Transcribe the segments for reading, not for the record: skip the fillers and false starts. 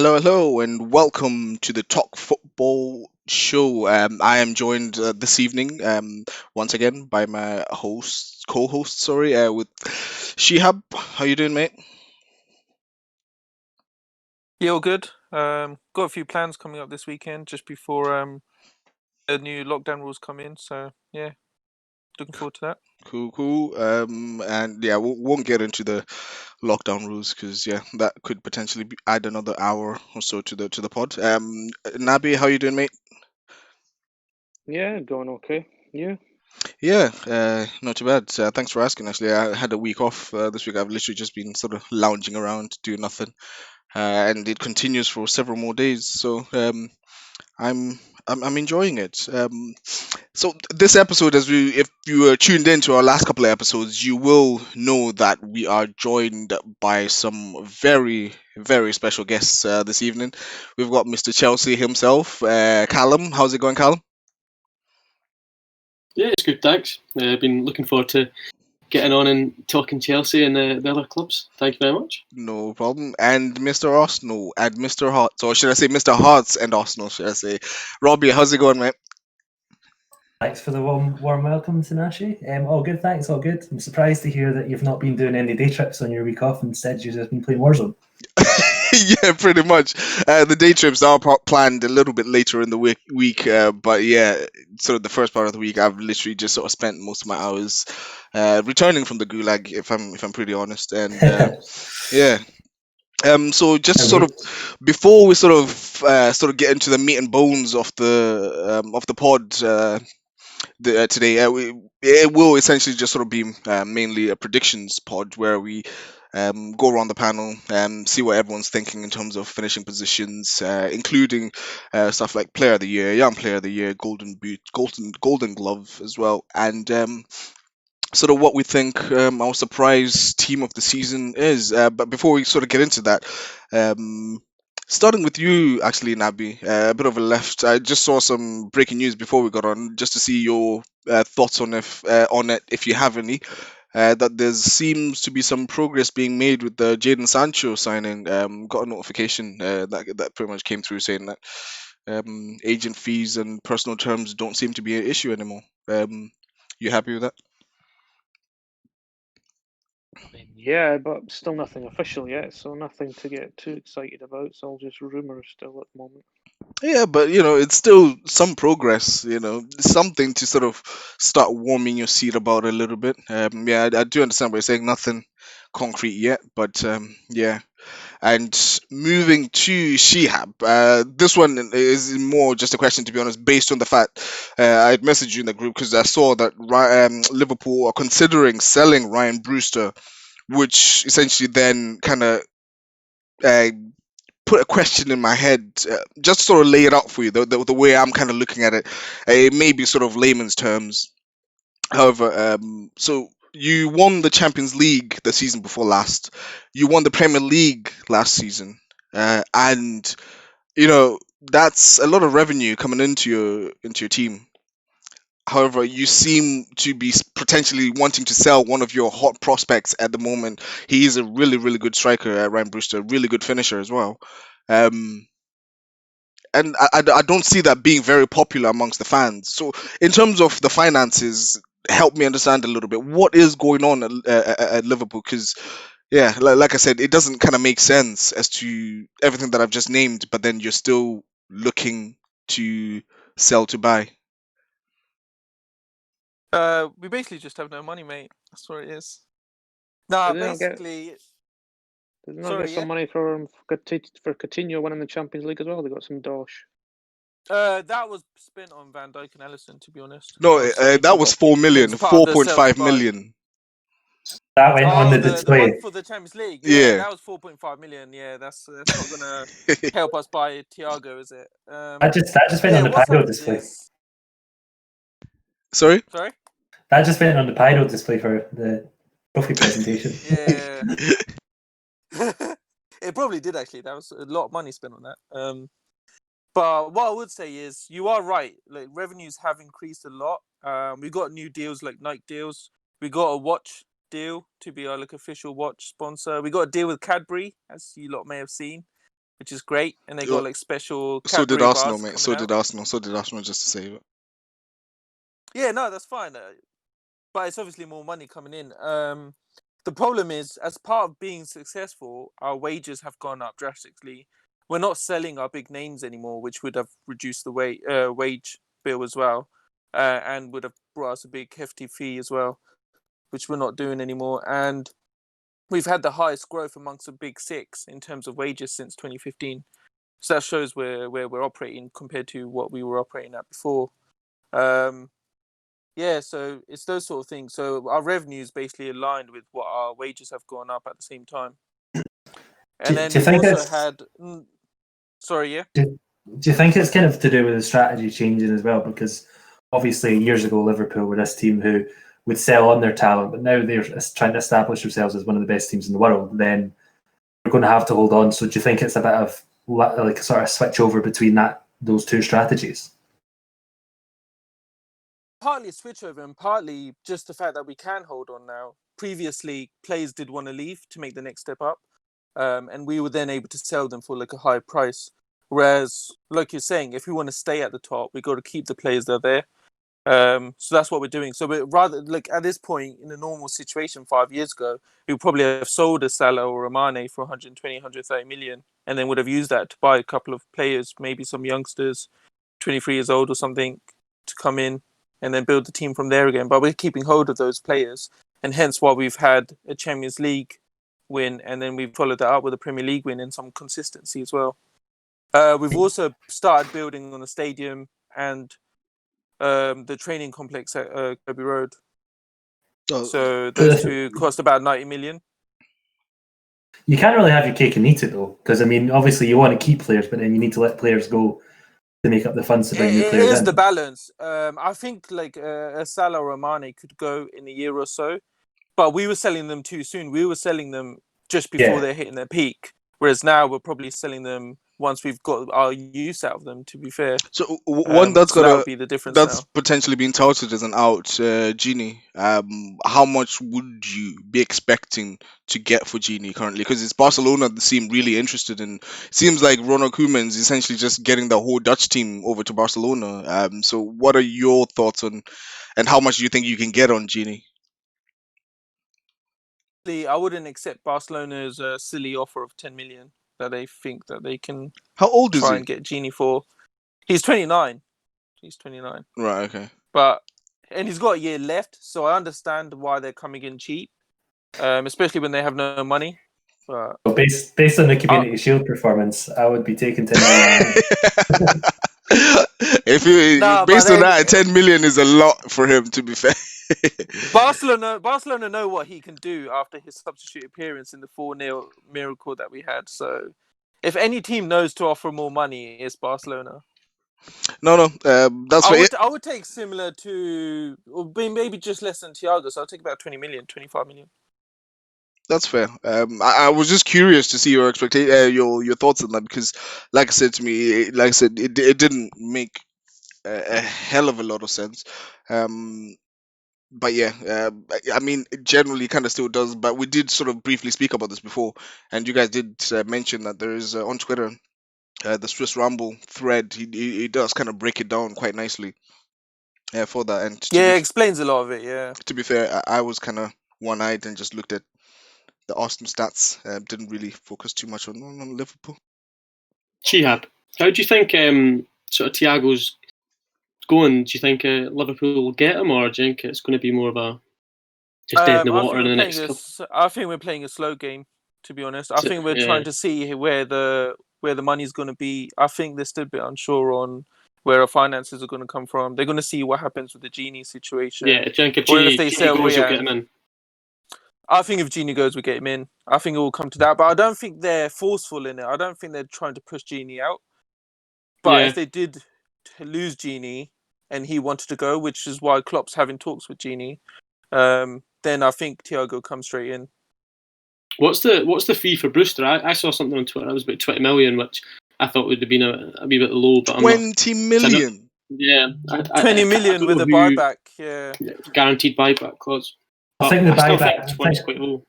Hello, and welcome to the Talk Football Show. I am joined this evening, once again, by my co-host, sorry, with Shihab. How you doing, mate? Yeah, all good. Got a few plans coming up this weekend just before the new lockdown rules come in. So yeah, looking forward to that. Cool. And yeah, we won't get into the lockdown rules because yeah, that could potentially add another hour or so to the pod. Nabi, how you doing, mate? Yeah, going okay. Yeah. Yeah, not too bad. Thanks for asking. Actually, I had a week off this week. I've literally just been sort of lounging around, doing nothing. And it continues for several more days. So I'm I'm enjoying it. So this episode, if you were tuned into our last couple of episodes, you will know that we are joined by some very special guests this evening. We've got Mr. Chelsea himself, Calum. How's it going, Calum? Yeah, it's good, thanks. I've been looking forward to getting on and talking Chelsea and the other clubs. Thank you very much. No problem. And Mr. Arsenal and Mr. Hearts, or should I say Mr. Hearts and Arsenal? Should I say, Robbie? How's it going, mate? Thanks for the warm welcome, Tanashi. All good, thanks, all good. I'm surprised to hear that you've not been doing any day trips on your week off. Instead, you've just been playing Warzone. Yeah, pretty much. The day trips are planned a little bit later in the week, but yeah, sort of the first part of the week, I've literally just sort of spent most of my hours returning from the gulag, if I'm pretty honest, and yeah. So just sort of before we sort of get into the meat and bones of the pod today, it will essentially just sort of be mainly a predictions pod where we go around the panel and see what everyone's thinking in terms of finishing positions, including stuff like Player of the Year, Young Player of the Year, Golden Boot, Golden Glove as well, and sort of what we think our surprise team of the season is. But before we sort of get into that, um, starting with you, actually, Nabi, a bit of a left. I just saw some breaking news before we got on, just to see your thoughts on it, if you have any. That there seems to be some progress being made with the Jadon Sancho signing. Got a notification that pretty much came through saying that agent fees and personal terms don't seem to be an issue anymore. You happy with that? Yeah, but still nothing official yet, so nothing to get too excited about. It's all just rumours still at the moment. Yeah, but it's still some progress. Something to sort of start warming your seat about a little bit. Yeah, I do understand what you're saying. Nothing concrete yet, but yeah. And moving to Shihab, this one is more just a question, to be honest, based on the fact I had messaged you in the group because I saw that Liverpool are considering selling Ryan Brewster, which essentially then kind of uh, put a question in my head, just to sort of lay it out for you, the way I'm kind of looking at it. It may be sort of layman's terms. However, so you won the Champions League the season before last. You won the Premier League last season, and that's a lot of revenue coming into your team. However, you seem to be potentially wanting to sell one of your hot prospects at the moment. He is a really good striker, Ryan Brewster, really good finisher as well. Um, and I don't see that being very popular amongst the fans. So, in terms of the finances, help me understand a little bit what is going on at Liverpool, because yeah, like I said, it doesn't kind of make sense as to everything that I've just named, but then you're still looking to sell to buy. We basically just have no money, mate. That's what it is. Nah, Did they not basically, Did they not Sorry, get some yeah? money for Coutinho winning the Champions League as well? They got some dosh. that was spent on Van Dijk and Ellison, to be honest. No, Obviously, that was 4 million, it's part of the sell to 4.5 buy. million. That went on the the display. one for the Champions League. Yeah. That was 4.5 million. Yeah, that's not gonna help us buy Thiago, is it? That just went on the what's Pyro up display. is- Sorry? Sorry? That just went on the Pyro display for the trophy presentation. Yeah. It probably did, actually. That was a lot of money spent on that. But what I would say is, you are right. Like, revenues have increased a lot. We got new deals like Nike deals. We got a watch deal to be our official watch sponsor. We got a deal with Cadbury, as you lot may have seen. which is great. And they got like special So did Cadbury Arsenal, bars mate. coming So out. did Arsenal. So did Arsenal, just to say it. Yeah, no, that's fine. But it's obviously more money coming in. The problem is, as part of being successful, our wages have gone up drastically. We're not selling our big names anymore, which would have reduced the wage bill as well, and would have brought us a big hefty fee as well, which we're not doing anymore. And we've had the highest growth amongst the big six in terms of wages since 2015. So that shows where we're operating compared to what we were operating at before. Yeah, so it's those sort of things. So our revenue is basically aligned with what our wages have gone up at the same time. And then Do you we've think also it's had... Sorry, yeah? do you think it's kind of to do with the strategy changing as well? Because obviously years ago Liverpool were this team who would sell on their talent, but now they're trying to establish themselves as one of the best teams in the world. Then we're going to have to hold on. So do you think it's a bit of like a sort of switch over between those two strategies? Partly a switchover and partly just the fact that we can hold on now. Previously, players did want to leave to make the next step up, and we were then able to sell them for like a high price. Whereas, like you're saying, if we want to stay at the top, we got to keep the players that are there. So that's what we're doing. So we're rather like at this point in a normal situation 5 years ago, we would probably have sold a Salah or a Mane for 120, 130 million, and then would have used that to buy a couple of players, maybe some youngsters, 23 years old or something, to come in and then build the team from there again. But we're keeping hold of those players, and hence why we've had a Champions League win, and then we've followed that up with a Premier League win and some consistency as well. We've also started building on the stadium and the training complex at Kirby Road. Oh, So those two cost about 90 million. You can't really have your cake and eat it though, because I mean, obviously you want to keep players, but then you need to let players go to make up the funds to bring new It players is in. the balance. I think like a Salah or a Mane could go in a year or so, but we were selling them too soon. We were selling them just before they're hitting their peak, whereas now we're probably selling them once we've got our use out of them, to be fair. So one that's So that got would be the difference that's now. potentially being touted as an out, Genie. How much would you be expecting to get for Genie currently? Because it's Barcelona that seem really interested in. Seems like Ronald Koeman's essentially just getting the whole Dutch team over to Barcelona. So what are your thoughts on, and how much do you think you can get on Genie? I wouldn't accept Barcelona's silly offer of 10 million that they think that they can How old is try he? and get Genie for. He's 29. He's 29. Right. Okay. And he's got a year left, so I understand why they're coming in cheap, especially when they have no money. But So based on the Community Shield performance, I would be taking 10 million. If you Nah, based but on then that, 10 million is a lot for him. To be fair. Barcelona know what he can do after his substitute appearance in the 4-0 miracle that we had. So if any team knows to offer more money, it's Barcelona. No, that's fair. I would take similar to, or maybe just less than Thiago. So I'll take about 20 million, 25 million. That's fair. I was just curious to see your your thoughts on that, because, like I said to me, it didn't make a hell of a lot of sense. But yeah, I mean, it generally kind of still does. But we did sort of briefly speak about this before, and you guys did mention that there is on Twitter the Swiss Ramble thread. He does kind of break it down quite nicely for that. And Yeah, it explains a lot of it. Yeah. to be fair, I was kind of one-eyed and just looked at the Arsenal stats. Didn't really focus too much on Liverpool. Shihab, how do you think sort of Thiago's going? Do you think Liverpool will get him, or do you think it's going to be more of a just dead in the water in the next couple? I think we're playing a slow game, to be honest. I think we're trying to see where the money's going to be. I think they're still a bit unsure on where our finances are going to come from. They're going to see what happens with the Genie situation. Yeah, do you think if Or Genie if they sell goes, you'll Riyad. get him in? I think if Genie goes, we get him in. I think it will come to that. But I don't think they're forceful in it. I don't think they're trying to push Genie out. But if they did lose Genie and he wanted to go, which is why Klopp's having talks with Genie, then I think Thiago comes straight in. What's the fee for Brewster? I saw something on Twitter. It was about 20 million, which I thought would have been a wee bit low. But 20 million. Yeah, 20 million with a buyback. Yeah, guaranteed buyback clause. I think the buyback. I think 20 is quite low.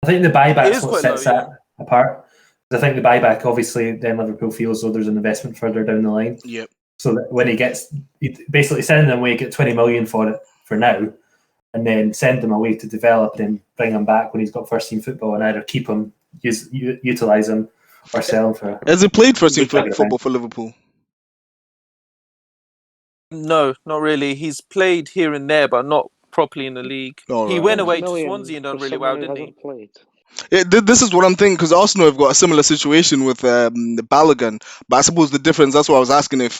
I think the buyback is what sets that apart. I think the buyback, obviously, then Liverpool feels though there's an investment further down the line. Yep. So that when he basically send him away, get 20 million for it for now, and then send him away to develop, then bring him back when he's got first team football, and either keep him, utilize him, or sell him for. Has he played first team Good football for Liverpool? No, not really. He's played here and there, but not properly in the league. All He right. went away 20 to million Swansea and done for really well, someone who didn't he? hasn't played. Yeah, this is what I'm thinking, because Arsenal have got a similar situation with Balogun, but I suppose the difference, that's why I was asking if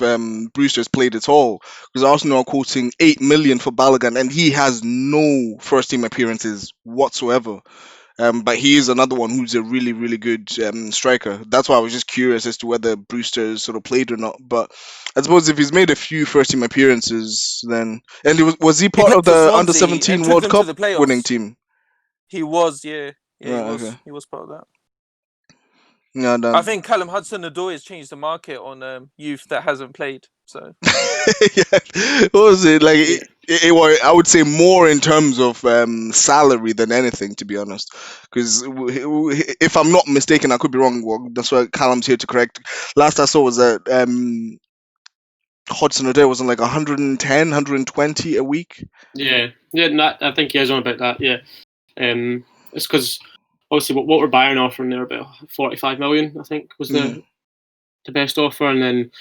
Brewster's played at all, because Arsenal are quoting 8 million for Balogun, and he has no first team appearances whatsoever. But he is another one who's a really, really good striker. That's why I was just curious as to whether Brewster sort of played or not. But I suppose if he's made a few first team appearances, then and was he part went of to the Swansea under and 17 took World them to Cup the playoffs. winning team? He was, yeah, he Right, was. okay. He was part of that. Yeah, I think Calum Hudson-Odoi has changed the market on youth that hasn't played. So yeah. What was it like? Yeah. It was, I would say, more in terms of salary than anything, to be honest. Because if I'm not mistaken, I could be wrong. Well, that's why Callum's here to correct. Last I saw was that Hudson Odoi was on like 110, 120 a week. Yeah, I think he is on about that. Yeah, it's because obviously what were Bayern offering there, about 45 million, I think, was the best offer, and then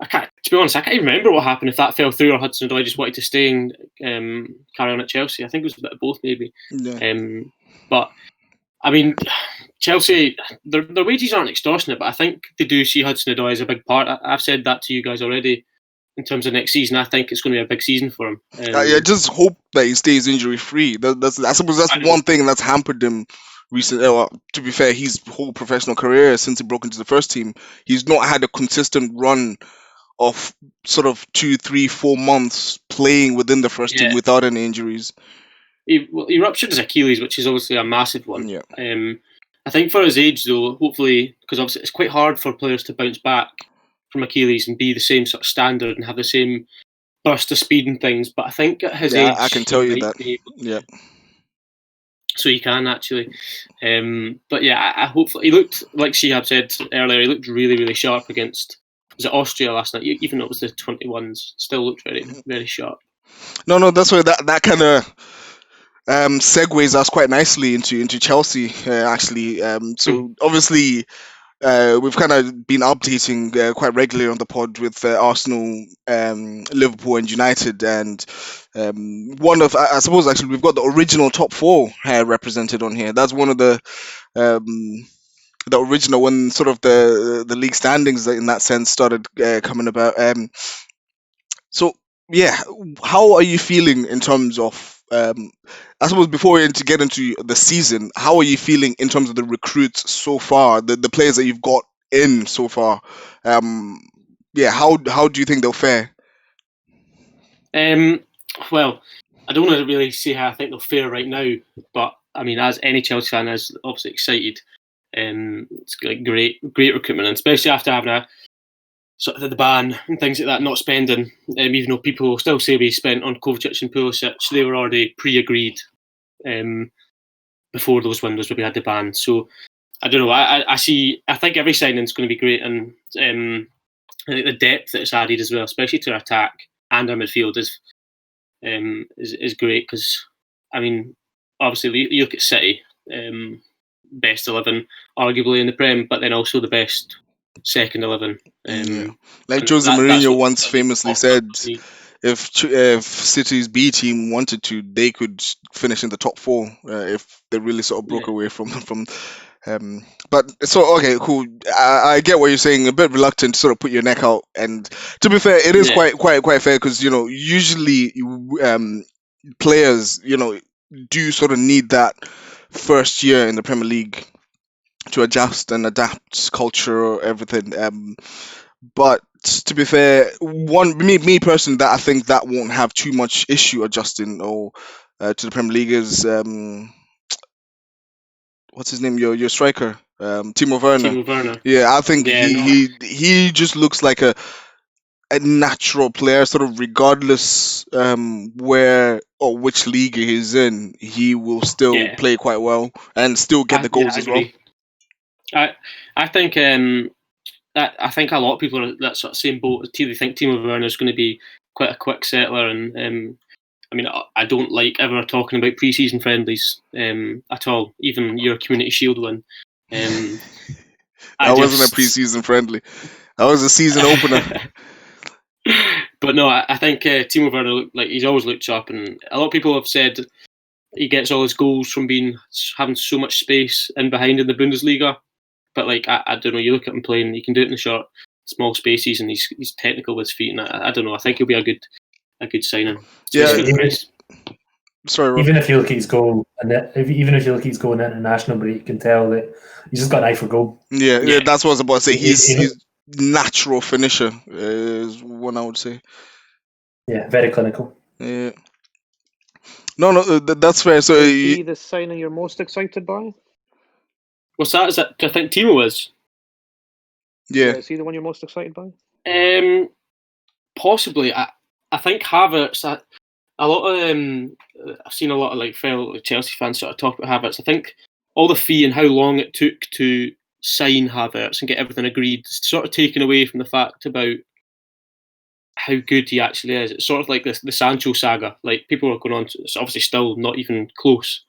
to be honest, I can't even remember what happened if that fell through or Hudson Odoi just wanted to stay and carry on at Chelsea. I think it was a bit of both, maybe. Yeah. But I mean, Chelsea, their wages aren't extortionate, but I think they do see Hudson Odoi as a big part. I've said that to you guys already. In terms of next season, I think it's going to be a big season for him. I just hope that he stays injury free. I suppose that's one thing that's hampered him recently. Well, to be fair, his whole professional career since he broke into the first team, he's not had a consistent run of sort of 2, 3, 4 months playing within the first team without any injuries. He ruptured his Achilles, which is obviously a massive one. Yeah. I think for his age, though, hopefully, because obviously it's quite hard for players to bounce back from Achilles and be the same sort of standard and have the same burst of speed and things. But I think at his age, I can tell he you might that. be able to. Yeah. So he can actually. But yeah, I hopefully he looked, like Shihab said earlier, he looked really, really sharp against, was it Austria last night? Even though it was the 21s, still looked very, very sharp. No, that's why that kind of segues us quite nicely into Chelsea, actually. So obviously, we've kind of been updating quite regularly on the pod with Arsenal, Liverpool, and United, and one of, I suppose, actually, we've got the original top four represented on here. That's one of the original, when sort of the league standings in that sense started coming about. So yeah, how are you feeling in terms of? I suppose before we get into the season, how are you feeling in terms of the recruits so far, the players that you've got in so far? How do you think they'll fare? Well, I don't want to really say how I think they'll fare right now, but I mean, as any Chelsea fan is obviously excited. It's like great recruitment, and especially after having a sort of the ban and things like that, not spending, even though people will still say we spent on Kovacic and Pulisic, they were already pre-agreed before those windows where we had the ban. So I don't know. I think every signing is going to be great, and I think the depth that it's added as well, especially to our attack and our midfield, is great. Because I mean, obviously you look at City, best 11 arguably in the Prem, but then also the best second 11. Like Jose Mourinho once famously said, if City's B team wanted to, they could finish in the top four if they really sort of broke away from. But so okay, cool. I get what you're saying. A bit reluctant to sort of put your neck out, and to be fair, it is quite fair, because usually players do sort of need that first year in the Premier League to adjust and adapt culture, everything. But to be fair, me personally, that I think that won't have too much issue adjusting or to the Premier League is what's his name? Your striker, Timo Werner. Yeah, I think he just looks like a natural player, sort of regardless where or which league he's in, he will still play quite well and still get the goals as well. I think I think a lot of people are that sort of same boat. They think Timo Werner is going to be quite a quick settler, and I mean, I don't like ever talking about pre-season friendlies at all. Even your Community Shield one. That wasn't a pre-season friendly. That was a season opener. But no, I think Timo Werner, like, he's always looked sharp, and a lot of people have said he gets all his goals from having so much space in behind in the Bundesliga. But like, I don't know, you look at him playing, he can do it in the short, small spaces, and he's technical with his feet, and I don't know, I think he'll be a good signing. Yeah. Sorry, Rob. Even if you look at his goal, even if you look at his goal in the international break, you can tell that he's just got an eye for goal. Yeah, that's what I was about to say. He's natural finisher is one I would say. Yeah, very clinical. Yeah. No, that's fair. So is he the signing you're most excited by? What's that? Is that? I think Timo is. Yeah. Is he the one you're most excited by? Possibly. I think Havertz. I've seen a lot of like fellow Chelsea fans sort of talk about Havertz. I think all the fee and how long it took to sign Havertz and get everything agreed is sort of taken away from the fact about how good he actually is. It's sort of like the Sancho saga. Like, people are going on to, it's obviously still not even close.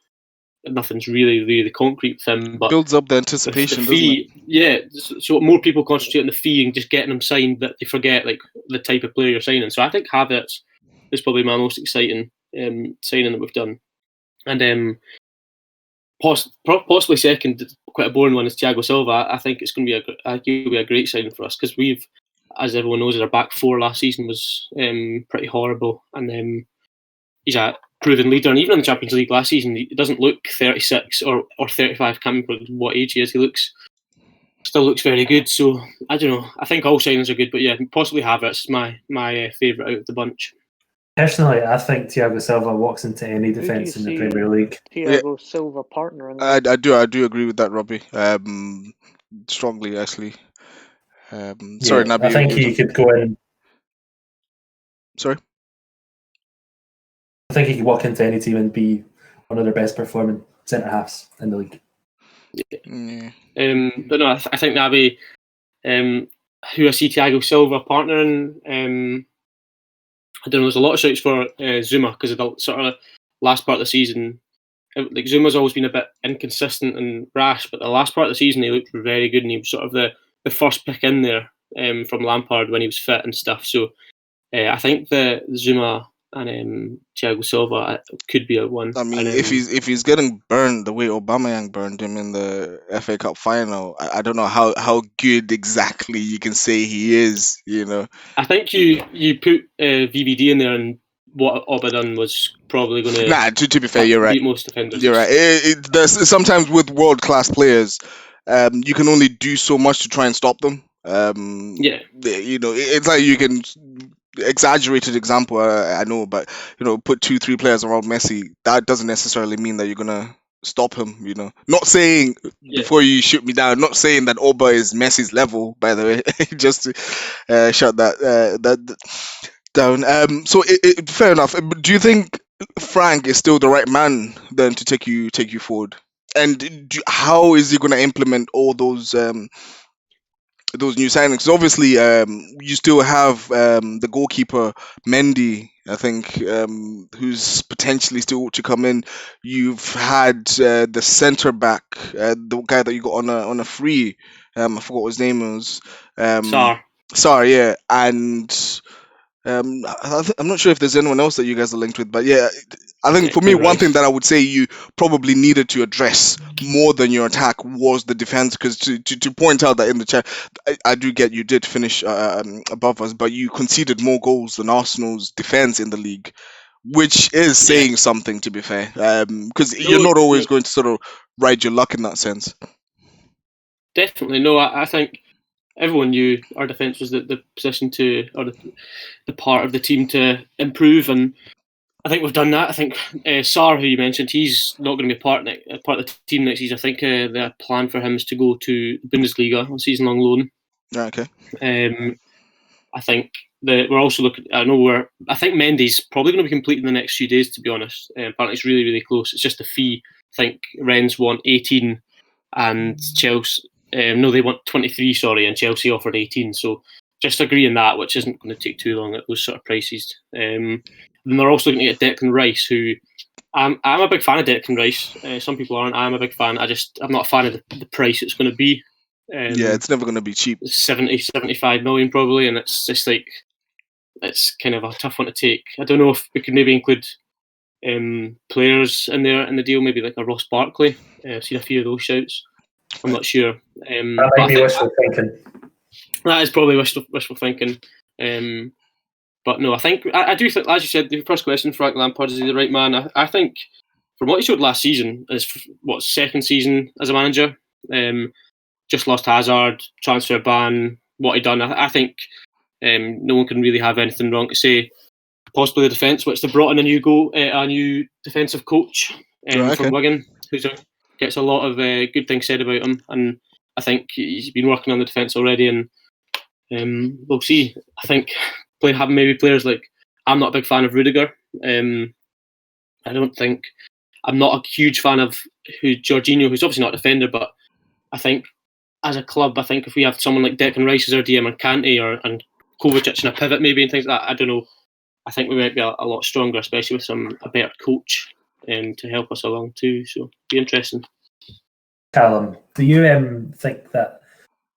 Nothing's really concrete with him, but builds up the anticipation, the fee, doesn't it? Yeah, so more people concentrate on the fee and just getting him signed that they forget like the type of player you're signing. So I think Havertz is probably my most exciting signing that we've done, and possibly second, quite a boring one, is Thiago Silva. I think it's going to be a great signing for us, because we've, as everyone knows, our back four last season was pretty horrible, and he's a proven leader, and even in the Champions League last season, he doesn't look 36 or 35. Can't remember what age he is. He still looks very good. So I don't know. I think all signings are good, but yeah, possibly Havertz is my favourite out of the bunch. Personally, I think Thiago Silva walks into any defence in the Premier League. Thiago Silva partnering. I do agree with that, Robbie. Strongly, actually. Sorry, Nabi. I think he could go in. Sorry. I think he could walk into any team and be one of their best performing centre halves in the league. Yeah. But no, I think Nabi, who I see Thiago Silva partnering. I don't know. There's a lot of shouts for Zuma because of the sort of last part of the season. Like, Zuma's always been a bit inconsistent and rash, but the last part of the season he looked very good, and he was sort of the first pick in there from Lampard when he was fit and stuff. So I think the Zuma and Thiago Silva could be a one. I mean, and, if he's getting burned the way Aubameyang burned him in the FA Cup final, I don't know how good exactly you can say he is. You know, I think you put VVD in there, and what Auba done was probably going to. Nah, to be fair, you're right. Beat most defenders. You're right. There's sometimes with world class players, you can only do so much to try and stop them. Yeah. You know, it's like you can. Exaggerated example, I know, but you know, put 2-3 players around Messi. That doesn't necessarily mean that you're gonna stop him. You know, not saying before you shoot me down. Not saying that Auba is Messi's level, by the way. Just to shut that down. So fair enough. Do you think Frank is still the right man then to take you forward? And how is he gonna implement all those new signings? 'Cause obviously, you still have the goalkeeper Mendy, I think, who's potentially still to come in. You've had the centre back, the guy that you got on a free. I forgot what his name was. Sar, yeah, and I'm not sure if there's anyone else that you guys are linked with, but yeah, I think for me, one thing that I would say you probably needed to address more than your attack was the defense, because to point out that in the chat, I do get you did finish above us, but you conceded more goals than Arsenal's defense in the league, which is saying something, to be fair, because you're not always going to sort of ride your luck in that sense. Definitely. No, I think everyone knew our defence was the position to, or the part of the team to improve, and I think we've done that. I think Sar, who you mentioned, he's not going to be part of the team next season. I think the plan for him is to go to Bundesliga on season-long loan. Okay. I think we're also looking. I think Mendy's probably going to be complete in the next few days, to be honest. Apparently, it's really close. It's just the fee. I think Rennes want 18, and Chelsea. No, they want 23, sorry, and Chelsea offered 18. So just agreeing that, which isn't going to take too long at those sort of prices. Then they're also looking at Declan Rice, who I'm a big fan of Declan Rice. Some people aren't. I'm a big fan. I'm not a fan of the price it's going to be. Yeah, it's never going to be cheap. 70, 75 million probably, and it's just like, it's kind of a tough one to take. I don't know if we could maybe include players in there in the deal, maybe like a Ross Barkley. I've seen a few of those shouts. I'm not sure. That might be wishful thinking. That is probably wishful thinking. But no, I do think, as you said, the first question, Frank Lampard, is he the right man? I think from what he showed last season, his second season as a manager, just lost Hazard, transfer ban, what he done. I think no one can really have anything wrong to say. Possibly the defence, which they brought in a new defensive coach from Wigan, who gets a lot of good things said about him, and I think he's been working on the defence already, and we'll see. I think having maybe players like, I'm not a big fan of Rudiger. I'm not a huge fan of Jorginho, who's obviously not a defender, but I think as a club, I think if we have someone like Declan Rice as our DM and Kante and Kovacic and a pivot maybe and things like that, I don't know. I think we might be a lot stronger, especially with a better coach to help us along too. So be interesting. Calum, do you think that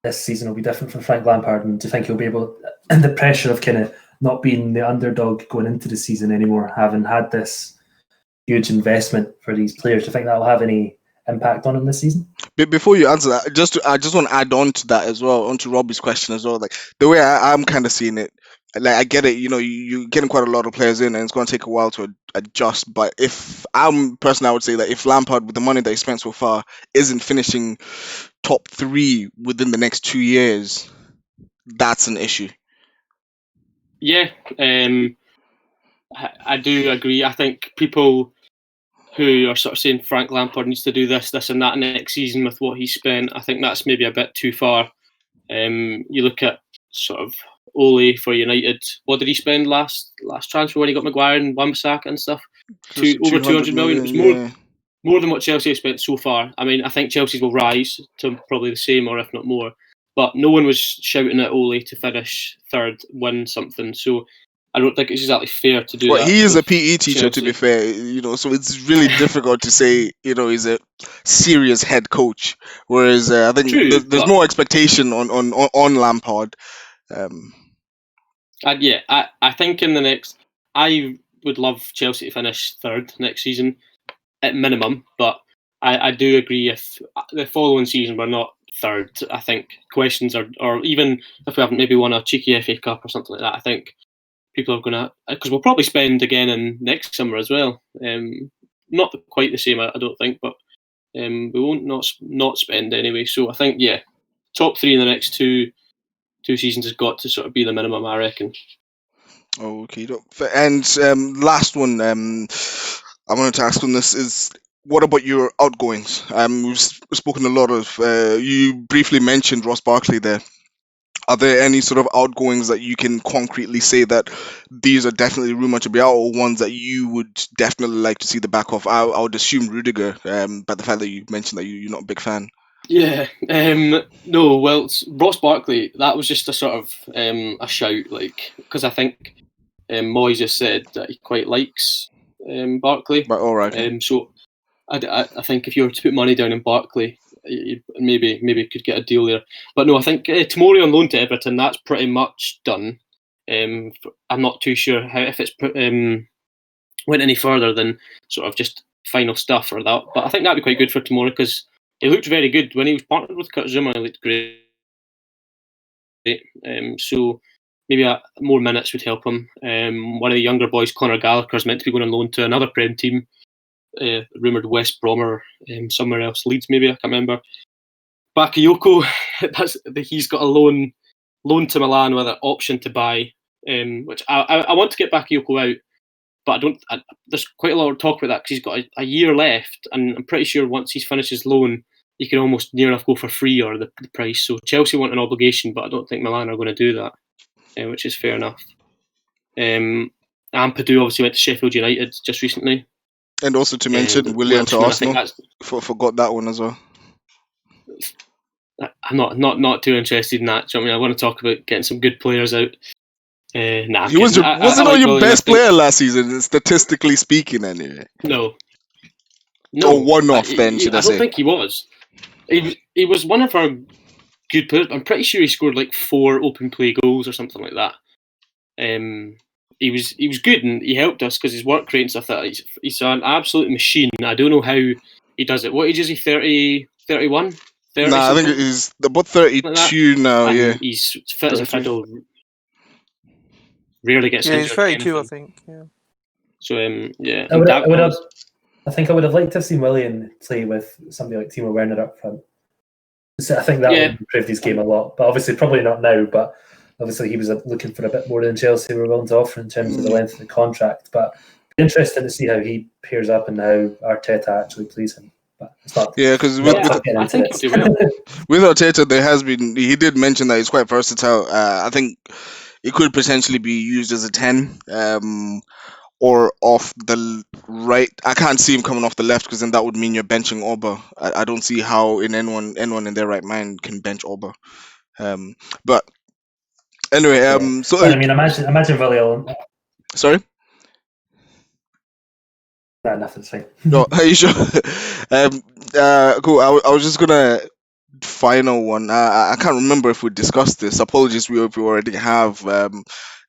this season will be different for Frank Lampard, and do you think he'll be able, and the pressure of kind of not being the underdog going into the season anymore, having had this huge investment for these players, do you think that will have any impact on him this season? Before you answer that, I just want to add on to that as well, onto Robbie's question as well. Like the way I'm kind of seeing it, like I get it, you're getting quite a lot of players in, and it's going to take a while to adjust. But if I'm personally, I would say that if Lampard, with the money that he spent so far, isn't finishing top 3 within the next 2 years, that's an issue. Yeah, I do agree. I think people who are sort of saying Frank Lampard needs to do this, and that next season with what he spent, I think that's maybe a bit too far. You look at sort of Ole for United. What did he spend last transfer when he got Maguire and Wan-Bissaka and stuff? Over 200 million. It was more than what Chelsea have spent so far. I mean, I think Chelsea will rise to probably the same or if not more. But no one was shouting at Ole to finish third, win something. So I don't think it's exactly fair to do that. He is a PE teacher, Chelsea, to be fair, so it's really difficult to say, he's a serious head coach. Whereas I think there's more expectation on Lampard. I think in the next, I would love Chelsea to finish third next season at minimum, but I do agree if the following season we're not third, I think questions are, or even if we haven't maybe won a cheeky FA Cup or something like that, I think people are going to, because we'll probably spend again in next summer as well. Not quite the same, I don't think, but we won't not spend anyway. So I think, top 3 in the next two seasons has got to sort of be the minimum, I reckon. Okay, and last one I wanted to ask on this is, what about your outgoings? We've spoken a lot of, you briefly mentioned Ross Barkley there. Are there any sort of outgoings that you can concretely say that these are definitely rumored to be out, or ones that you would definitely like to see the back of? I would assume Rudiger, but the fact that you mentioned that you're not a big fan. Yeah, no, well, Ross Barkley, that was just a sort of a shout, like, because I think Moyes just said that he quite likes Barkley. But all right. So I think if you were to put money down in Barkley, you maybe could get a deal there. But no, I think Tomori on loan to Everton, that's pretty much done. I'm not too sure if it's went any further than sort of just final stuff or that. But I think that'd be quite good for Tomori, because he looked very good when he was partnered with Kurt Zouma. He looked great. So maybe more minutes would help him. One of the younger boys, Conor Gallagher, is meant to be going on loan to another Prem team. Rumoured West Brom or somewhere else, Leeds maybe, I can't remember. Bakayoko, he's got a loan to Milan with an option to buy, which I want to get Bakayoko out, but I don't. There's quite a lot of talk about that because he's got a year left, and I'm pretty sure once he's finished his loan, he can almost near enough go for free or the price. So Chelsea want an obligation, but I don't think Milan are going to do that, which is fair enough. Ampadu obviously went to Sheffield United just recently. And also to mention Willian to Arsenal. Forgot that one as well. I'm not too interested in that. Do you know what I mean? I want to talk about getting some good players out. Nah, He wasn't I on like your Willian, best player last season, statistically speaking, anyway. No, Or one-off, then, should I I don't say? think he was. He was one of our good players. I'm pretty sure he scored like 4 open play goals or something like that. He was good, and he helped us because his work rate and stuff. That he's an absolute machine. I don't know how he does it. What age is he? 30, 31? 30 Nah, I think something? he's about 32 now, And yeah. he's fit as a 33. fiddle. Rarely gets Yeah, injured. he's or 32, I anything. think. Yeah. So yeah, I think I would have liked to have seen Willian play with somebody like Timo Werner up front. So I think that would have improved his game a lot. But obviously, probably not now. But obviously, he was looking for a bit more than Chelsea were willing to offer in terms of the length of the contract. But interesting to see how he pairs up and how Arteta actually plays him. But it's not. Yeah, because I think he'll do well. with Arteta, he did mention that he's quite versatile. I think it could potentially be used as a 10, or off the right. I can't see him coming off the left because then that would mean you're benching Oba. I don't see how anyone in their right mind can bench Oba. But anyway, so I mean, imagine Willian. Sorry. No, nothing's fine. No, are you sure? Cool. I was just gonna final one. I can't remember if we discussed this. Apologies if we already have.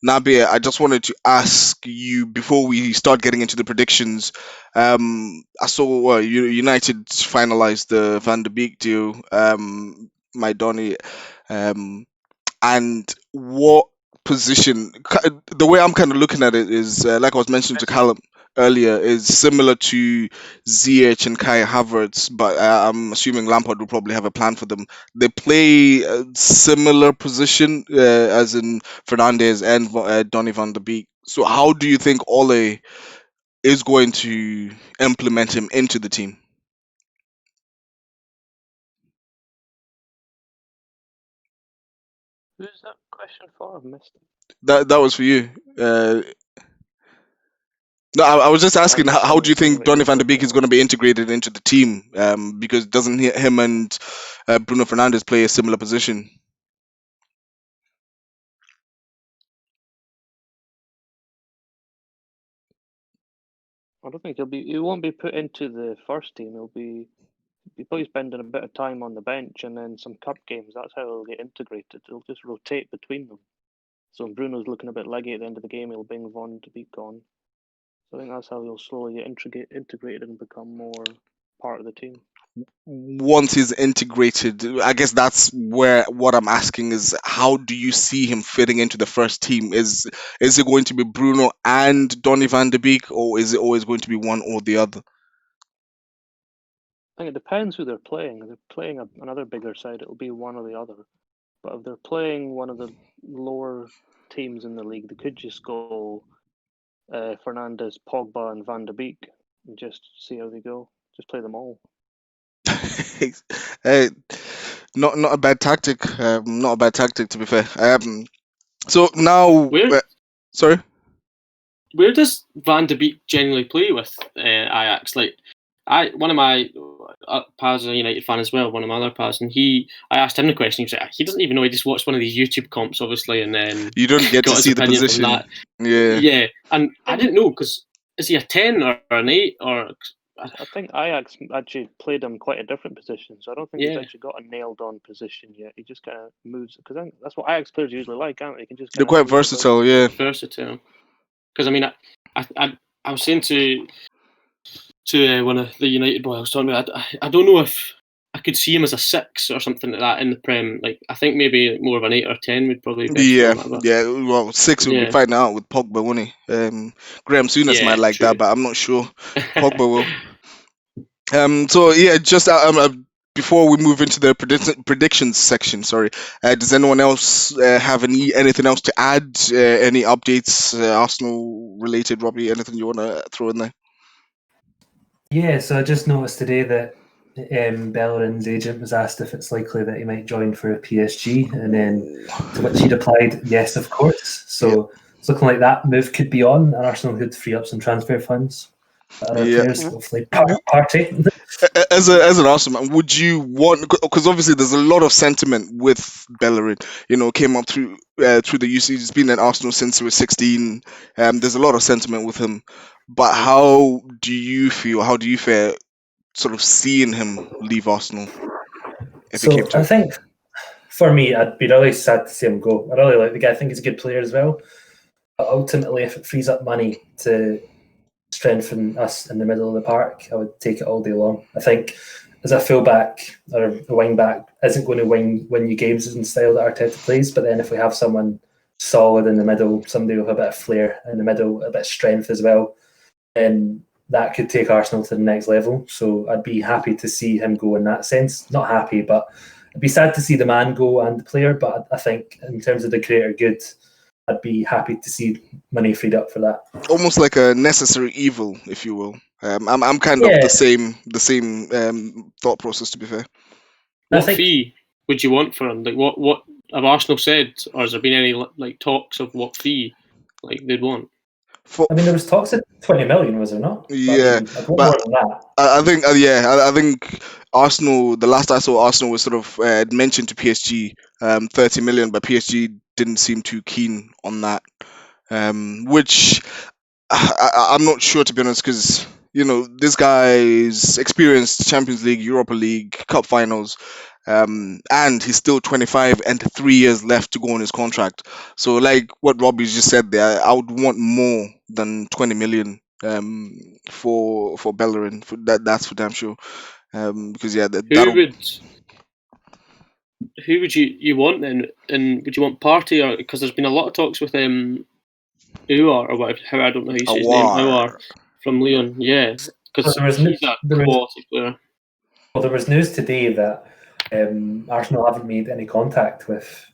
Nabi, I just wanted to ask you before we start getting into the predictions. I saw United finalized the Van de Beek deal. My Donny, and what position? The way I'm kind of looking at it is, like I was mentioning to Calum earlier, is similar to Ziyech and Kai Havertz, but I'm assuming Lampard will probably have a plan for them. They play a similar position, as in Fernandes and Donny van de Beek. So how do you think Ole is going to implement him into the team? Who's that question for? I've missed it. That was for you. No, I was just asking, how do you think Donny van de Beek is going to be integrated into the team? Because doesn't him and Bruno Fernandes play a similar position? I don't think he won't be put into the first team. He'll probably spending a bit of time on the bench and then some cup games. That's how he'll get integrated. He'll just rotate between them. So when Bruno's looking a bit leggy at the end of the game, he'll bring Van de Beek on. So I think that's how he'll slowly get integrated and become more part of the team. Once he's integrated, I guess that's where what I'm asking is, how do you see him fitting into the first team? Is it going to be Bruno and Donny van de Beek, or is it always going to be one or the other? I think it depends who they're playing. If they're playing another bigger side, it'll be one or the other. But if they're playing one of the lower teams in the league, they could just go Fernandes, Pogba, and Van de Beek and just see how they go. Just play them all. Hey, not a bad tactic. Not a bad tactic, to be fair. So now, sorry. Where does Van de Beek generally play with Ajax? Like, one of my pals is a United fan as well. One of my other pals, and I asked him the question. He was like, he doesn't even know. He just watched one of these YouTube comps, obviously, and then you don't get to see the position. Yeah, and I didn't know, because is he a 10 or an 8 or? I think Ajax actually played him quite a different position, so I don't think he's actually got a nailed-on position yet. He just kind of moves, because that's what Ajax players usually like, aren't they? Can just they're quite versatile, yeah. Versatile. Because I mean, I was saying to one of the United boys I was talking about, I don't know if I could see him as a 6 or something like that in the Prem. Like, I think maybe more of an 8 or 10 would probably be Yeah. Well, 6 would be fighting out with Pogba, wouldn't he? Graham Souness might like that, but I'm not sure Pogba will. So yeah, just before we move into the predictions section, sorry, does anyone else have anything else to add? Any updates, Arsenal related? Robbie, anything you want to throw in there? Yeah, so I just noticed today that Bellerin's agent was asked if it's likely that he might join for a PSG, and then to which he replied, yes, of course. So it's looking like that move could be on, and Arsenal could free up some transfer funds. other Yeah. players, hopefully party. As an Arsenal man, would you want? Because obviously there's a lot of sentiment with Bellerin. Came up through the usage. He's been at Arsenal since he was 16. There's a lot of sentiment with him. But how do you feel? How do you fare? Sort of seeing him leave Arsenal, if it came So to I it. think for me, I'd be really sad to see him go. I really like the guy. I think he's a good player as well. But ultimately, if it frees up money to strengthen us in the middle of the park, I would take it all day long. I think as a fullback or a wing back isn't going to win you games in the style that Arteta plays. But then if we have someone solid in the middle, somebody with a bit of flair in the middle, a bit of strength as well, then that could take Arsenal to the next level. So I'd be happy to see him go in that sense. Not happy, but I'd be sad to see the man go and the player. But I think in terms of the greater good, I'd be happy to see money freed up for that. Almost like a necessary evil, if you will. I'm kind of Yeah. the same thought process, to be fair. What think- fee would you want for him? Like, what have Arsenal said, or has there been any like talks of what fee like they'd want? I mean, there was talks of 20 million, was there not? Yeah, I'd want but more than that. I think, I think Arsenal. The last I saw, Arsenal was sort of mentioned to PSG 30 million, but PSG didn't seem too keen on that. Which I'm not sure, to be honest, because this guy's experienced Champions League, Europa League, Cup finals, and he's still 25 and 3 years left to go on his contract. So, like what Robbie just said there, I would want more than 20 million for Bellerin. That's for damn sure. Because Who would you want then? And would you want Partey, or because there's been a lot of talks with Uar or whatever? How I don't know how you say his name. Uar from Lyon, yeah, because he's a quality player. Well, there was news today that Arsenal haven't made any contact with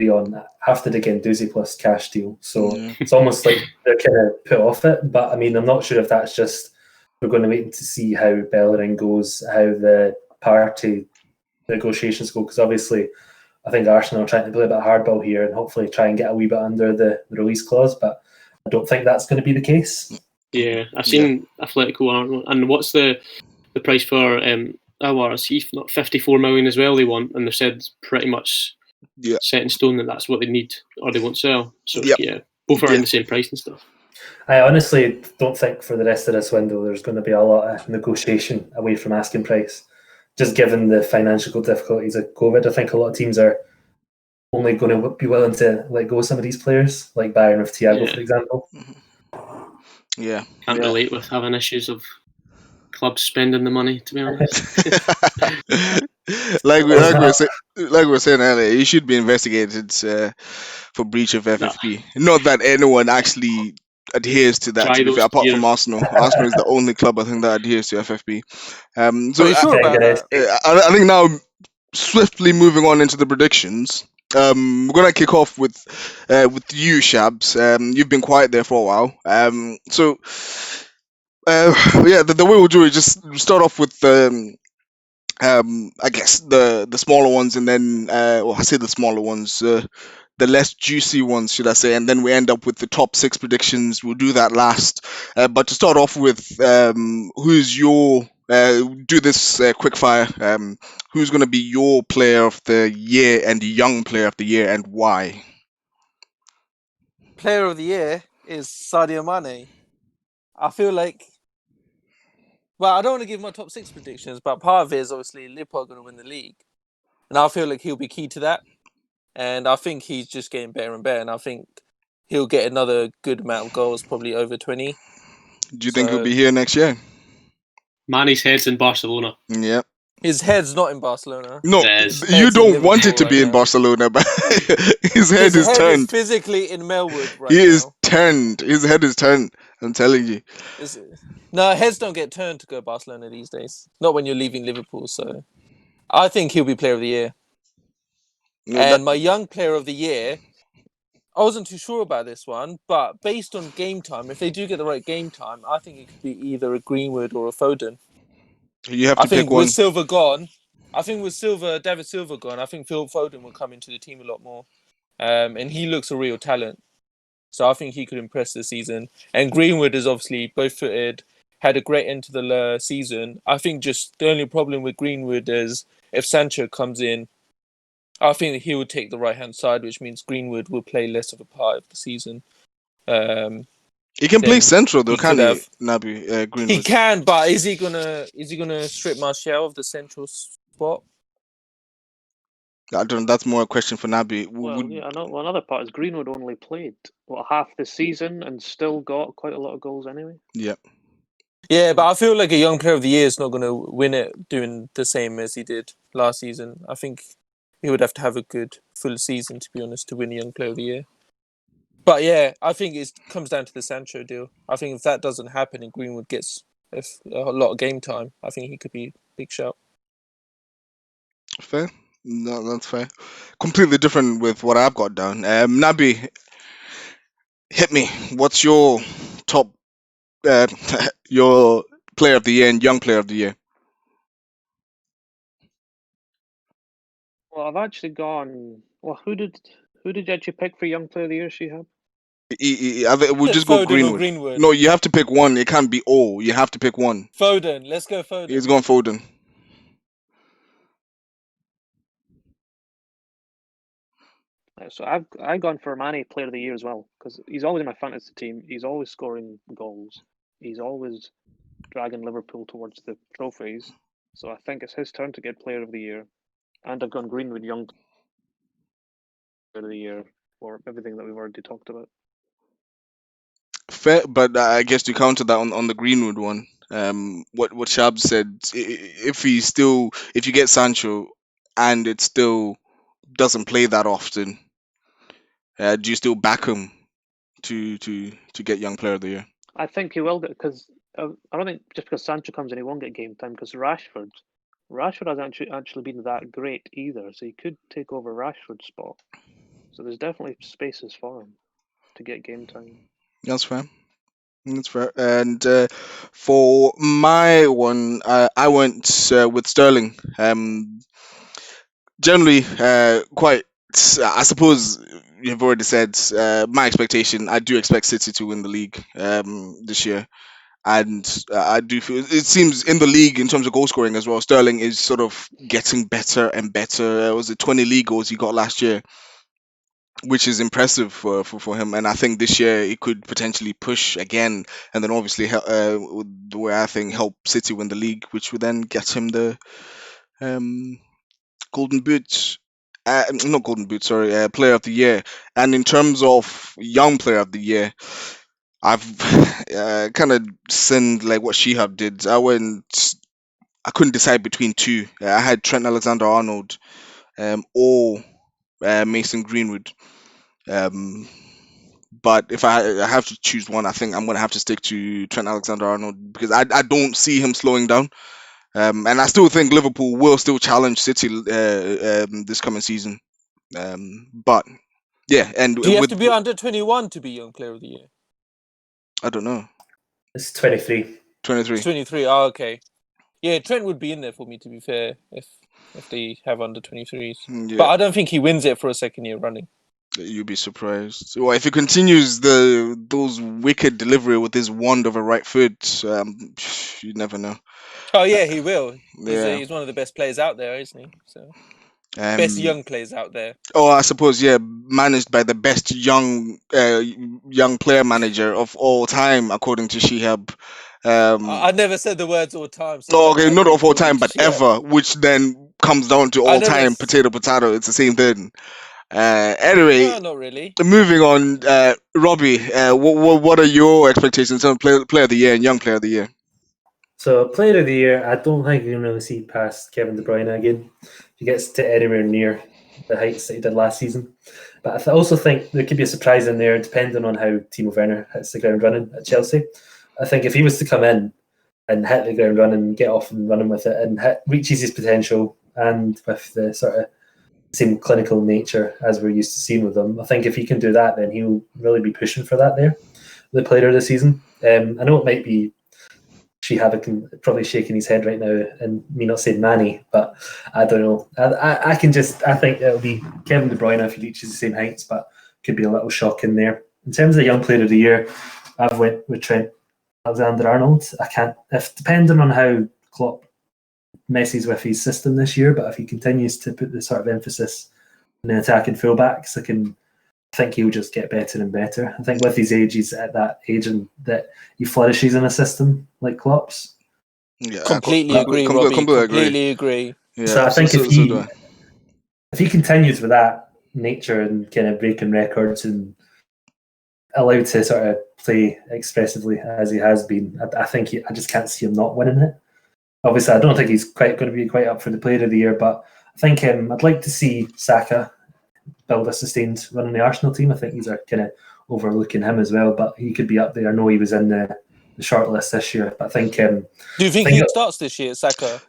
Lyon after the Guendouzi plus cash deal. So it's almost like they're kind of put off it. But I mean, I'm not sure if that's just we're going to wait to see how Bellerin goes, how the party negotiations go, because obviously I think Arsenal are trying to play a bit hardball here and hopefully try and get a wee bit under the release clause, but I don't think that's going to be the case. Yeah, I've seen Atletico Arnold, and what's the price for Is he not 54 million as well? They want, and they've said pretty much set in stone that that's what they need or they won't sell. So both are in the same price and stuff. I honestly don't think for the rest of this window there's going to be a lot of negotiation away from asking price. Just given the financial difficulties of COVID, I think a lot of teams are only going to be willing to let go of some of these players, like Bayern with Thiago, for example. Yeah. Can't relate with having issues of clubs spending the money, to be honest. like we were saying earlier, he should be investigated for breach of FFP. Not that anyone actually adheres to that, to be fair, apart from Arsenal. Arsenal is the only club I think that adheres to FFP. So are you sure about that? I think now, swiftly moving on into the predictions. We're gonna kick off with you, Shabs. You've been quiet there for a while. The way we'll do it, just start off with I guess the smaller ones, and then I say the smaller ones, the less juicy ones, should I say, and then we end up with the top 6 predictions. We'll do that last. But to start off with, who's your do this quick fire? Who's going to be your player of the year and young player of the year, and why? Player of the year is Sadio Mane. I feel like, well, I don't want to give my top 6 predictions, but part of it is obviously Liverpool are going to win the league, and I feel like he'll be key to that. And I think he's just getting better and better, and I think he'll get another good amount of goals, probably over 20. Do you think he'll be here next year? Mane's head's in Barcelona. Yeah. His head's not in Barcelona. No, you don't want it to be in Barcelona, but his head is turned. Is physically in Melwood right now. He is now. turned. His head is turned. I'm telling you. No, heads don't get turned to go Barcelona these days. Not when you're leaving Liverpool. So I think he'll be player of the year. My young player of the year, I wasn't too sure about this one, but based on game time, if they do get the right game time, I think it could be either a Greenwood or a Foden. You have to pick one. With Silva gone, David Silva gone, I think Phil Foden will come into the team a lot more. And he looks a real talent. So I think he could impress this season. And Greenwood is obviously both-footed, had a great end to the season. I think just the only problem with Greenwood is if Sancho comes in, I think that he would take the right-hand side, which means Greenwood will play less of a part of the season. He can play Then central though, he can't could he, have. Naby He Greenwood? can, but is he gonna strip Martial of the central spot? I don't know. That's more a question for Naby. Well, yeah, I know. Well, another part is Greenwood only played half the season and still got quite a lot of goals anyway. Yeah. Yeah, but I feel like a young player of the year is not going to win it doing the same as he did last season. I think he would have to have a good full season, to be honest, to win a young player of the year. But yeah, I think it comes down to the Sancho deal. I think if that doesn't happen and Greenwood gets a lot of game time, I think he could be a big shout. Fair. No, that's fair. Completely different with what I've got down. Naby, hit me. What's your top, your player of the year and young player of the year? Well, I've actually gone. Well, who did you actually pick for young player of the year, Shihab? We'll just go Foden or Greenwood. Greenwood? No, you have to pick one. It can't be all. You have to pick one. Foden. Let's go Foden. He's gone Foden. So I've gone for Mane player of the year as well because he's always in my fantasy team. He's always scoring goals. He's always dragging Liverpool towards the trophies. So I think it's his turn to get player of the year. And I've gone Greenwood young player of the year for everything that we've already talked about. Fair, but I guess to counter that on the Greenwood one, what Shab said, if you get Sancho and it still doesn't play that often, do you still back him to get young player of the year? I think he will get because I don't think just because Sancho comes in he won't get game time because Rashford hasn't actually been that great either, so he could take over Rashford's spot. So there's definitely spaces for him to get game time. That's fair. That's fair. And for my one, I went with Sterling. Generally, quite. I suppose you've already said my expectation. I do expect City to win the league this year, and I do feel it seems in the league in terms of goal scoring as well. Sterling is sort of getting better and better. Was it 20 league goals he got last year? Which is impressive for him, and I think this year he could potentially push again, and then obviously with the way I think help City win the league, which would then get him the golden boot, not golden boot, sorry, player of the year. And in terms of young player of the year, I've kind of sinned like what Shihab did. I couldn't decide between two. I had Trent Alexander-Arnold, or Mason Greenwood. But if I have to choose one, I think I'm gonna have to stick to Trent Alexander-Arnold because I don't see him slowing down. And I still think Liverpool will still challenge City this coming season. But yeah, and Do you have with to be under 21 to be young player of the year? I don't know, It's 23. 23. 23. Oh, okay. Yeah, Trent would be in there for me, to be fair, if they have under 23s. Yeah, But I don't think he wins it for a second year running. you'd be surprised. Well, if he continues those wicked delivery with his wand of a right foot, you never know. Oh yeah, he will. Yeah. He's one of the best players out there, isn't he? So best young players out there. Oh, I suppose yeah, managed by the best young player manager of all time, according to Shihab. I never said the words all time. So Oh, okay, don't not me of all talking time, to but Shia. ever, which then comes down to I all never time s- potato. It's the same thing. Anyway, No, not really. moving on. Robbie, what are your expectations on player of the year and young player of the year? So, player of the year, I don't think you can really see past Kevin De Bruyne again. He gets to anywhere near the heights that he did last season. But I also think there could be a surprise in there, depending on how Timo Werner hits the ground running at Chelsea. I think if he was to come in and hit the ground running, get off and running with it, and reaches his potential, and with the sort of same clinical nature as we're used to seeing with him, I think if he can do that, then he'll really be pushing for that there, the player of the season. I know it might be Shihab probably shaking his head right now and me not saying Manny, but I don't know. I think it'll be Kevin De Bruyne if he reaches the same heights, but could be a little shock in there. In terms of the young player of the year, I've went with Trent Alexander-Arnold. I can't, if depending on how Klopp messes with his system this year, but if he continues to put the sort of emphasis on the attacking fullbacks, I think he'll just get better and better. I think with his age, he's at that age and that he flourishes in a system like Klopp's. Yeah, Completely agree, Robbie. Completely agree. Yeah, so I think so do I. if he continues with that nature and kind of breaking records and allowed to sort of play expressively as he has been, I think I just can't see him not winning it. Obviously, I don't think he's quite going to be quite up for the Player of the Year, but I think I'd like to see Saka build a sustained run in the Arsenal team. I think these are kind of overlooking him as well, but he could be up there. I know he was in the short list this year, but I think. Do you think he starts this year, Saka?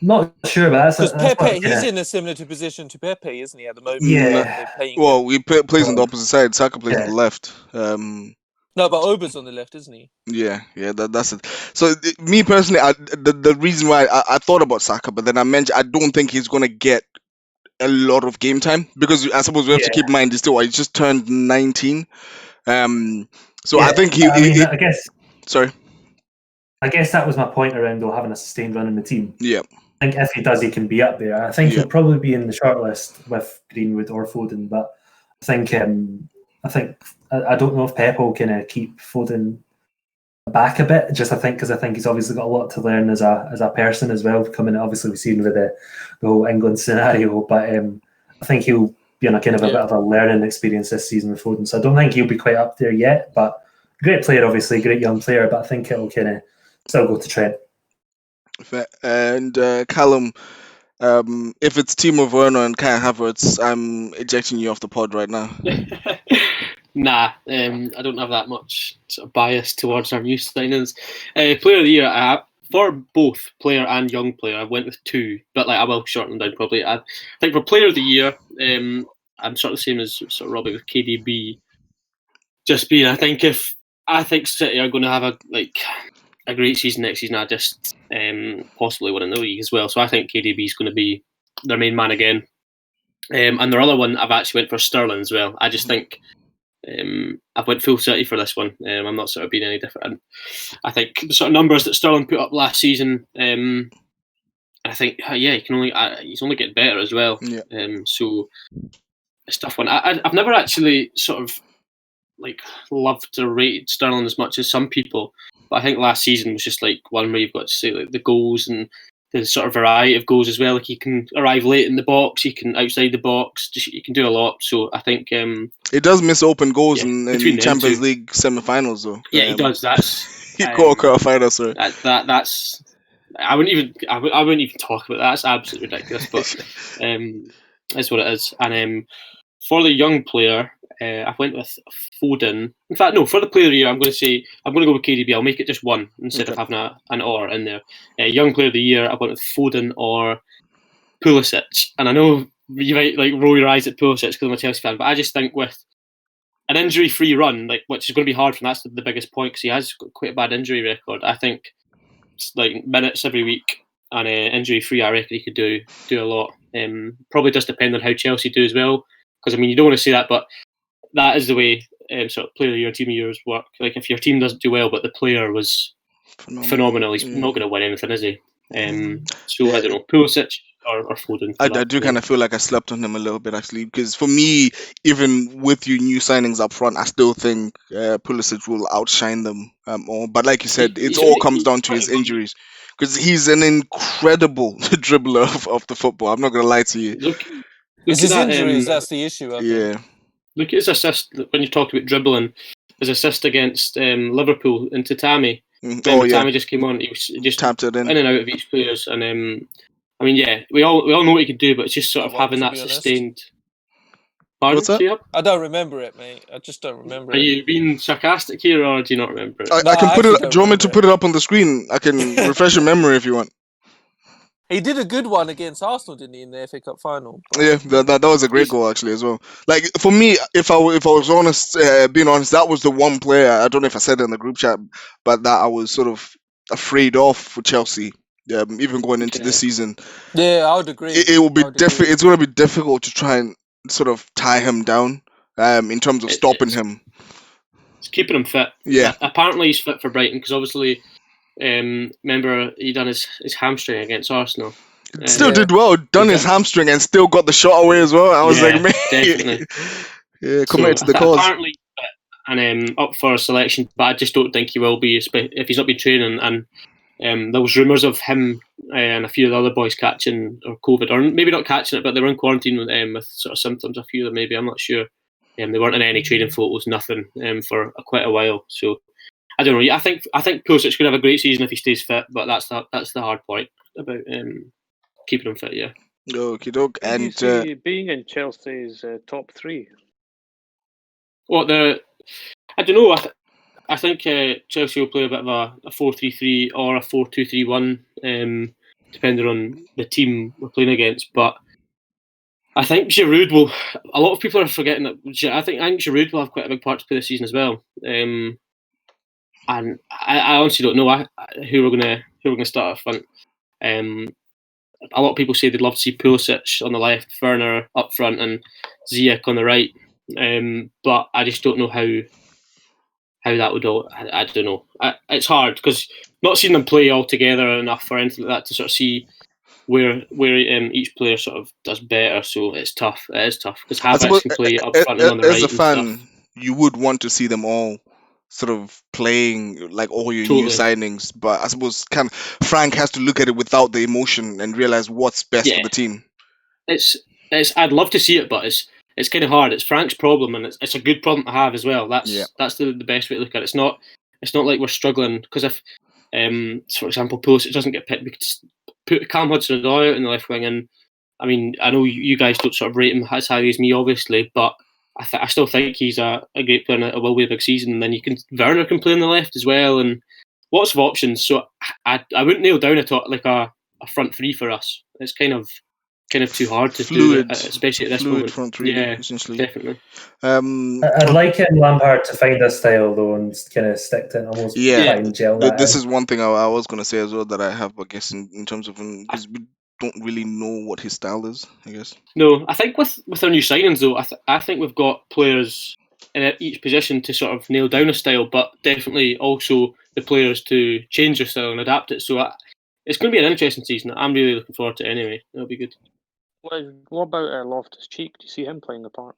Not sure, but because Pepe, he's in a similar position to Pepe, isn't he, at the moment? Yeah. Well, he plays on the opposite side. Saka plays on the left. No, but Ober's on the left, isn't he? Yeah, that's it. So me personally, the reason why I thought about Saka, but then I don't think he's gonna get a lot of game time because I suppose we have to keep in mind he's just turned 19. So I think I guess. Sorry. I guess that was my point around having a sustained run in the team. Yeah. I think if he does, he can be up there. I think he'll probably be in the shortlist with Greenwood or Foden, but I think I don't know if Pep will kind of keep Foden back a bit. Just because I think he's obviously got a lot to learn as a person as well. Coming, obviously we've seen with the whole England scenario, but I think he'll be on a kind of a bit of a learning experience this season with Foden. So I don't think he'll be quite up there yet. But great player, obviously, great young player. But I think it'll kind of still go to Trent. And Calum, if it's Timo Werner and Kai Havertz, I'm ejecting you off the pod right now. Nah, I don't have that much sort of bias towards our new signings. Player of the Year, for both player and young player, I went with two, but I will shorten them down probably. I think for Player of the Year, I'm sort of the same as sort of Robbie with KDB. Just being, I think City are going to have a great season next season. I just possibly winning the league as well. So I think KDB is going to be their main man again. And their other one, I've actually went for Sterling as well. I just think I've went full City for this one. I'm not sort of being any different. I think the sort of numbers that Sterling put up last season, I think he's only getting better as well. Yeah. So it's a tough one. I've never actually sort of loved to rate Sterling as much as some people. But I think last season was just one where you've got to say the goals and the sort of variety of goals as well. He can arrive late in the box, he can outside the box, he can do a lot. So I think he does miss open goals in Champions League semi-finals though. Yeah, he does. That's he quarter-final. Sorry. That's I wouldn't even talk about that. That's absolutely ridiculous. But that's what it is. And for the young player, I went with Foden. In fact, no, for the Player of the Year, I'm going to go with KDB. I'll make it just one instead of having an or in there. Young Player of the Year, I went with Foden or Pulisic. And I know you might roll your eyes at Pulisic because I'm a Chelsea fan, but I just think with an injury-free run, which is going to be hard for him, that's the biggest point because he has got quite a bad injury record. I think it's minutes every week and injury-free, I reckon he could do a lot. Probably just depend on how Chelsea do as well. Because you don't want to say that, but that is the way sort of Player of the Year, Team of the Years work. If your team doesn't do well, but the player was phenomenal, he's not going to win anything, is he? So I don't know, Pulisic or Foden. I do kind of feel like I slept on him a little bit actually, because for me, even with your new signings up front, I still think Pulisic will outshine them all. But like you said, it all comes down to his injuries, because he's an incredible dribbler of the football. I'm not going to lie to you. It's his injuries, that's the issue, I think. Look at his assist, when you talked about dribbling, his assist against Liverpool into Tammy. Tammy just came on, he just tapped it in and out of each players. And we all know what he can do, but it's just sort of having that sustained... Pardon? What's that? I don't remember it, mate. I just don't remember it. Are you being sarcastic here, or do you not remember it? I can put it... Do you want me to put it up on the screen? I can refresh your memory if you want. He did a good one against Arsenal, didn't he, in the FA Cup final? Yeah, that was a great goal actually as well. For me, if I was honest, being honest, that was the one player, I don't know if I said it in the group chat, but that I was sort of afraid of for Chelsea, even going into this season. Yeah, I would agree. It will be it's going to be difficult to try and sort of tie him down in terms of stopping him. It's keeping him fit. Yeah. Apparently he's fit for Brighton because obviously, remember he done his hamstring against Arsenal. Still Yeah. did well, done his hamstring and still got the shot away as well. I was Yeah, like, man, definitely. yeah, committed So to the cause. apparently fit and up for a selection, but I just don't think he will be if he's not been training. And there was rumours of him and a few of the other boys catching or COVID, or maybe not catching it, but they were in quarantine with sort of symptoms. A few of them, maybe, I'm not sure. They weren't in any training photos, nothing for quite a while. So I don't know. I think Pulisic could have a great season if he stays fit, but that's the hard point about keeping him fit. Yeah. Okie doke. Who do you And see being in Chelsea's top three? Well, I don't know. I think Chelsea will play a bit of a 4-3-3 or a 4-2-3-1, depending on the team we're playing against. But I think Giroud will. A lot of people are forgetting that. I think Giroud will have quite a big part to play this season as well. And I honestly don't know who we're gonna start up front. A lot of people say they'd love to see Pulisic on the left, Werner up front, and Ziyech on the right. But I just don't know how that would all. I don't know. It's hard because not seeing them play all together enough or anything like that to sort of see where each player sort of does better. So it's tough. It is tough because I suppose Havertz can play up front and on the as right a and fan, stuff. you would want to see them all sort of playing like all your new Totally. signings, but I suppose Frank has to look at it without the emotion and realize what's best for Yeah. the team. It's. I'd love to see it, but it's kind of hard. It's Frank's problem, and it's a good problem to have as well. That's the best way to look at it. It's not like we're struggling because if, for example, Pulisic doesn't get picked, we could put Calum Hudson-Odoi out in the left wing, and I mean, I know you guys don't sort of rate him as highly as me, obviously, but I still think he's a great player and it will be a big season. And then Werner can play on the left as well, and lots of options. So I wouldn't nail down a front three for us. It's kind of too hard to do, especially at this moment. Front three, Yeah, essentially. definitely. I'd like Lampard to find a style though and kind of stick to it and almost try and gel that This in. is one thing I was going to say as well that I have, I guess, in terms of because we don't really know what his style is, I guess. No, I think with our new signings though, I think we've got players in each position to sort of nail down a style, but definitely also the players to change their style and adapt it. So it's going to be an interesting season. I'm really looking forward to it anyway. It'll be good. What about Loftus-Cheek? Do you see him playing a part?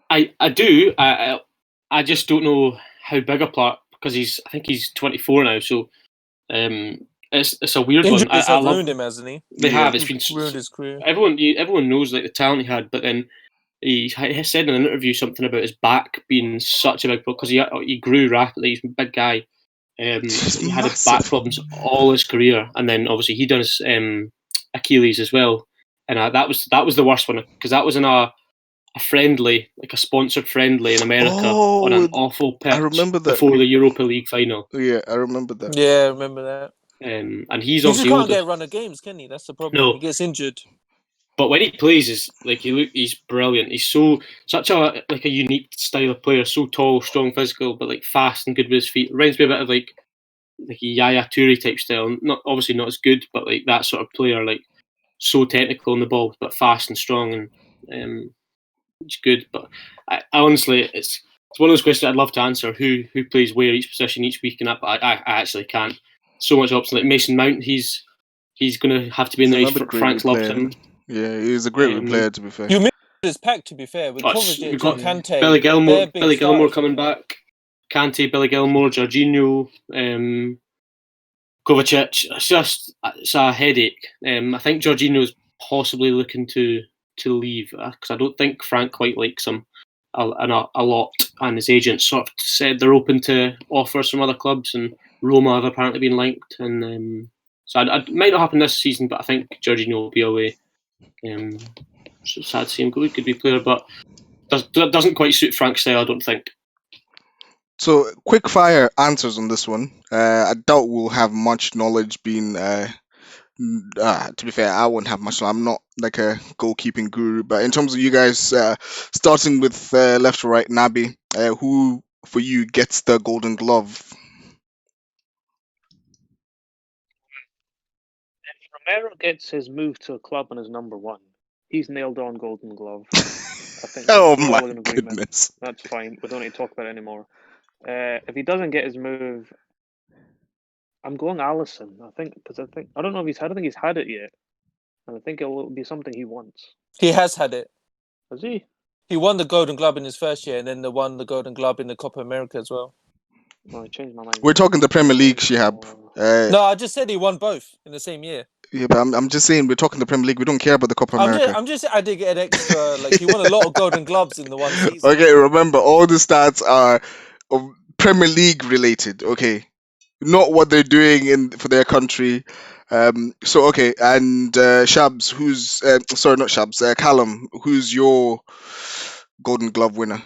I do. I just don't know how big a part because I think he's 24 now. So it's a weird one. Injuries have ruined him, hasn't he? They have. It's been ruined his career. Everyone knows like the talent he had, but then he said in an interview something about his back being such a big problem because he grew rapidly. He's a big guy. He had back problems all his career, and then obviously he done his Achilles as well, and that was the worst one because that was in a friendly, like a sponsored friendly in America on an awful pitch. I remember that before the Europa League final. Yeah, I remember that. Yeah, I remember that. And he's He obviously just can't older. get a run of games, can he? That's the problem. No. He gets injured. But when he plays, he's brilliant. He's such a unique style of player. So tall, strong, physical, but like fast and good with his feet. Reminds me a bit of like a Yaya Toure type style. Obviously not as good, but like that sort of player. Like so technical on the ball, but fast and strong, and it's good. But I honestly, it's one of those questions I'd love to answer. Who plays where each position each week, and that, but I actually can't. So much options. Like Mason Mount, he's going to have to be in there. Frank's loved him. Yeah, he's a great player, to be fair. You missed his pack, to be fair. We've got Kante, Billy Gilmore coming back. Kante, Billy Gilmore, Jorginho, Kovacic. It's a headache. I think Jorginho's possibly looking to leave because I don't think Frank quite likes him a lot, and his agents sort of said they're open to offers from other clubs, and Roma have apparently been linked, and so it might not happen this season, but I think Jorginho will be away. So sad to see him go. He could be a player, but doesn't quite suit Frank's style, I don't think. So, quick fire answers on this one. I doubt we'll have much knowledge being. To be fair, I won't have much. I'm not like a goalkeeping guru, but in terms of you guys, starting with left to right, Naby, who for you gets the Golden Glove? If Romero gets his move to a club and is number one, he's nailed on Golden Glove. I think Oh we're my all in agreement. goodness. That's fine. We don't need to talk about it anymore. If he doesn't get his move, I'm going Allison. I think I don't know if I don't think he's had it yet, and I think it will be something he wants. He has had it. Has he? He won the Golden Glove in his first year, and then won the Golden Glove in the Copa America as well. No, I changed my mind. We're talking the Premier League, Shihab. No, I just said he won both in the same year. Yeah, but I'm just saying we're talking the Premier League. We don't care about the Copa America. I'm just adding an extra. Like he won a lot of Golden Gloves in the one season. Okay, remember all the stats are Premier League related. Okay, not what they're doing for their country. So okay, and Shabs, sorry, not Shabs, Calum, who's your Golden Glove winner?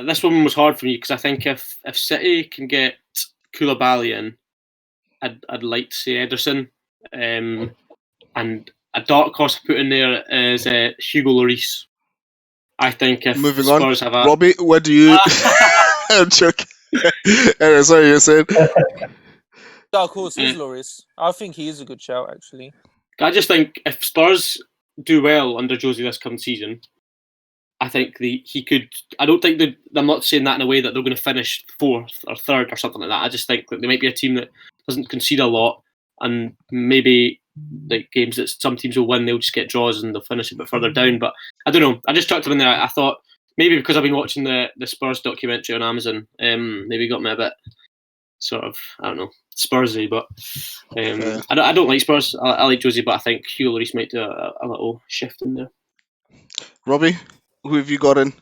This one was hard for me because I think if City can get Koulibaly in, I'd like to see Ederson. And a dark horse I put in there is Hugo Lloris. I think if Moving Spurs on, have a Robbie, what do you? I'm joking. Anyway, sorry, you said. Dark horse is Lloris. I think he is a good shout, actually. I just think if Spurs do well under Josie this coming season, I think he could. I don't think I'm not saying that in a way that they're going to finish fourth or third or something like that. I just think that they might be a team that doesn't concede a lot, and maybe like games that some teams will win, they'll just get draws and they'll finish a bit further down. But I don't know. I just chucked him in there. I thought maybe because I've been watching the Spurs documentary on Amazon, maybe got me a bit sort of, I don't know, Spursy. But I don't like Spurs. I like Josie, but I think Hugo Lloris might do a little shift in there. Robbie, who have you got in?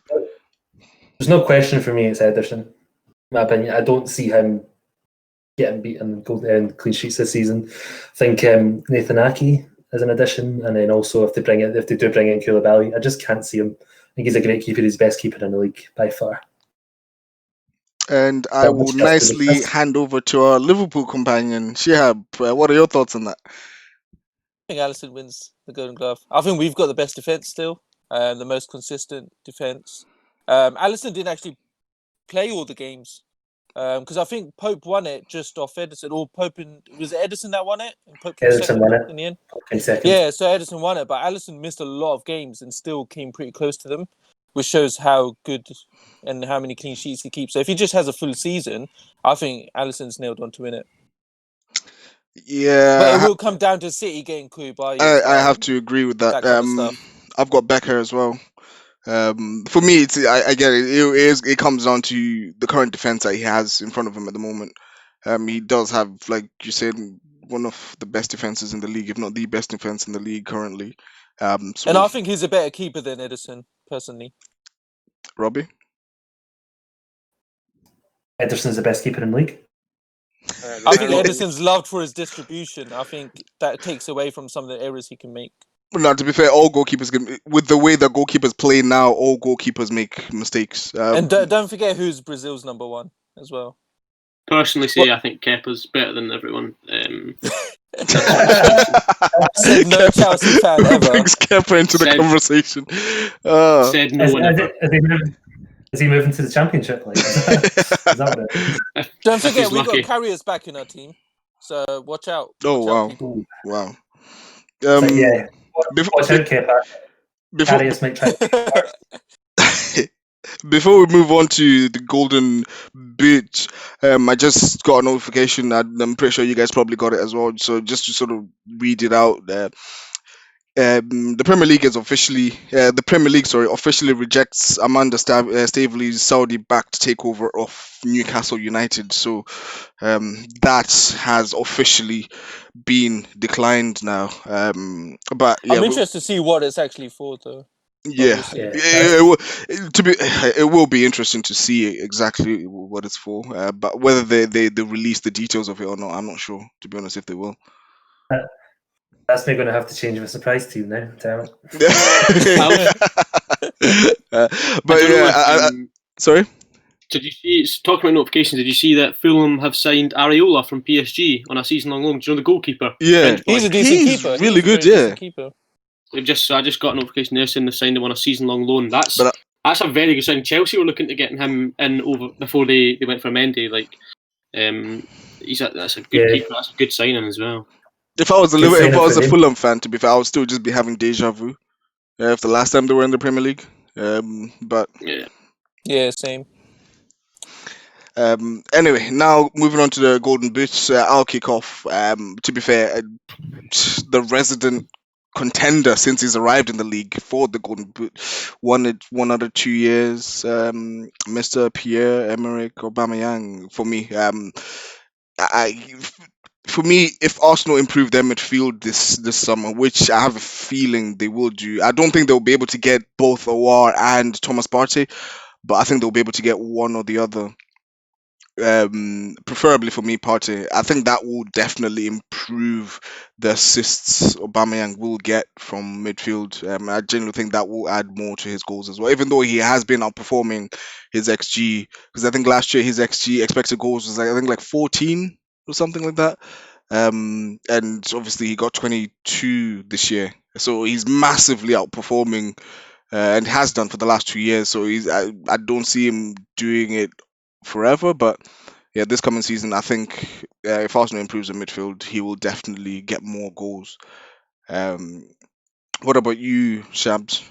There's no question for me. It's Ederson. In my opinion, I don't see him getting beaten in clean sheets this season. I think Nathan Ake is an addition, and then also if they do bring in Koulibaly, I just can't see him. I think he's a great keeper. He's the best keeper in the league by far. And I will nicely hand over to our Liverpool companion, Shihab. What are your thoughts on that? I think Alisson wins the Golden Glove. I think we've got the best defence still, the most consistent defence. Alisson didn't actually play all the games because I think Pope won it just off Ederson. Or was it Ederson that won it? And Pope Ederson won it in the end. In second. Yeah, so Ederson won it, but Alisson missed a lot of games and still came pretty close to them, which shows how good and how many clean sheets he keeps. So if he just has a full season, I think Alisson's nailed on to win it. Yeah, but it will come down to City getting Koulibaly. I have to agree with that. Kind of stuff. I've got Becker as well. For me, I get it. It comes down to the current defense that he has in front of him at the moment. He does have, like you said, one of the best defenses in the league, if not the best defense in the league currently. And I think he's a better keeper than Ederson, personally. Robbie? Ederson's the best keeper in the league. I think Ederson's loved for his distribution. I think that takes away from some of the errors he can make. No, to be fair, all goalkeepers with the way that goalkeepers play now, all goalkeepers make mistakes. And don't forget who's Brazil's number one as well. Personally, I think Kepa's better than everyone. Said no Chelsea fan ever. Brings Kepa into the conversation. Said no one ever. Is he moving to the Championship? Like, is that what it is? Don't forget, we've got carriers back in our team, so watch out. Wow. Yeah. Watch out, Kepa. Carriers might try. Before we move on to the Golden Boot, I just got a notification. I'm pretty sure you guys probably got it as well. So just to sort of read it out, the Premier League officially rejects Amanda Staveley's Saudi-backed takeover of Newcastle United. So that has officially been declined now. But yeah, I'm interested to see what it's actually for, though. Yeah, it will be interesting to see exactly what it's for. But whether they release the details of it or not, I'm not sure. To be honest, if they will. That's me going to have to change my surprise team now. Damn it. Sorry. Did you see? Talking about notifications, did you see that Fulham have signed Areola from PSG on a season-long loan? Do you know the goalkeeper? Yeah, he's a decent keeper. Really good. Yeah. I just got a notification there saying they signed him on a season-long loan. That's a very good sign. Chelsea were looking to getting him in over before they went for Mendy. Like, that's a good keeper. That's a good signing as well. If I was Good if I signing was for a them. Fulham fan, to be fair, I would still just be having deja vu. If the last time they were in the Premier League. But Yeah, same. anyway, now moving on to the Golden Boots, I'll kick off. To be fair, the resident contender since he's arrived in the league for the Golden Boot, won it 1 other 2 years. Mr. Pierre-Emerick Aubameyang for me. For me, if Arsenal improve their midfield this summer, which I have a feeling they will do, I don't think they'll be able to get both Awar and Thomas Partey, but I think they'll be able to get one or the other. Preferably for me, Partey. I think that will definitely improve the assists Aubameyang will get from midfield. I genuinely think that will add more to his goals as well. Even though he has been outperforming his XG, because I think last year his XG expected goals was like 14 or something like that. And obviously he got 22 this year, so he's massively outperforming and has done for the last 2 years. So I don't see him doing it forever, but yeah, this coming season, I think if Arsenal improves the midfield, he will definitely get more goals. What about you, Shabs?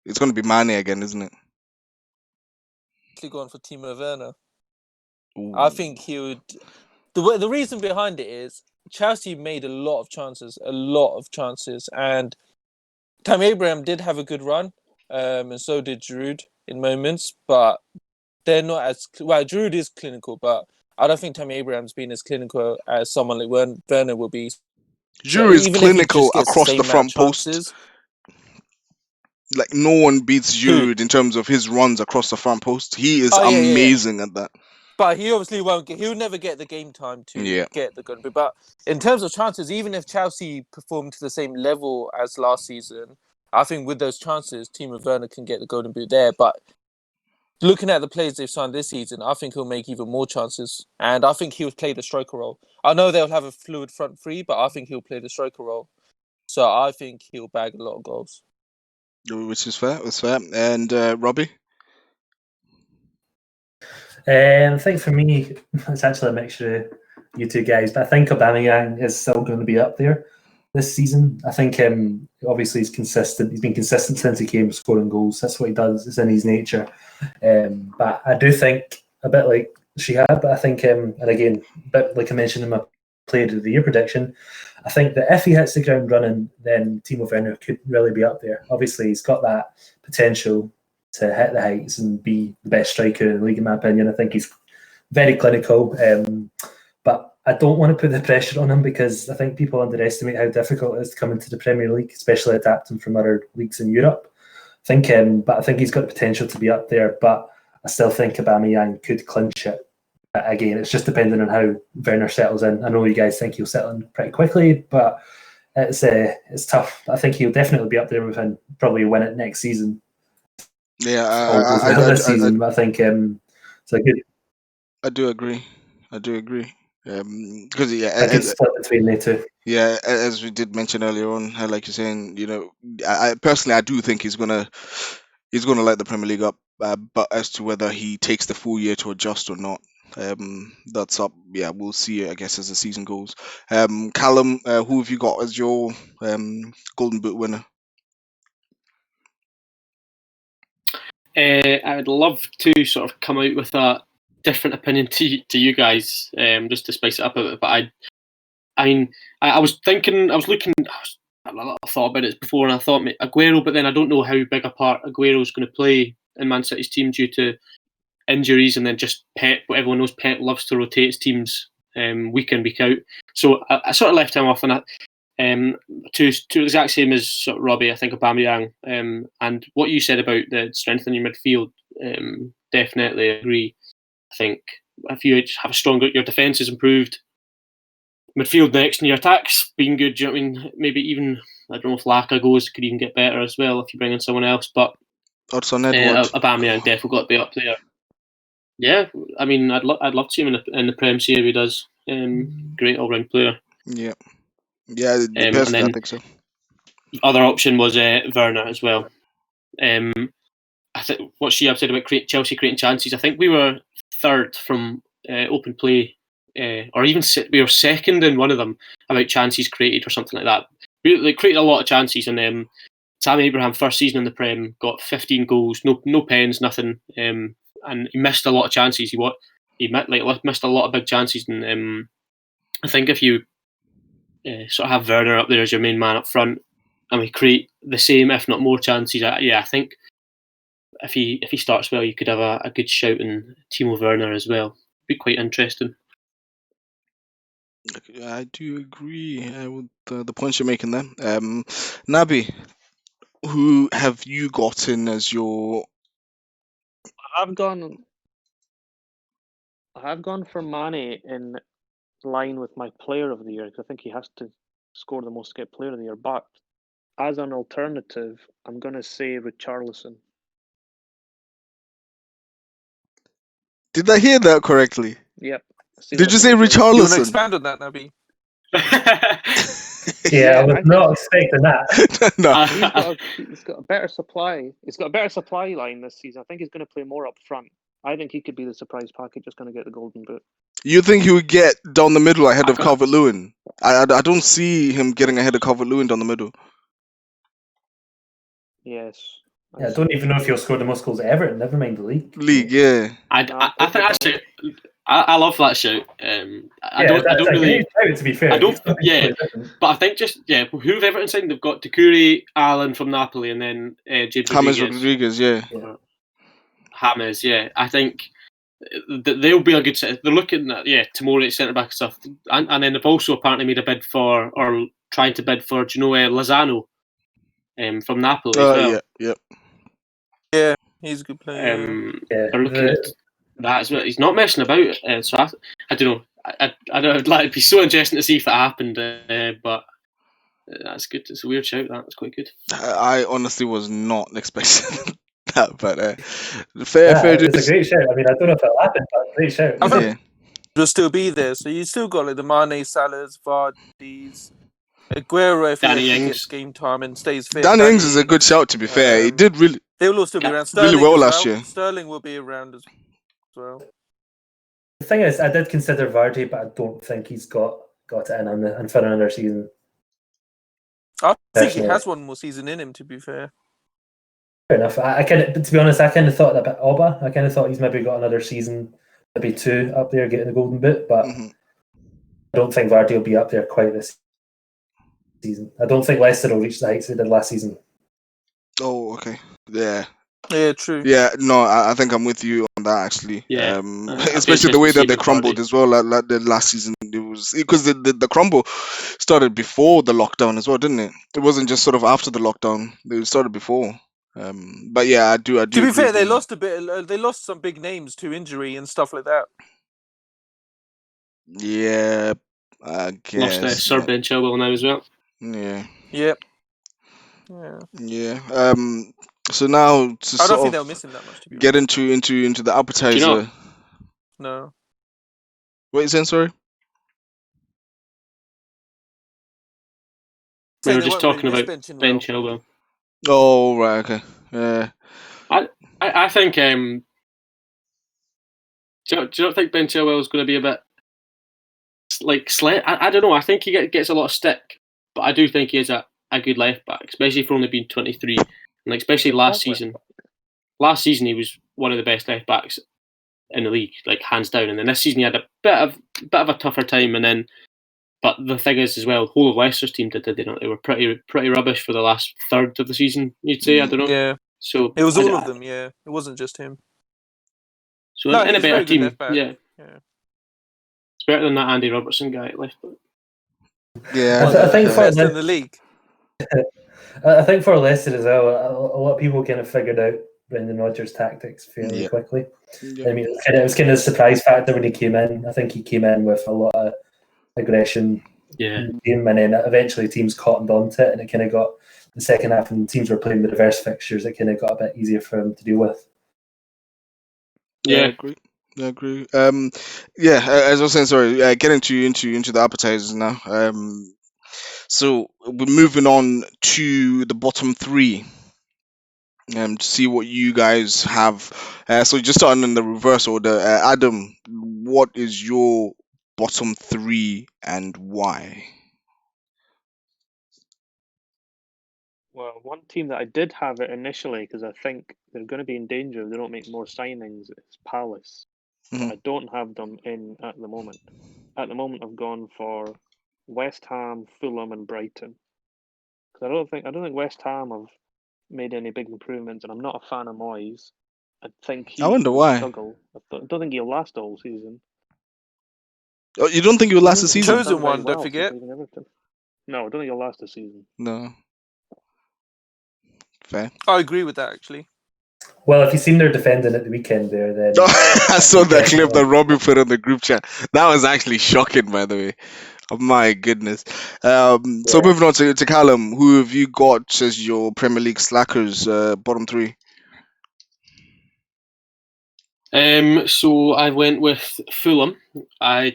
It's going to be Mane again, isn't it? Actually going for Timo Werner. Ooh. I think he would. The reason behind it is Chelsea made a lot of chances, and Tammy Abraham did have a good run, and so did Giroud in moments, but they're not as well. Giroud is clinical, but I don't think Tammy Abraham's been as clinical as someone like Werner will be. So Giroud is even if he clinical just gets the across the same amount of front post. chances, Like no one beats Who? Giroud in terms of his runs across the front post. He is Oh, yeah. amazing at that. But he obviously won't get. He'll never get the game time to Yeah. get the gun. But in terms of chances, even if Chelsea performed to the same level as last season, I think with those chances, Timo Werner can get the golden boot there. But looking at the players they've signed this season, I think he'll make even more chances, and I think he'll play the striker role. I know they'll have a fluid front three, but I think he'll play the striker role. So I think he'll bag a lot of goals. Which is fair. It's fair. And Robbie? I think for me, it's actually a mixture of you two guys, but I think Aubameyang is still going to be up there this season. I think obviously he's consistent. He's been consistent since he came scoring goals. That's what he does. It's in his nature. But I do think a bit like Shihab, but I think, and again, a bit like I mentioned in my Player of the Year prediction, I think that if he hits the ground running, then Timo Werner could really be up there. Obviously, he's got that potential to hit the heights and be the best striker in the league, in my opinion. I think he's very clinical, but I don't want to put the pressure on him because I think people underestimate how difficult it is to come into the Premier League, especially adapting from other leagues in Europe. I think he's got potential to be up there, but I still think Aubameyang could clinch it. Again, it's just depending on how Werner settles in. I know you guys think he'll settle in pretty quickly, but it's tough. I think he'll definitely be up there with him, probably win it next season. Yeah, This season, but I think it's a good. I do agree. Because A good split between the two. Yeah, as we did mention earlier on, like you're saying, I personally I do think he's gonna light the Premier League up, but as to whether he takes the full year to adjust or not, that's up. Yeah, we'll see. I guess as the season goes. Calum, who have you got as your Golden Boot winner? I would love to sort of come out with a different opinion to you guys, just to spice it up a bit. But I was thinking, I thought about it before, and I thought Aguero, but then I don't know how big a part Aguero's going to play in Man City's team due to injuries, and then just Pep. Everyone knows Pep loves to rotate his teams week in, week out. So I sort of left him off on that. To exact same as sort of Robbie, I think Aubameyang, and what you said about the strengthening your midfield, definitely agree. I think if you have a stronger, your defence is improved, midfield next, and your attack's been good. Do you know what I mean? Maybe even, I don't know if Laka goes, could even get better as well if you bring in someone else. But Odsonne-Edouard. Aubameyang definitely got to be up there. Yeah, I mean, I'd love to see him in the Prem, see how he does. Great all round player. Yeah, and personally, then I think so. Other option was Werner as well. I think what Shihab said about Chelsea creating chances. I think we were third from open play or even we were second in one of them about chances created or something like that. We created a lot of chances, and Sam Abraham, first season in the Prem, got 15 goals, no pens, nothing, and he missed a lot of chances. He missed a lot of big chances, and I think if you sort of have Werner up there as your main man up front, and we create the same, if not more, chances, I think if he starts well, you could have a good shout in Timo Werner as well. Be quite interesting. I do agree with the points you're making there. Nabi, who have you gotten as your? I've gone for Mane in line with my player of the year because I think he has to score the most to get player of the year. But as an alternative, I'm going to say Richarlison. Did I hear that correctly? Yep. Did you say You want to Richarlison? expand on that, Nabi? Yeah, I was I think- not expecting that. No. He's got a better supply. He's got a better supply line this season. I think he's going to play more up front. I think he could be the surprise package, just going to get the golden boot. You think he would get down the middle ahead of Calvert-Lewin? I don't see him getting ahead of Calvert-Lewin down the middle. Yes. Yeah, I don't even know if he'll score the most goals ever. Never mind the league. League, yeah. I think that's it. I love that shout. I don't that's a really. great shout, to be fair. I don't. It's not Yeah, completely different. but I think who've Everton signed? They've got Doucouré, Allen from Napoli, and then James James Rodriguez. Rodriguez, yeah. James, yeah. I think they'll be a good set. They're looking at Tomori at centre back stuff, and then they've also apparently made a bid for, or trying to bid for, Lozano, from Napoli as well. Yeah, he's a good player. They're looking at that as well. He's not messing about, so I don't know. I'd like, it'd be so interesting to see if that happened, but that's good. It's a weird shout. That's quite good. I honestly was not expecting that, but fair. It's a great shout. I mean, I don't know if it'll happen, but great shout. I think it'll still be there. So you still got like the Mane, Salahs, Vardy's, Aguero if he Danny actually Ings. gets game time and stays fit. Danny Ings is a good shout, to be fair. He did really. They will all still be around. really Sterling well as last year. Sterling will be around as well. The thing is, I did consider Vardy, but I don't think he's got it in for another season. I think he Personally. has one more season in him, to be fair. Fair enough. To be honest, I kind of thought about Oba. I kind of thought he's maybe got another season, maybe 2 up there getting the golden boot, but I don't think Vardy will be up there quite this season. I don't think Leicester will reach the heights they did last season. Oh, okay. Yeah. Yeah, true. Yeah, no, I think I'm with you on that actually. Yeah. Especially the way that they Vardy. crumbled as well. Like the last season, it was because the crumble started before the lockdown as well, didn't it? It wasn't just sort of after the lockdown. It started before. But yeah, I do. To be agree fair, with they you. lost a bit. They lost some big names to injury and stuff like that. Yeah, I guess. Lost Sir Ben Chilwell now as well. Yeah. Yep. Yeah. So now to I don't sort think they'll of miss him that much. To be get honest. into the appetizer. Do you know? No. What are you saying, sorry? We Saying were they just won't really talking miss about Ben Ben Chilwell. Chilwell. Oh, right. Okay. Yeah. I think. Do you not think Ben Chilwell is going to be a bit like I don't know. I think he gets a lot of stick, but I do think he is a good left back, especially for only being 23, and like especially last season. Last season he was one of the best left backs in the league, like hands down. And then this season he had a bit of a tougher time. And then, but the thing is as well, the whole of Leicester's team did they not? They were pretty rubbish for the last third of the season. You'd say, I don't know. Yeah. So It was all of them. Yeah. It wasn't just him. So No, in a he's a better very good team, left back. yeah, it's better than that Andy Robertson guy at left back. Yeah. I think for Best in the league. I think for Leicester as well, a lot of people kind of figured out Brendan Rodgers' tactics fairly quickly. Yeah. I mean, it was kind of a surprise factor when he came in. I think he came in with a lot of aggression in the game, and then eventually teams cottoned onto it, and it kind of got the second half, and teams were playing the reverse fixtures. It kind of got a bit easier for him to deal with. Yeah, I agree. As I was saying, sorry. Getting into the appetizers now. So we're moving on to the bottom 3. To see what you guys have. So just starting in the reverse order. Adam, what is your bottom 3 and why? Well, one team that I did have it initially because I think they're going to be in danger if they don't make more signings is Palace. But Mhm. I don't have them in at the moment. At the moment, I've gone for West Ham, Fulham, and Brighton. Because I don't think West Ham have made any big improvements, and I'm not a fan of Moyes. I think I wonder will why. struggle. I don't think he'll last all season. Oh, you don't think you'll last the He's not season? Chosen done very one, don't well since forget. leaving Everton. No, I don't think he'll last the season. No. Fair. I agree with that actually. Well, if you've seen their defending at the weekend there, then I saw think that clip that definitely. Robbie put on the group chat. That was actually shocking, by the way. Oh, my goodness. So Yeah. moving on to Calum, who have you got as your Premier League slackers, bottom 3? So I went with Fulham. I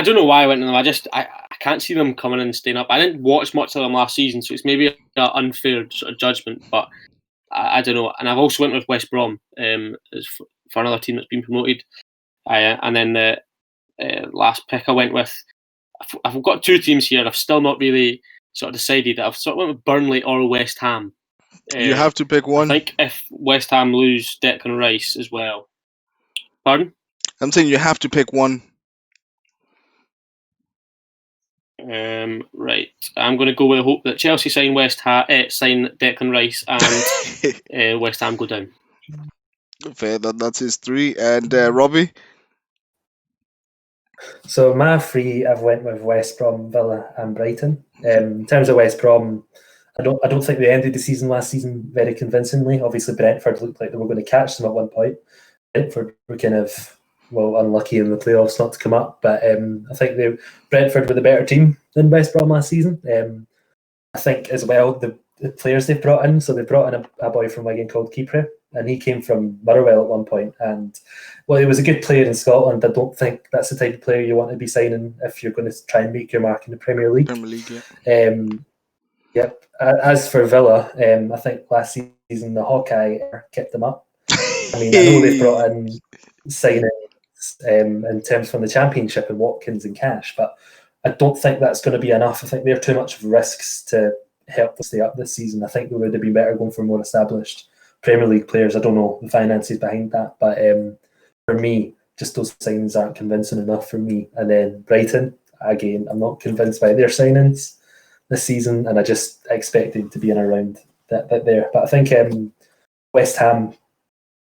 don't know why I went with them. I can't see them coming and staying up. I didn't watch much of them last season, so it's maybe an unfair sort of judgment, but I don't know. And I've also went with West Brom as for another team that's been promoted. And then the last pick I went with, I've got 2 teams here. I've still not really sort of decided. I've sort of went with Burnley or West Ham. You have to pick I one. think if West Ham lose Declan Rice as well. Pardon? I'm saying you have to pick one. Right. I'm going to go with the hope that Chelsea sign sign Declan Rice and West Ham go down. Fair, that's his 3. And Robbie? So my 3, I've went with West Brom, Villa, and Brighton. In terms of West Brom, I don't think they ended the season last season very convincingly. Obviously, Brentford looked like they were going to catch them at one point. Brentford were kind of unlucky in the playoffs not to come up, but I think Brentford were the better team than West Brom last season. I think as well the players they've brought in. So they brought in a boy from Wigan called Kipre, and he came from Motherwell at one point. And well, he was a good player in Scotland. I don't think that's the type of player you want to be signing if you're going to try and make your mark in the Premier League. Premier League, yeah. Yep. As for Villa, I think last season the Hawkeye kept them up. I mean, I know they've brought in signings in terms from the Championship and Watkins and Cash, but I don't think that's going to be enough. I think they're too much of risks to help them stay up this season. I think they would have been better going for more established Premier League players. I don't know the finances behind that, but for me, just those signings aren't convincing enough for me. And then Brighton, again, I'm not convinced by their signings this season, and I just expected to be in around that there. But I think West Ham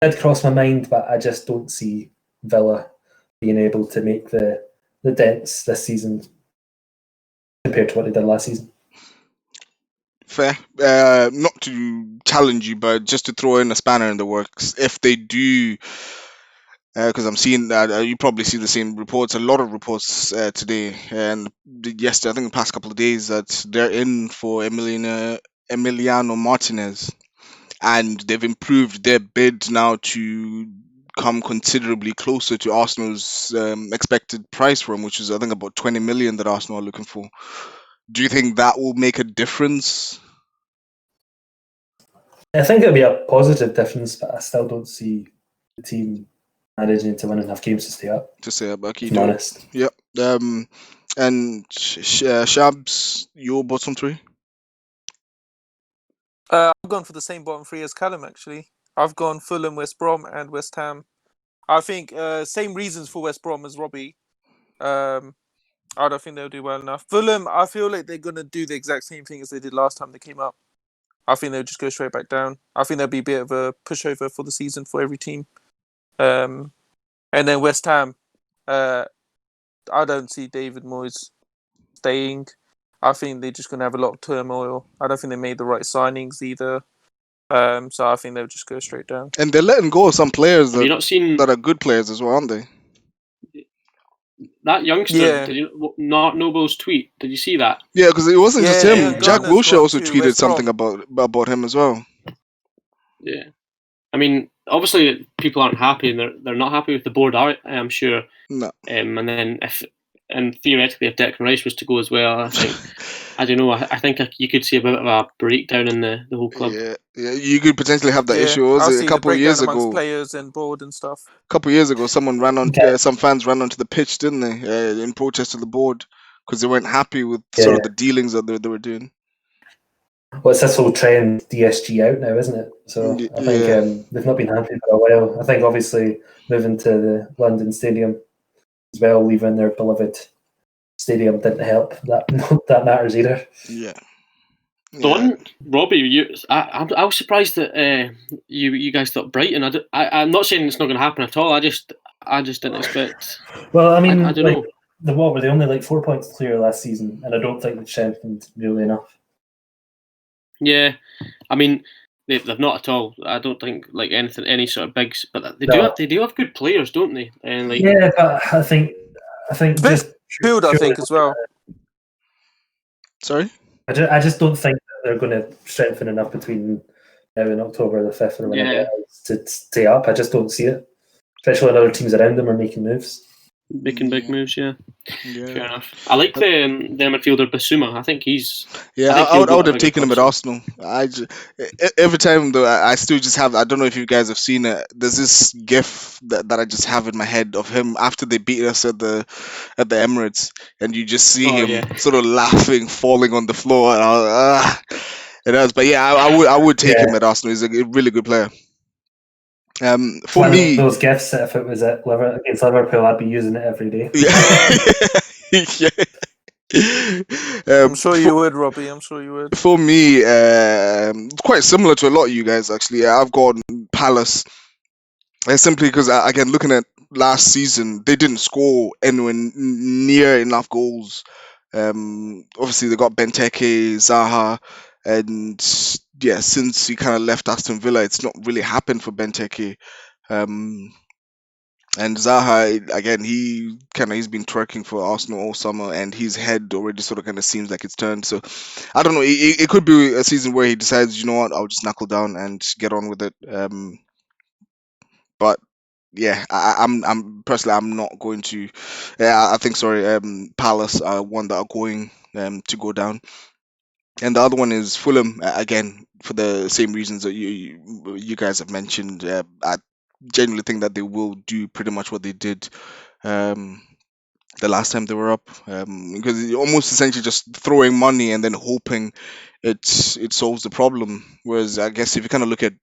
did cross my mind, but I just don't see Villa being able to make the dents this season compared to what they did last season. Fair. Not to challenge you, but just to throw in a spanner in the works. If they do, because I'm seeing that you probably see the same reports. A lot of reports today and yesterday. I think the past couple of days that they're in for Emiliano Martinez, and they've improved their bid now to come considerably closer to Arsenal's expected price for him, which is I think about 20 million that Arsenal are looking for. Do you think that will make a difference? I think it'll be a positive difference, but I still don't see the team managing to win enough games to stay up. To say about To be honest. Yep. And Shabs, your bottom 3? I've gone for the same bottom 3 as Calum actually. I've gone Fulham, West Brom, and West Ham. I think same reasons for West Brom as Robbie. I don't think they'll do well enough. Fulham, I feel like they're gonna do the exact same thing as they did last time they came up. I think they'll just go straight back down. I think there'll be a bit of a pushover for the season for every team. And then West Ham, I don't see David Moyes staying. I think they're just going to have a lot of turmoil. I don't think they made the right signings either. So I think they'll just go straight down. And they're letting go of some players Have you not seen that are good players as well, aren't they? that youngster? Yeah. Did you not Noble's tweet? Did you see that? Yeah, because it wasn't just Yeah, him. Leon Jack Garner's Wilshere gone also to tweeted West Brom. something about him as well. Yeah. I mean, obviously people aren't happy, and they're not happy with the board. I'm sure. No. And then and theoretically, if Declan Rice was to go as well, I think I don't know. I think you could see a bit of a breakdown in the whole club. Yeah, you could potentially have that Yeah, issue. Was I'll it a see the couple of breakdown years amongst ago? players and board and stuff. Couple of years ago, someone ran on. Okay. Some fans ran onto the pitch, didn't they, in protest of the board because they weren't happy with Yeah. sort of the dealings that they were doing. Well, it's this whole trend DSG out now, isn't it? So I think Yeah. they've not been happy for a while. I think obviously moving to the London Stadium as well, leaving their beloved stadium didn't help. That matters either. Yeah. Don, Robbie, I was surprised that you guys thought Brighton. I'm not saying it's not going to happen at all. I just didn't expect. Well, I mean, I don't know. What were they only like 4 points clear last season, and I don't think they strengthened really enough. Yeah, I mean they've not at all. I don't think like any sort of bigs, but they do have good players, don't they? And like yeah, but I think just Build, I think, as well. Sorry. I just don't think that they're going to strengthen enough between now and October the 5th or whenever it is to stay up. I just don't see it, especially when other teams around them are making moves. Making big moves, yeah. Yeah. Fair enough. I like the midfielder Basuma. I think he's. Yeah, I would have taken him at Arsenal. Every time though, I still just have. I don't know if you guys have seen it. There's this GIF that I just have in my head of him after they beat us at the Emirates, and you just see him sort of laughing, falling on the floor. And it does. But yeah, I would take him at Arsenal. He's a really good player. For one me, of those gifts. If it was against Liverpool, I'd be using it every day. Yeah. I'm sure you would, Robbie. I'm sure you would. For me, quite similar to a lot of you guys actually. I've got Palace. Simply because again, looking at last season, they didn't score anywhere near enough goals. Obviously they got Benteke, Zaha, and yeah, since he kind of left Aston Villa, it's not really happened for Benteke. And Zaha, again, he's been twerking for Arsenal all summer, and his head already sort of kind of seems like it's turned. So I don't know. It could be a season where he decides, you know what, I'll just knuckle down and get on with it. But yeah, I'm personally, I'm not going to. I think Palace are one that are going to go down, and the other one is Fulham. Again, for the same reasons that you guys have mentioned. I genuinely think that they will do pretty much what they did the last time they were up, because it's almost essentially just throwing money and then hoping it solves the problem. Whereas I guess if you kind of look at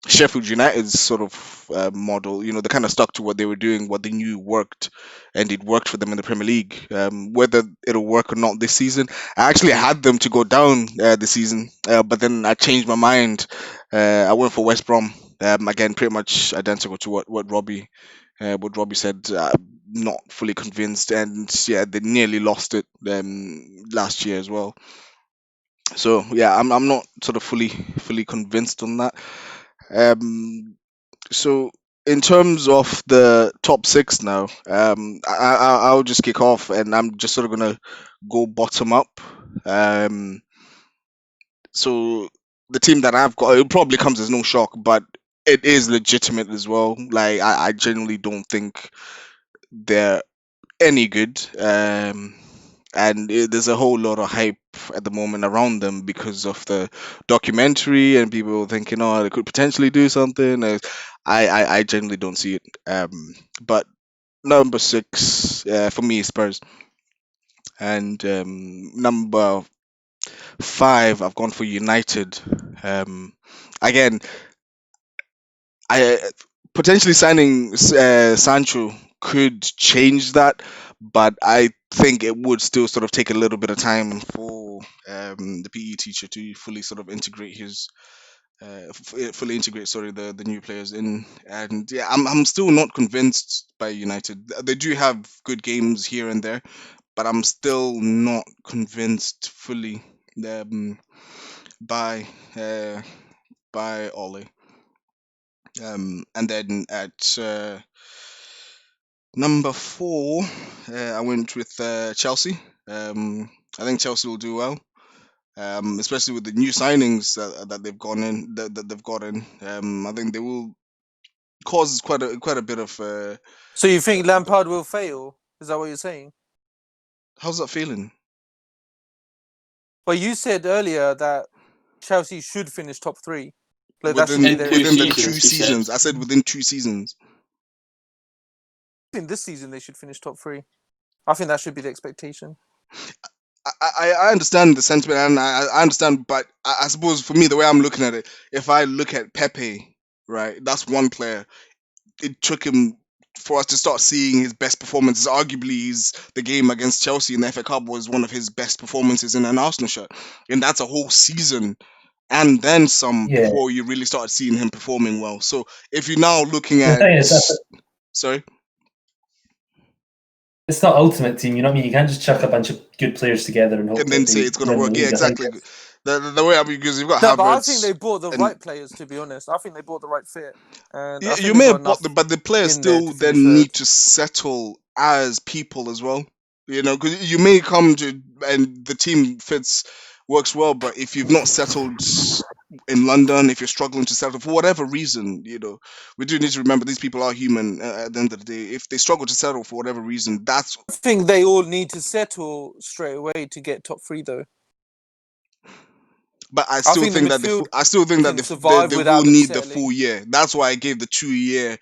Sheffield United's sort of model, they kind of stuck to what they were doing, what they knew worked, and it worked for them in the Premier League. Whether it'll work or not this season, I actually had them to go down this season, but then I changed my mind. I went for West Brom. Again, pretty much identical to what Robbie said. Not fully convinced, and yeah, they nearly lost it last year as well. So yeah, I'm not sort of fully convinced on that. So in terms of the top six now, I'll just kick off, and I'm just sort of gonna go bottom up. So the team that I've got, it probably comes as no shock, but it is legitimate as well. Like I genuinely don't think they're any good. And there's a whole lot of hype at the moment around them because of the documentary and people thinking, oh, they could potentially do something. I generally don't see it. But number six for me is Spurs, and number five I've gone for United. Again, I potentially signing Sancho could change that, but I think it would still sort of take a little bit of time for the PE teacher to fully sort of integrate the new players in. And yeah, I'm still not convinced by United. They do have good games here and there, but I'm still not convinced fully by Ole. And then at number four, I went with Chelsea. I think Chelsea will do well, especially with the new signings that they've gone in. That they've gotten. I think they will cause quite a bit of. So you think Lampard will fail? Is that what you're saying? How's that feeling? But you said earlier that Chelsea should finish top 3. Like that should Within be their within the expectation. 2 seasons, he said. seasons. I said within 2 seasons. I think this season they should finish top 3. I think that should be the expectation. I understand the sentiment, and I understand, but I suppose for me, the way I'm looking at it, if I look at Pepe, right, that's one player. It took him for us to start seeing his best performances. Arguably, the game against Chelsea in the FA Cup was one of his best performances in an Arsenal shirt, and that's a whole season and then some Yeah. before you really start seeing him performing well. So if you're now looking The at, thing is, sorry. it's not ultimate team. You know what I mean? You can't just chuck a bunch of good players together and hope And then that say they it's going to win the work. Yeah, league. I think exactly. The way, I mean, because you've got No, but I Havertz. think they bought the and- right players, to be honest. I think they bought the right fit. And I think You they've may got have bought enough them, but the players in there still to then finish need third. to settle as people as well. You know, because you may come to and the team works well, but if you've not settled in London, if you're struggling to settle for whatever reason, you know, we do need to remember these people are human. At the end of the day, if they struggle to settle for whatever reason, that's. I think they all need to settle straight away to get top 3, though. But I still think the think that midfield I still think that can they survive will without them need the settling. full year. That's why I gave the 2-year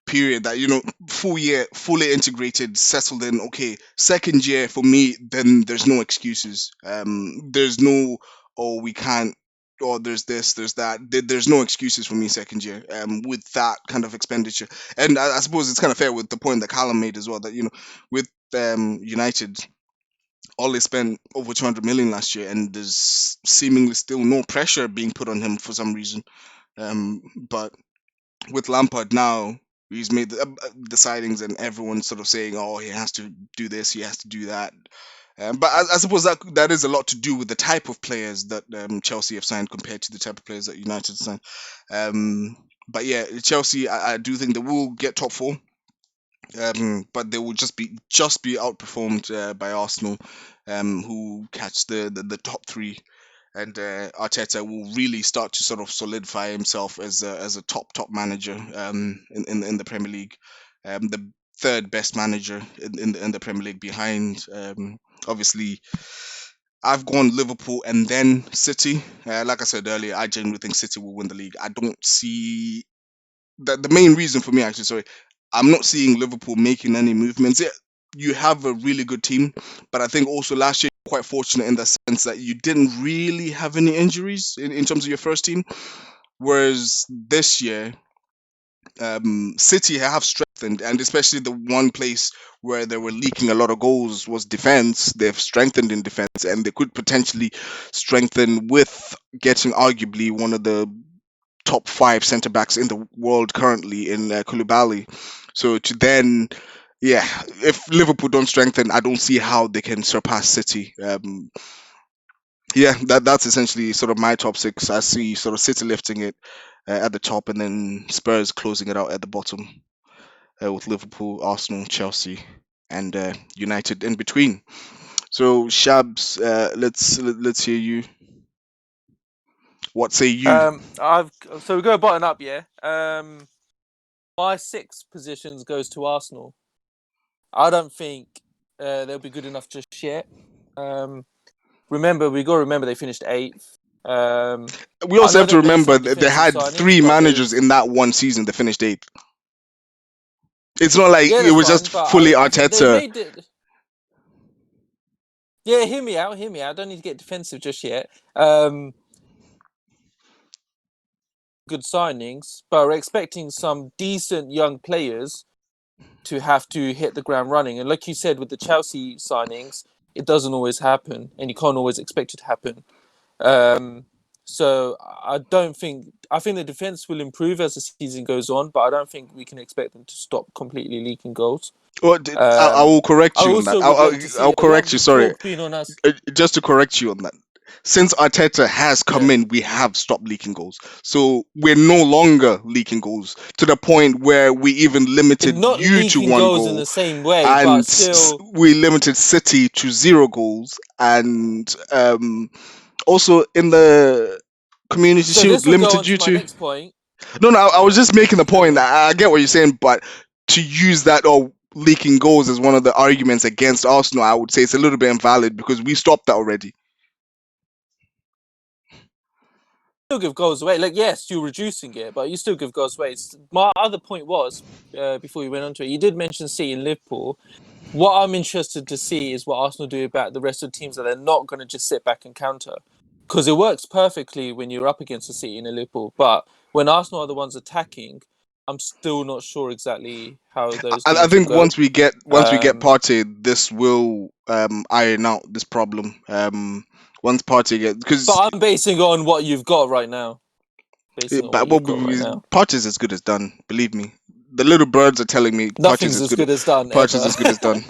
period. That, you know, full year, fully integrated, settled in. Okay, second year for me, then there's no excuses. There's no, oh, we can't, or there's this, there's that. There's no excuses for me second year. With that kind of expenditure, and I suppose it's kind of fair with the point that Calum made as well. That, you know, with United, all they spent over 200 million last year, and there's seemingly still no pressure being put on him for some reason. But with Lampard now, he's made the signings, and everyone's sort of saying, "Oh, he has to do this, he has to do that." But I suppose that is a lot to do with the type of players that Chelsea have signed compared to the type of players that United signed. But yeah, Chelsea, I do think they will get top 4. But they will just be outperformed by Arsenal, who catch the top 3, and Arteta will really start to sort of solidify himself as a top manager in the Premier League, the third best manager in the Premier League behind obviously. I've gone Liverpool and then City. Like I said earlier, I genuinely think City will win the league. I don't see the main reason for me, actually, sorry, I'm not seeing Liverpool making any movements. Yeah, you have a really good team, but I think also last year you were quite fortunate in the sense that you didn't really have any injuries in terms of your first team. Whereas this year, City have strengthened, and especially the one place where they were leaking a lot of goals was defense. They've strengthened in defense, and they could potentially strengthen with getting arguably one of the top 5 centre backs in the world currently in Koulibaly. So to then, yeah, if Liverpool don't strengthen, I don't see how they can surpass City. Yeah, that's essentially sort of my top 6. I see sort of City lifting it at the top, and then Spurs closing it out at the bottom, with Liverpool, Arsenal, Chelsea, and United in between. So Shabs, let's hear you. What say you? So we go bottom up, yeah. My 6 positions goes to Arsenal. I don't think they'll be good enough just yet. We got to remember they finished 8th. We also have to they made remember some that they defensive had signings, 3 but managers in that one season that finished 8th. It's not like Yeah, it was that's just fine, but fully they Arteta. made it. Yeah, hear me out. I don't need to get defensive just yet. Good signings, but we're expecting some decent young players to have to hit the ground running. And like you said, with the Chelsea signings, it doesn't always happen, and you can't always expect it to happen. So I think the defense will improve as the season goes on, but I don't think we can expect them to stop completely leaking goals. Well, I will correct I you on that. also would like to see I'll a lot correct of you. the Sorry, talk being on us. just to correct you on that. Since Arteta has come Yeah. in, we have stopped leaking goals. So we're no longer leaking goals to the point where we even limited Not you to leaking 1 goals in goal, the same way, and but still. we limited City to 0 goals, and also in the Community So Shield this will go on limited to you my to. next point. No, I was just making the Carry point. on. I get what you're saying, but to use that, or leaking goals as one of the arguments against Arsenal, I would say it's a little bit invalid because we stopped that already. Still give goals away. Like, yes, you're reducing it, but you still give goals away. My other point was, before you went on to it, you did mention City and Liverpool. What I'm interested to see is what Arsenal do about the rest of the teams that they're not going to just sit back and counter. Because it works perfectly when you're up against a City and a Liverpool. But when Arsenal are the ones attacking, I'm still not sure exactly how those I games will think go. once we get Um, Partey, this will iron out this problem. Once Partey get because but I'm basing on what you've got right now. Basing on what you've got right now. Partey's as good as done. Believe me, the little birds are telling me Nothing's as good as done, Partey's ever. as good as done.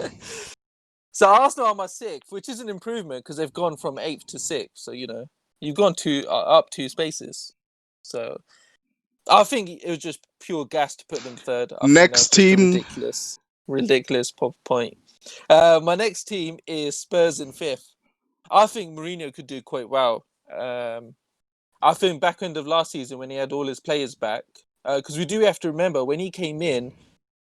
So Arsenal are my 6th, which is an improvement because they've gone from 8th to 6th. So, you've gone up 2 spaces. So I think it was just pure gas to put them 3rd. I think Next that's just a team, ridiculous point. My next team is Spurs in 5th. I think Mourinho could do quite well. I think back end of last season when he had all his players back, because we do have to remember when he came in,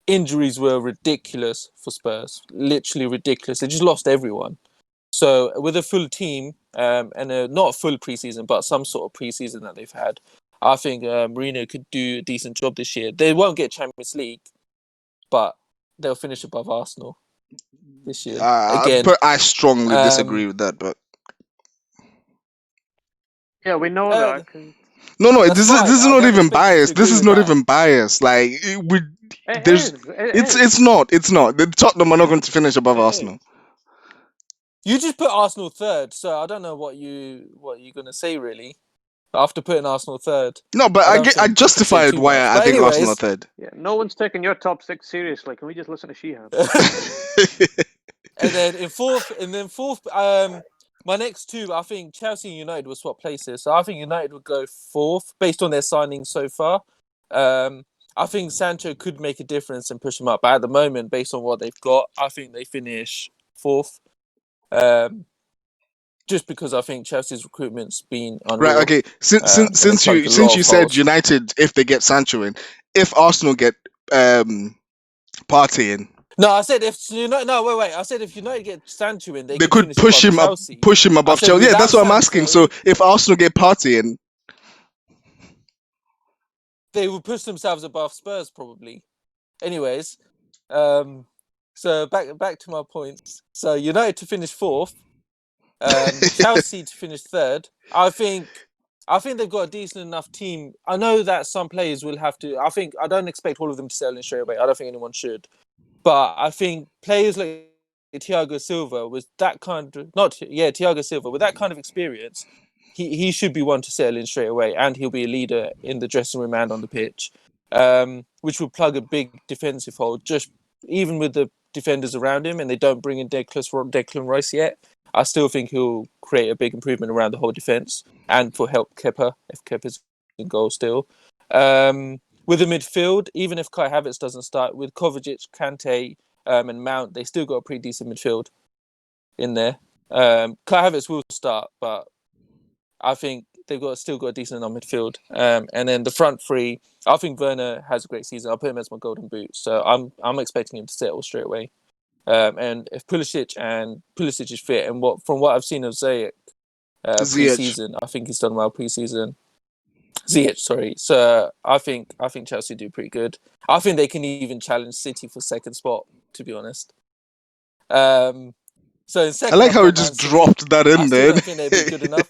injuries were ridiculous for Spurs, literally ridiculous. They just lost everyone. So with a full team and not a full preseason, but some sort of preseason that they've had, I think Mourinho could do a decent job this year. They won't get Champions League, but they'll finish above Arsenal this year again. but I strongly disagree with that. But Yeah, we know that. no, That's this fine. is I not don't even expect you to biased. This agree is with not that. even biased. Like It there's, is. It is. it's not. It's not. The Tottenham are not going to finish above It Arsenal. is. You just put Arsenal 3rd, so I don't know what you're gonna say really. After putting Arsenal 3rd, No, but I don't I think you can say justified too why much. I But think Arsenal are anyways, third. Yeah, no one's taking your top 6 seriously. Can we just listen to Sheehan? and then fourth, my next 2, I think Chelsea and United will swap places. So I think United would go 4th based on their signings so far. I think Sancho could make a difference and push them up. But at the moment, based on what they've got, I think they finish 4th. Just because I think Chelsea's recruitment's been Right. unreal. Okay. And they plugged a lot You of said holes. United, if they get Sancho in, if Arsenal get Partey in, No, I said if United. No, wait. I said if United get Sancho in, they they could could finish above Chelsea. push him I above said Chelsea. Yeah, that's without what I'm asking. Sancho, So if Arsenal get Partey in, they will push themselves above Spurs probably. Anyways, so back to my points. So United to finish 4th, Chelsea to finish 3rd. I think they've got a decent enough team. I know that some players will have to. I don't expect all of them to settle in straight away. I don't think anyone should. But I think players like Thiago Silva with that kind of Thiago Silva with that kind of experience, he should be one to settle in straight away, and he'll be a leader in the dressing room and on the pitch, which will plug a big defensive hole. Just even with the defenders around him, and they don't bring in Declan Rice yet, I still think he'll create a big improvement around the whole defense and for help Kepa if Kepa's in goal still. With the midfield, even if Kai Havertz doesn't start, with Kovacic, Kante, and Mount, they still got a pretty decent midfield in there. Kai Havertz will start, but I think they've still got a decent enough midfield. And then the front 3, I think Werner has a great season. I'll put him as my golden boot, so I'm expecting him to settle straight away. And if Pulisic is fit, and from what I've seen of Ziyech pre-season, I think he's done well pre-season. Ziyech, sorry. So I think Chelsea do pretty good. I think they can even challenge City for 2nd spot, to be honest. So in 2nd, I like I've how he got just Man City. dropped that in I still there. don't think they'd be good enough.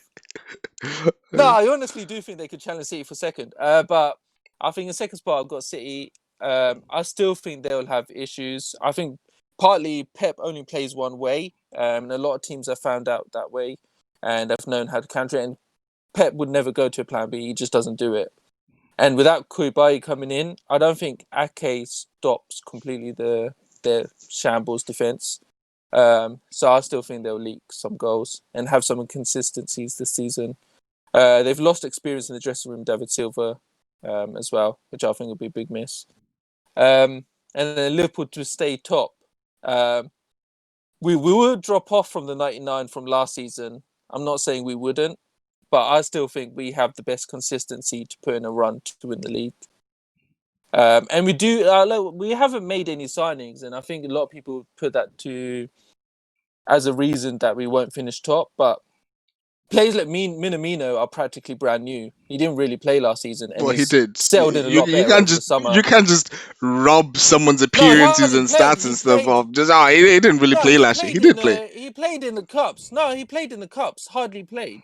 No, I honestly do think they could challenge City for 2nd. But I think in 2nd spot, I've got City. I still think they'll have issues. I think partly Pep only plays one way, and a lot of teams have found out that way and have known how to counter it. And Pep would never go to a plan B. He just doesn't do it. And without Koulibaly coming in, I don't think Ake stops completely their shambles defense. So I still think they'll leak some goals and have some inconsistencies this season. They've lost experience in the dressing room, David Silva, as well, which I think will be a big miss. And then Liverpool to stay top. We will drop off from the 99 from last season. I'm not saying we wouldn't, but I still think we have the best consistency to put in a run to win the league. And we haven't made any signings, and I think a lot of people put that as a reason that we won't finish top. But players like Minamino are practically brand new. He didn't really play last season, and Well, he he's did. settled in a lot You better can't over the just summer. you can't just rub someone's No, appearances he and played. stats He and stuff played. off. Just he didn't really No, play he last year. played He did play. He played in the cups. No, he played in the cups. Hardly played.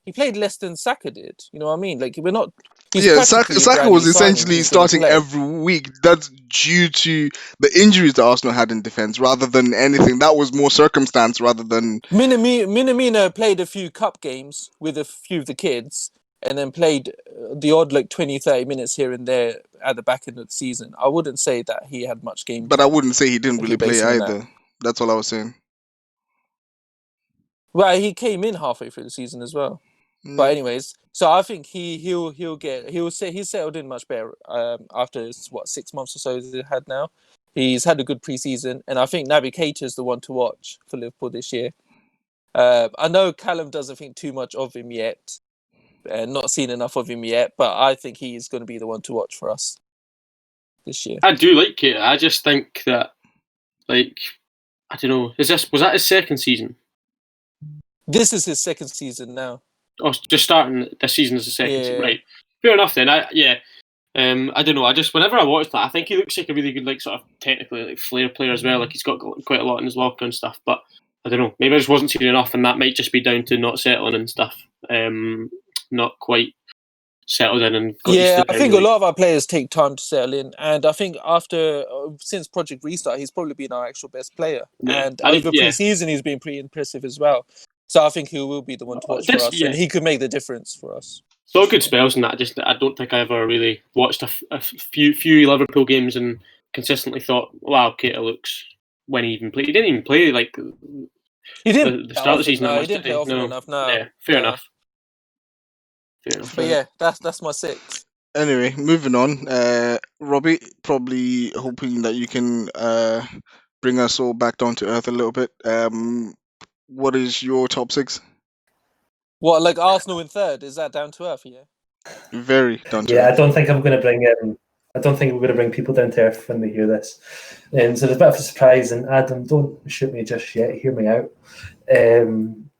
He played less than Saka did. You know what I mean? Like we're not. He's Yeah, Saka, practically a Saka brand was new signing essentially who's going to starting play. every week. That's due to the injuries that Arsenal had in defense, rather than anything. That was more circumstance rather than. Minamino played a few cup games with a few of the kids, and then played the odd 20, 30 minutes here and there at the back end of the season. I wouldn't say that he had much game But I time. wouldn't say he didn't If really you're play basing on that. either. That's all I was saying. Well, he came in halfway through the season as well. But anyways, so I think he's settled in much better after 6 months or so he's had now. He's had a good preseason, and I think Naby Keita is the one to watch for Liverpool this year. I know Calum doesn't think too much of him yet, and not seen enough of him yet, but I think he is going to be the one to watch for us this year. I do like it. I just think that, I don't know. Was that his second season? This is his second season now. Oh, just starting this season as the second season, Yeah. right? Fair enough then. I don't know. Whenever I watch that, I think he looks like a really good, sort of technically flair player as well. He's got quite a lot in his locker and stuff. But I don't know. Maybe I just wasn't seeing enough, and that might just be down to not settling and stuff. Not quite settled in and got used to I think a lot of our players take time to settle in, and I think since Project Restart, he's probably been our actual best player. Yeah. And over pre-season, he's been pretty impressive as well. So I think he will be the one to watch for us, and he could make the difference for us. So good spells in that. I don't think I ever really watched a few Liverpool games and consistently thought, wow, Keita looks when he even played. He didn't even play he didn't the start of the season. No, he didn't play often enough. No, yeah, fair enough. But yeah, that's my 6. Anyway, moving on. Robbie, probably hoping that you can bring us all back down to earth a little bit. What is your top 6? What, Arsenal in third? Is that down to earth? Yeah. Very down to earth. I don't think I'm going to bring I don't think we're going to bring people down to earth when they hear this. So there's a bit of a surprise, and Adam, don't shoot me just yet. Hear me out.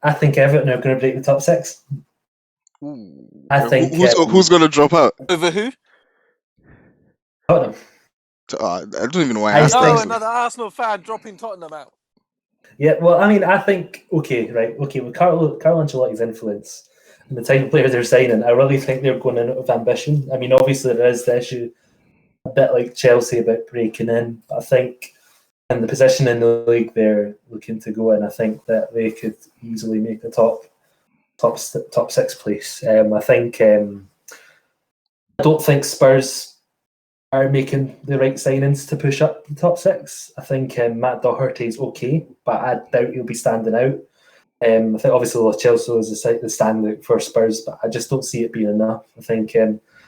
I think Everton are going to break the top 6. Ooh. I think who's going to drop out? Over who? Tottenham. I don't even know why I asked that. Another Arsenal fan dropping Tottenham out. Yeah, well, I mean, I think with Carlo Ancelotti's influence and the type of players they're signing, I really think they're going in with ambition. I mean, obviously there is the issue, a bit like Chelsea, about breaking in. But I think in the position in the league they're looking to go in, I think that they could easily make the top 6 place. I think I don't think Spurs are making the right signings to push up the top 6. I think Matt Doherty's okay, but I doubt he'll be standing out. I think obviously Lo Celso is the standout for Spurs, but I just don't see it being enough. I think,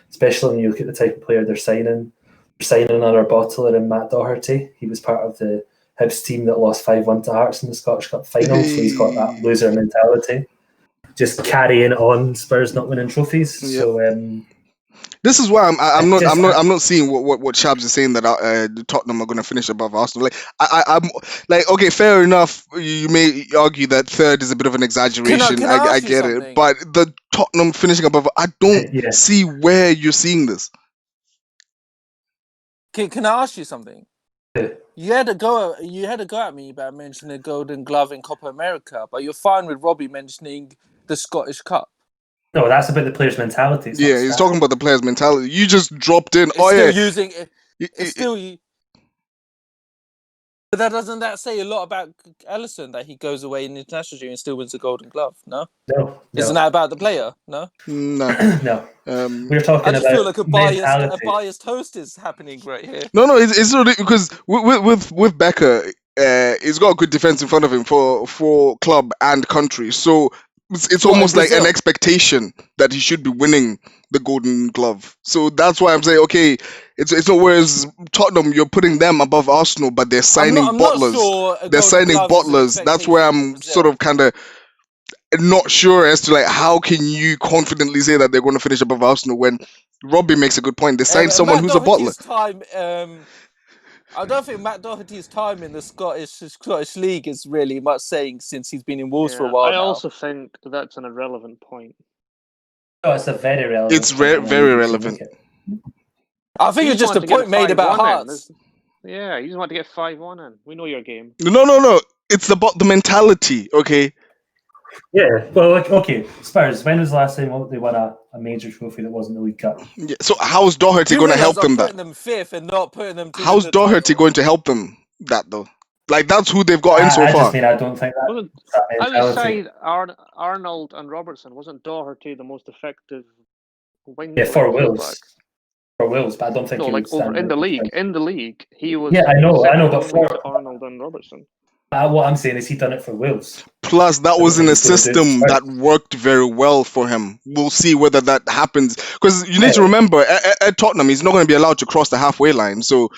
especially when you look at the type of player they're signing another bottler in Matt Doherty. He was part of the Hibs team that lost 5-1 to Hearts in the Scottish Cup final, so he's got that loser mentality. Just carrying on Spurs not winning trophies. Yep. So this is why I'm not seeing what Shabs is saying that Tottenham are going to finish above Arsenal. I'm okay, fair enough. You may argue that third is a bit of an exaggeration. Can I get it, but the Tottenham finishing above, I don't see where you're seeing this. Can I ask you something? You had a go at me about mentioning the Golden Glove in Copa America, but you're fine with Robbie mentioning the Scottish Cup. No, that's about the player's mentality. Yeah, he's talking about the player's mentality. You just dropped in. But doesn't that say a lot about Alisson, that he goes away in international duty and still wins the Golden Glove? No. Isn't that about the player? No. No. We're talking about. I just feel like a biased host is happening right here. No, it's not, because with Becker, he's got a good defense in front of him for club and country. So it's almost like an expectation that he should be winning the Golden Glove. So that's why I'm saying, okay, it's not, whereas Tottenham, you're putting them above Arsenal, but they're signing bottlers. They're signing bottlers. That's where I'm sort of kind of, not sure as to like how can you confidently say that they're going to finish above Arsenal when Robbie makes a good point. They signed someone Matt who's a bottler. Doherty's time. I don't think Matt Doherty's time in the Scottish League is really much saying since he's been in Wolves for a while I now. also think that's an irrelevant point. Oh, it's a very relevant. It's very relevant. I think it's just a point made about Hearts. Yeah, you just want to get 5-1 in. We know your game. No. It's about the mentality, okay? Yeah, well, okay. Spurs, when was the last time they won a major trophy that wasn't the League Cup? Yeah, so how's Doherty going to help them that? Putting them fifth and not putting them. How's Doherty going to help them that though? Like that's who they've got in so I far. just mean I don't think that. Outside Arnold and Robertson, wasn't Doherty the most effective wing? Yeah, for Wolves. For Wolves, but I don't think no, he like would stand over in the league. In the league, he was. Yeah, I know, but for Arnold and Robertson. What I'm saying is he done it for Wolves. Plus, that was in a system that worked very well for him. We'll see whether that happens. Because you need to remember, at Tottenham, he's not going to be allowed to cross the halfway line. So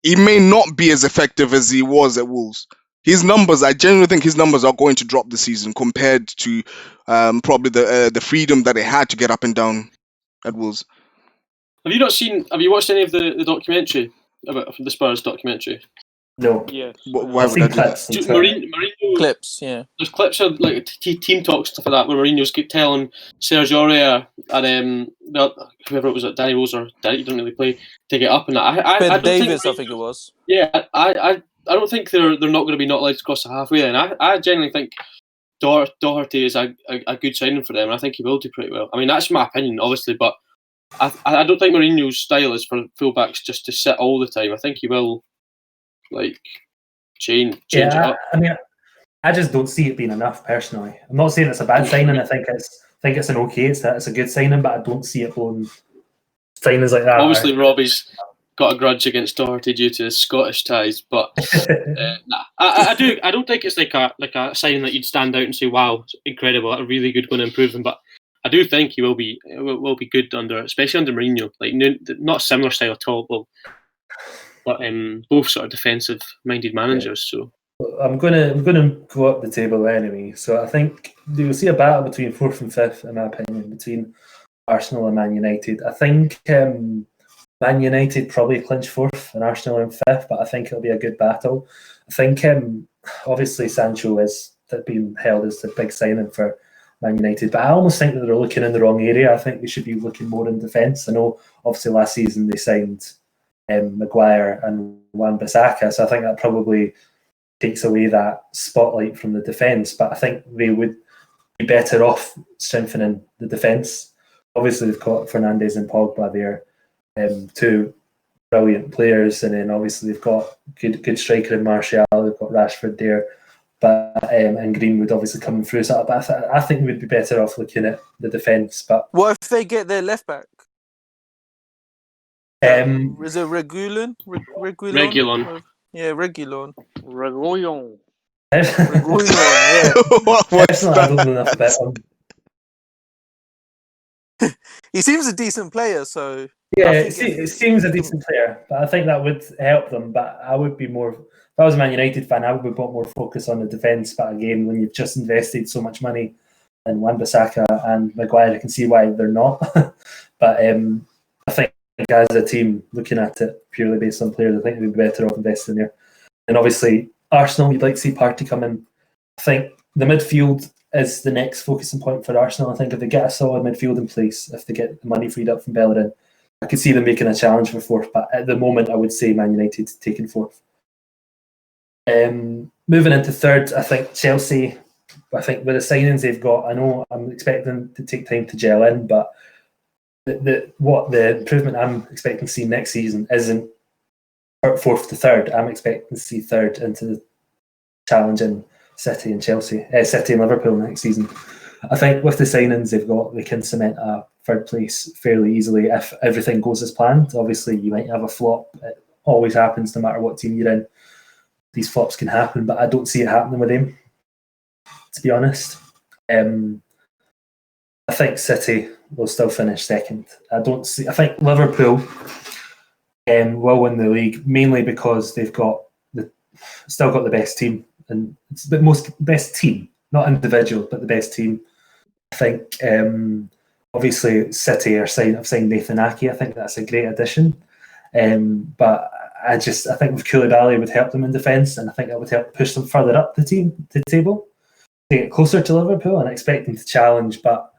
he may not be as effective as he was at Wolves. His numbers, I genuinely think his numbers are going to drop this season compared to probably the freedom that he had to get up and down at Wolves. Have you watched any of the documentary about the Spurs documentary? No. Yes. Why would I do that? Mourinho, clips, yeah. There's clips of like team talk stuff like that where Mourinho's telling Serge Aurier and whoever it was, Danny Rose or Danny didn't really play, to get up and that. I don't Davis, think I think it was. Yeah, I don't think they're not going to be not allowed to cross the halfway line. I genuinely think Doherty is a good signing for them, and I think he will do pretty well. I mean, that's my opinion, obviously, but I don't think Mourinho's style is for fullbacks just to sit all the time. I think he will change it up. I mean, I just don't see it being enough personally. I'm not saying it's a bad signing. I think it's an okay. It's a good signing, but I don't see it going signings like that. Obviously, Robbie's got a grudge against Doherty due to his Scottish ties, but I don't think it's like a signing that you'd stand out and say, "Wow, incredible! A really good, going to improve him." But I do think he will be good especially under Mourinho. Like not a similar style at all, but both sort of defensive-minded managers. So I'm gonna go up the table anyway. So I think you'll see a battle between 4th and 5th, in my opinion, between Arsenal and Man United. I think Man United probably clinch 4th and Arsenal in 5th, but I think it'll be a good battle. I think obviously Sancho is being held as the big signing for Man United, but I almost think that they're looking in the wrong area. I think they should be looking more in defence. I know obviously last season they signed Maguire and Wan-Bissaka, so I think that probably takes away that spotlight from the defence, but I think they would be better off strengthening the defence. Obviously they've got Fernandes and Pogba there, two brilliant players, and then obviously they've got good striker in Martial, they've got Rashford there, but and Greenwood obviously coming through. So I think we'd be better off looking at the defence. But what if they get their left back? Is it Regulon? Regulon. Yeah, Regulon. Regulon. Yeah. What's I don't know enough about him. He seems a decent player, so yeah, it seems a decent player, but I think that would help them. But I would be more, if I was a Man United fan, I would put more focus on the defence. But again, when you've just invested so much money in Wan-Bissaka and Maguire, I can see why they're not. But I think as a team, looking at it purely based on players, I think we'd be better off investing there. And obviously, Arsenal, you'd like to see Partey come in. I think the midfield is the next focusing point for Arsenal. I think if they get a solid midfield in place, if they get the money freed up from Bellerin, I could see them making a challenge for 4th. But at the moment, I would say Man United taking 4th. Moving into 3rd, I think Chelsea. I think with the signings they've got, I know I'm expecting them to take time to gel in, but the improvement I'm expecting to see next season isn't 4th to 3rd. I'm expecting to see 3rd into the challenging City and City and Liverpool next season. I think with the signings they've got, they can cement a 3rd place fairly easily if everything goes as planned. Obviously, you might have a flop. It always happens, no matter what team you're in. These flops can happen, but I don't see it happening with him, to be honest. I think City will still finish 2nd. I think Liverpool will win the league, mainly because they've still got the best team, and it's the best team, not individual, but the best team. I think obviously City have signed Nathan Ake. I think that's a great addition. But I think with Koulibaly would help them in defence, and I think that would help push them further up the table, to get closer to Liverpool, and expect them to challenge. But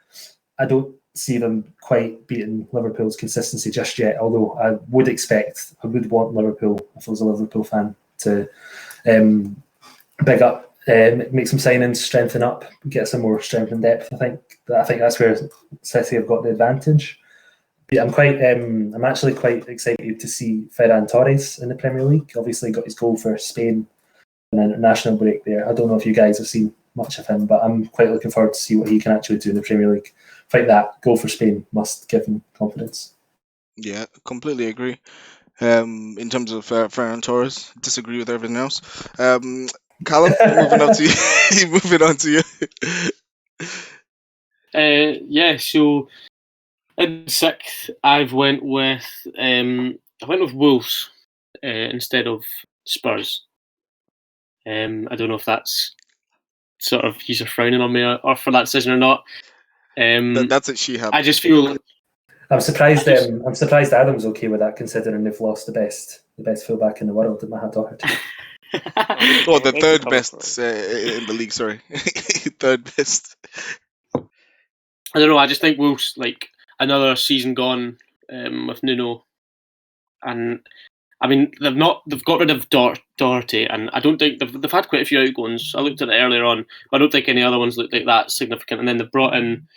I don't see them quite beating Liverpool's consistency just yet. Although I would want Liverpool, if I was a Liverpool fan, to big up, make some signings, strengthen up, get some more strength and depth. I think that's where City have got the advantage. Yeah, I'm actually quite excited to see Ferran Torres in the Premier League. Obviously, got his goal for Spain in an international break there. I don't know if you guys have seen much of him, but I'm quite looking forward to see what he can actually do in the Premier League. I think that goal for Spain must give him confidence. Yeah, completely agree. In terms of Ferran Torres, disagree with everything else. Calum, moving on to you. Moving on to you. So in sixth, I went with Wolves instead of Spurs. I don't know if that's sort of you're frowning on me or for that decision or not. That's it, Shihab. I just feel I'm surprised. I'm surprised Adam's okay with that, considering they've lost the best fullback in the world at Mahat Doherty. Oh, the third best in the league. Sorry, third best. I don't know. I just think Wolves, like, another season gone with Nuno, and I mean they've got rid of Doherty, and I don't think they've had quite a few outgoings. I looked at it earlier on, but I don't think any other ones look like that significant. And then they've brought in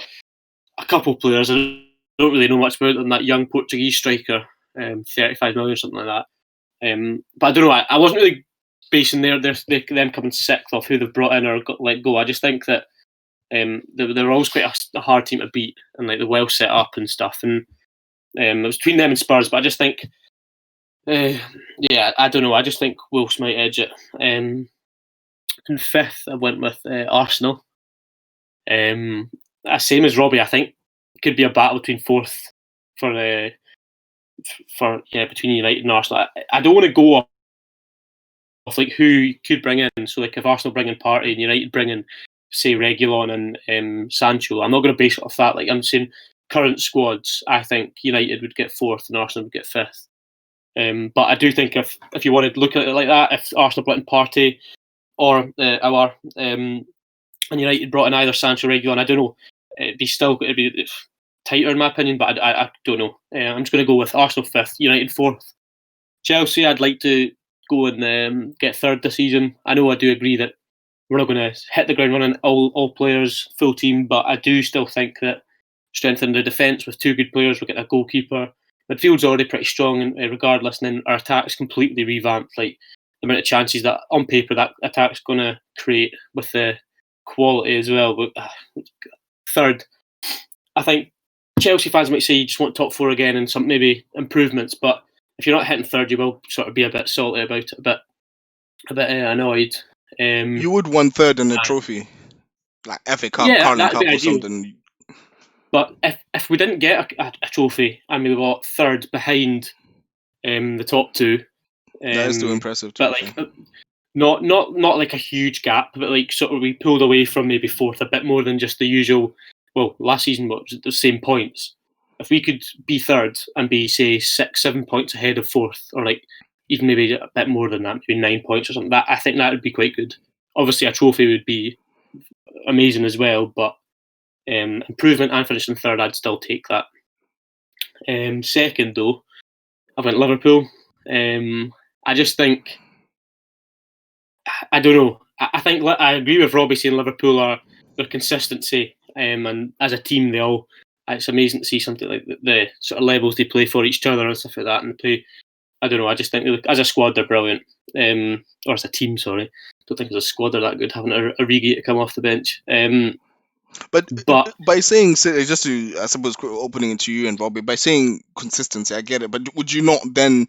a couple of players. I don't really know much about them. That young Portuguese striker, 35 million or something like that. But I don't know. I wasn't really basing them coming sixth off who they've brought in or got let go. I just think that they're always quite a hard team to beat, and like they're well set up and stuff. And it was between them and Spurs, but I just think, I don't know. I just think Wolves might edge it. In fifth, I went with Arsenal. Same as Robbie, I think it could be a battle between fourth between United and Arsenal. I don't want to go off like who could bring in. So like if Arsenal bring in Partey and United bring in, say, Reguilon and Sancho, I'm not going to base it off that. Like I'm saying, current squads, I think United would get fourth and Arsenal would get fifth. But I do think if you wanted to look at it like that, if Arsenal brought in Partey or and United brought in either Sancho or Reguilon, I don't know. It'd be tighter in my opinion, but I don't know. I'm just going to go with Arsenal fifth, United fourth. Chelsea, I'd like to go and get third this season. I know I do agree that we're not going to hit the ground running, all players, full team, but I do still think that strengthening the defence with two good players, we'll get a goalkeeper. Midfield's already pretty strong regardless, and then our attack's completely revamped. Like the amount of chances that on paper that attack's going to create with the quality as well. But third, I think Chelsea fans might say you just want top four again and some maybe improvements, but if you're not hitting third, you will sort of be a bit salty about it, a bit annoyed. You would want third in a trophy, like FA Cup, Carling Cup, or something. But if we didn't get a trophy and we got third behind the top two, that is still impressive. But like, not like a huge gap, but like sort of we pulled away from maybe fourth a bit more than just the usual. Well, last season was the same points. If we could be third and be, say, 6-7 points ahead of fourth, or like even maybe a bit more than that, maybe 9 points or something, I think that would be quite good. Obviously, a trophy would be amazing as well, but improvement and finishing third, I'd still take that. Second, though, I went Liverpool. I just think, I don't know. I think I agree with Robbie saying Liverpool are their consistency, and as a team, it's amazing to see something like the sort of levels they play for each other and stuff like that. And they play, I don't know. I just think as a squad they're brilliant, or as a team. Sorry, I don't think as a squad they're that good. Having Origi to come off the bench. But by saying, just to, I suppose, opening it to you and Robbie, by saying consistency, I get it. But would you not then,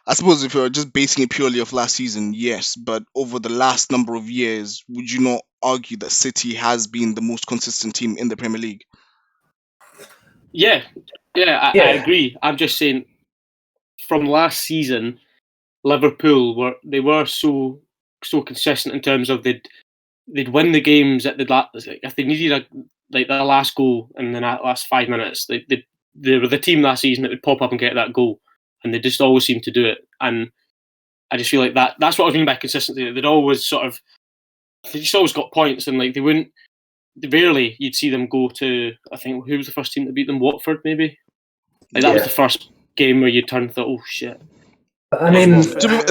I suppose, if you're just basing it purely off last season, yes, but over the last number of years, would you not argue that City has been the most consistent team in the Premier League? Yeah, I agree. I'm just saying, from last season, Liverpool were so consistent in terms of they'd win the games at the if they needed the last goal in the last 5 minutes. They were the team last season that would pop up and get that goal, and they just always seemed to do it. And I just feel like that's what I mean by consistency. They just always got points, and like rarely you'd see them go to, I think, who was the first team to beat them? Watford, maybe. Like that was the first game where you turned and thought, oh shit. I mean,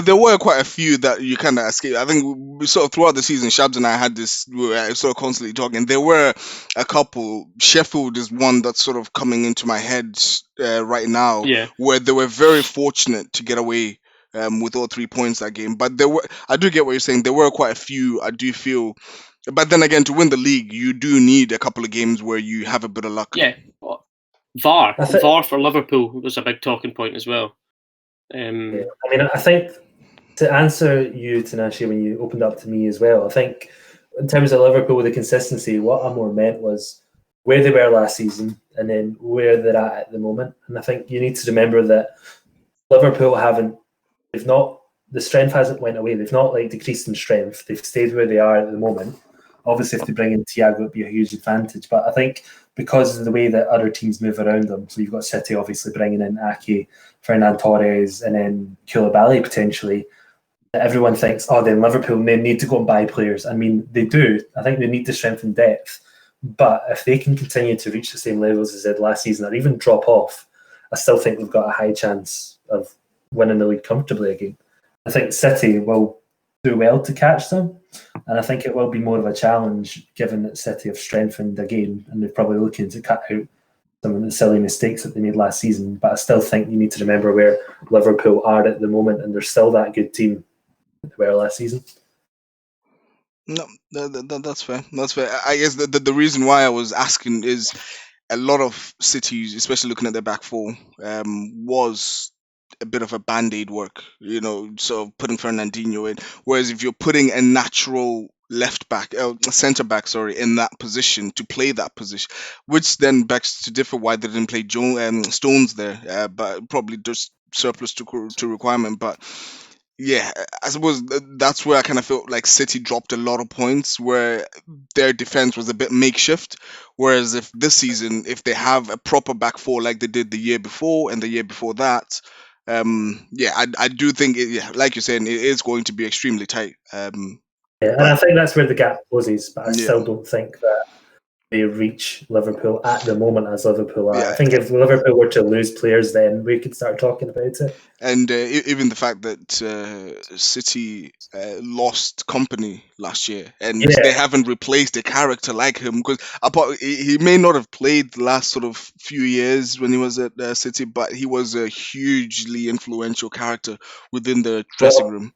there were quite a few that you kind of escaped. I think we sort of throughout the season, Shabs and I had this, we were sort of constantly talking. There were a couple. Sheffield is one that's sort of coming into my head right now, where they were very fortunate to get away with all 3 points that game. But I do get what you're saying. There were quite a few. I do feel, but then again, to win the league, you do need a couple of games where you have a bit of luck. Yeah, VAR for Liverpool was a big talking point as well. I mean, I think to answer you, Tinashe, when you opened up to me as well, I think in terms of Liverpool with the consistency, what I more meant was where they were last season and then where they're at the moment. And I think you need to remember that Liverpool the strength hasn't went away. They've not like decreased in strength. They've stayed where they are at the moment. Obviously, if they bring in Thiago, it'd be a huge advantage. But I think because of the way that other teams move around them, so you've got City obviously bringing in Ake, Fernan Torres, and then Koulibaly potentially, everyone thinks, then Liverpool, they need to go and buy players. I mean, they do. I think they need to strengthen depth. But if they can continue to reach the same levels as they did last season or even drop off, I still think they've got a high chance of winning the league comfortably again. I think City will do well to catch them, and I think it will be more of a challenge given that City have strengthened again and they're probably looking to cut out some of the silly mistakes that they made last season. But I still think you need to remember where Liverpool are at the moment, and they're still that good team they were last season. No, that's fair. That's fair. I guess the reason why I was asking is a lot of cities, especially looking at their back four, was a bit of a band-aid work, sort of putting Fernandinho in. Whereas if you're putting a natural centre back, in that position to play that position, which then begs to differ why they didn't play Stones there, but probably just surplus to requirement. But yeah, I suppose that's where I kind of felt like City dropped a lot of points, where their defense was a bit makeshift. Whereas if this season, if they have a proper back four like they did the year before and the year before that, I do think, like you're saying, it is going to be extremely tight. And I think that's where the gap closes, but I still don't think that they reach Liverpool at the moment as Liverpool are. I think if Liverpool were to lose players, then we could start talking about it. And even the fact that City lost Company last year, and they haven't replaced a character like him, because he may not have played the last sort of few years when he was at City, but he was a hugely influential character within the dressing room.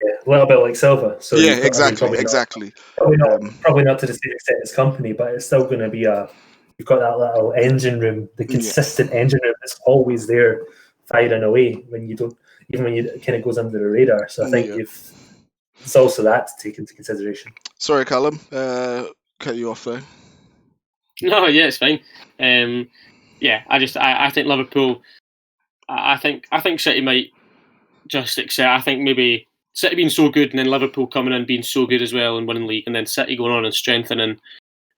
Yeah, a little bit like Silva. So exactly. Probably not to the same extent as Company, but it's still going to be you've got that little engine room, the consistent engine room that's always there, firing away when you don't, even when you kind of goes under the radar. So I think it's also that to take into consideration. Sorry, Calum, cut you off there. No, yeah, it's fine. I think Liverpool. I think City might just accept. I think maybe City being so good and then Liverpool coming in being so good as well and winning the league, and then City going on and strengthening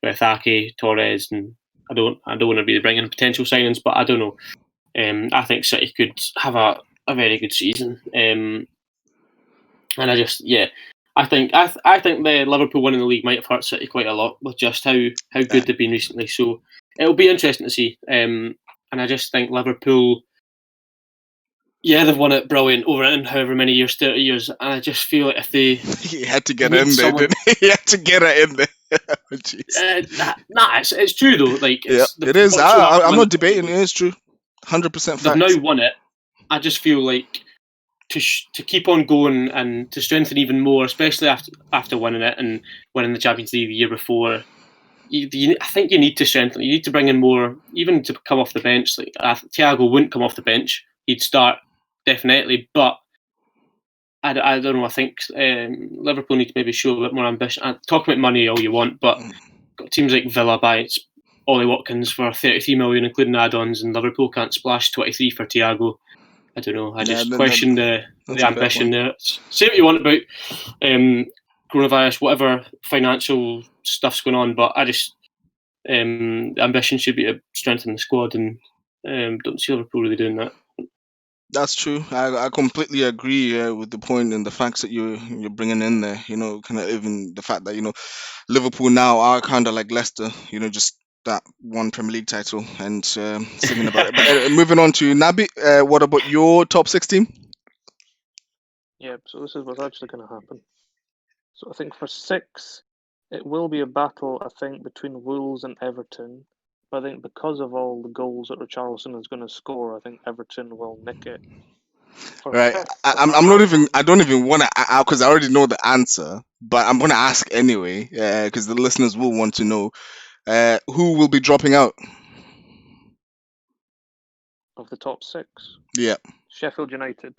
with Ake, Torres, and I don't want to be bringing potential signings, but I don't know. I think City could have a very good season, and I think the Liverpool winning the league might have hurt City quite a lot with just how good they've been recently. So it'll be interesting to see, and I just think Liverpool. Yeah, they've won it brilliant over in however many years, 30 years. And I just feel like if they... He had to get in there, didn't he? He had to get it in there. It's true, though. Like, it is. I'm not debating. It is true. 100% fact. They've now won it. I just feel like to keep on going and to strengthen even more, especially after winning it and winning the Champions League the year before, I think you need to strengthen. You need to bring in more, even to come off the bench. Like Thiago wouldn't come off the bench. He'd start definitely, but I don't know. I think Liverpool need to maybe show a bit more ambition. Talk about money all you want, but got teams like Villa buy Ollie Watkins for 33 million, including add-ons, and Liverpool can't splash 23 for Thiago. I don't know. I just question the ambition there. Say what you want about coronavirus, whatever financial stuff's going on. But I just the ambition should be to strengthen the squad, and don't see Liverpool really doing that. That's true. I completely agree with the point and the facts that you're bringing in there. Kind of even the fact that Liverpool now are kind of like Leicester. Just that one Premier League title and singing about it. But moving on to Nabi, what about your top 6 team? Yeah, so this is what's actually going to happen. So I think for 6, it will be a battle, I think, between Wolves and Everton. But I think because of all the goals that Richarlison is going to score, I think Everton will nick it. For Right. 5th, I'm not even. I don't even want to, because I already know the answer. But I'm gonna ask anyway, because the listeners will want to know who will be dropping out. of the top 6, Yeah. Sheffield United.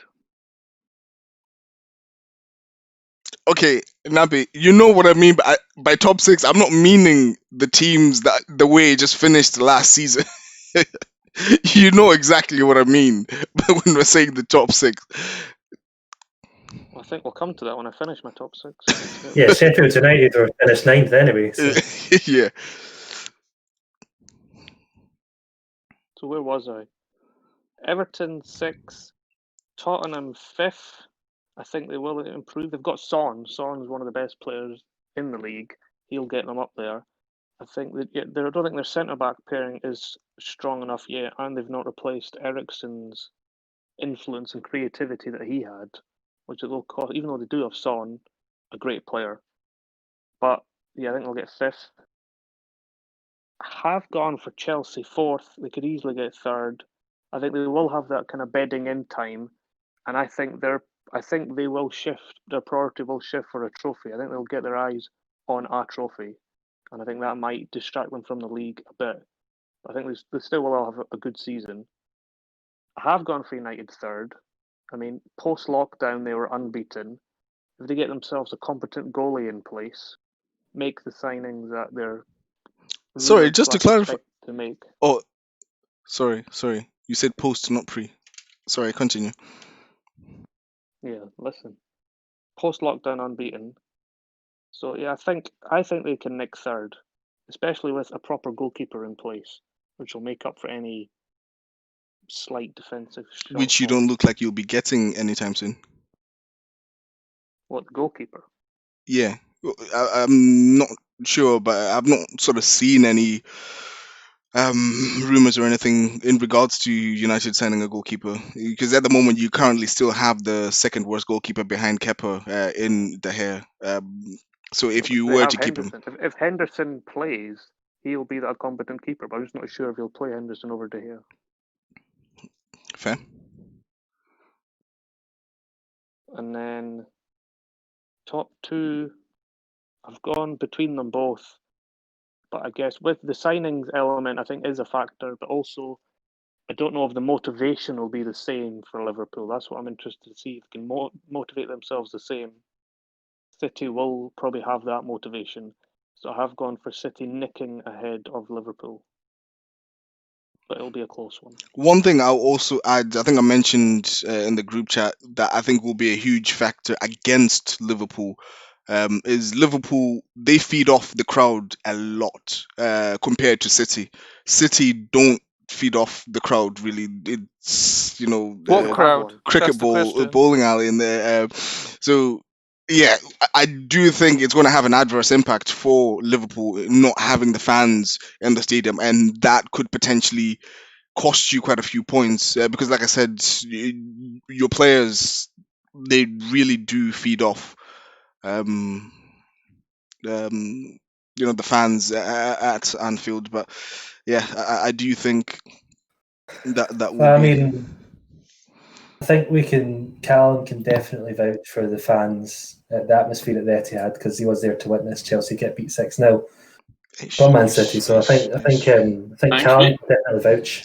Okay, Nabi, you know what I mean by top 6. I'm not meaning the teams that the way it just finished last season. You know exactly what I mean when we're saying the top 6. Well, I think we'll come to that when I finish my top 6. Yeah, Sheffield United were finished 9th anyway. So. Yeah. So where was I? Everton 6, Tottenham 5th. I think they will improve. They've got Son. Son's one of the best players in the league. He'll get them up there. I think that I don't think their centre back pairing is strong enough yet, and they've not replaced Eriksen's influence and creativity that he had, which it will cost. Even though they do have Son, a great player, but yeah, I think they'll get 5th. Have gone for Chelsea 4th. They could easily get 3rd. I think they will have that kind of bedding in time, and I think they will shift. Their priority will shift for a trophy. I think they'll get their eyes on a trophy, and I think that might distract them from the league a bit. I think they still will have a good season. I have gone for United 3rd. I mean, post lockdown they were unbeaten. If they get themselves a competent goalie in place, make the signings that they're Sorry, just to clarify. expected to make. Oh, sorry. You said post, not pre. Sorry, continue. Yeah, listen. Post lockdown unbeaten. So yeah, I think they can nick 3rd, especially with a proper goalkeeper in place, which will make up for any slight defensive shortfall. Which you don't look like you'll be getting anytime soon. What, the goalkeeper? Yeah. I'm not sure, but I've not sort of seen any rumors or anything in regards to United signing a goalkeeper, because at the moment you currently still have the second worst goalkeeper behind Kepa in De Gea. So if you They were have to keep him, Henderson. If Henderson plays, he'll be that competent keeper, but I'm just not sure if he'll play Henderson over De Gea. fair. And then top 2, I've gone between them both. But I guess with the signings element, I think is a factor. But also, I don't know if the motivation will be the same for Liverpool. That's what I'm interested to see. If they can motivate themselves the same. City will probably have that motivation. So I have gone for City nicking ahead of Liverpool. But it'll be a close one. One thing I'll also add, I think I mentioned in the group chat that I think will be a huge factor against Liverpool, is Liverpool. They feed off the crowd a lot compared to City. City don't feed off the crowd really. It's What crowd? cricket That's the ball, question. bowling alley in there. So yeah, I do think it's going to have an adverse impact for Liverpool not having the fans in the stadium, and that could potentially cost you quite a few points because, like I said, your players, they really do feed off, the fans at Anfield. But yeah, I do think that will I be. mean, I think Calum can definitely vouch for the fans, the atmosphere at the Etihad, because he was there to witness Chelsea get beat 6-0 from Man City. So I think Calum can definitely vouch.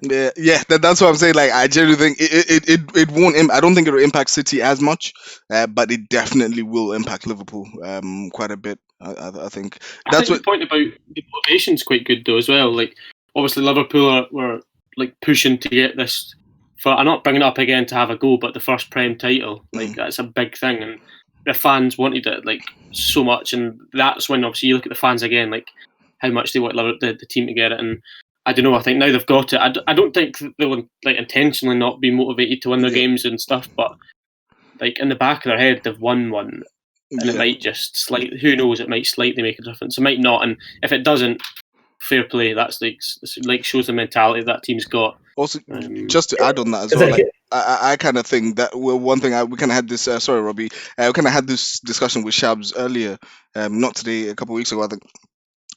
Yeah, that's what I'm saying. Like, I generally think it won't. I don't think it will impact City as much, but it definitely will impact Liverpool quite a bit. I think that's the point about the motivation is quite good though as well. Like, obviously Liverpool were like pushing to get this. I'm not bringing it up again to have a go, but the first Prem title, like that's a big thing, and the fans wanted it like so much, and that's when obviously you look at the fans again, like how much they want the team to get it. And I don't know. I think now they've got it. I don't think they will like intentionally not be motivated to win their games and stuff, but like in the back of their head, they've won one, and it might just slightly. Who knows? It might slightly make a difference. It might not, and if it doesn't, fair play. That's like shows the mentality that team's got. Also, just to add on that as well, like I kind of think that one thing we kind of had this. Sorry, Robbie. We kind of had this discussion with Shabs earlier, not today, a couple of weeks ago, I think.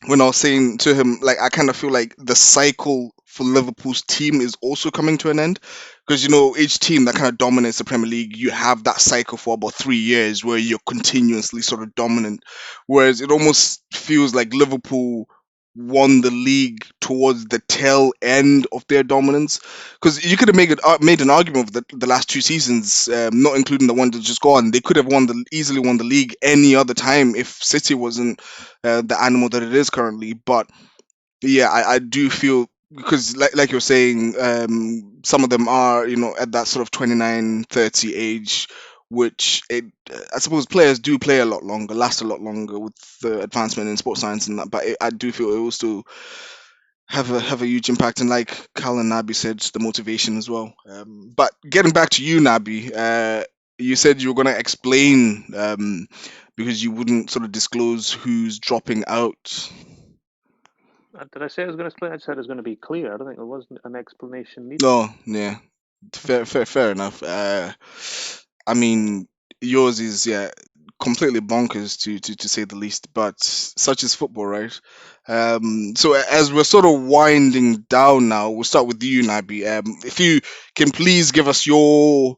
When I was saying to him, like, I kind of feel like the cycle for Liverpool's team is also coming to an end. Because, you know, each team that kind of dominates the Premier League, you have that cycle for about 3 years where you're continuously sort of dominant. Whereas it almost feels like Liverpool won the league towards the tail end of their dominance. Because you could have made an argument of the last 2 seasons, not including the one that just gone. They could have easily won the league any other time if City wasn't the animal that it is currently. But yeah, I do feel, because like you're saying, some of them are, you know, at that sort of 29, 30 age, which I suppose players do play a lot longer, last a lot longer with the advancement in sports science and that. But I do feel it will still have a huge impact, and like Cal and Nabi said, the motivation as well. But getting back to you, Nabi, you said you were going to explain, because you wouldn't sort of disclose who's dropping out. Did I say I was going to explain? I said it was going to be clear. I don't think there was an explanation needed. Oh, yeah, fair enough. I mean, yours is completely bonkers to say the least, but such is football, right? So as we're sort of winding down now, we'll start with you, Nabi. If you can please give us your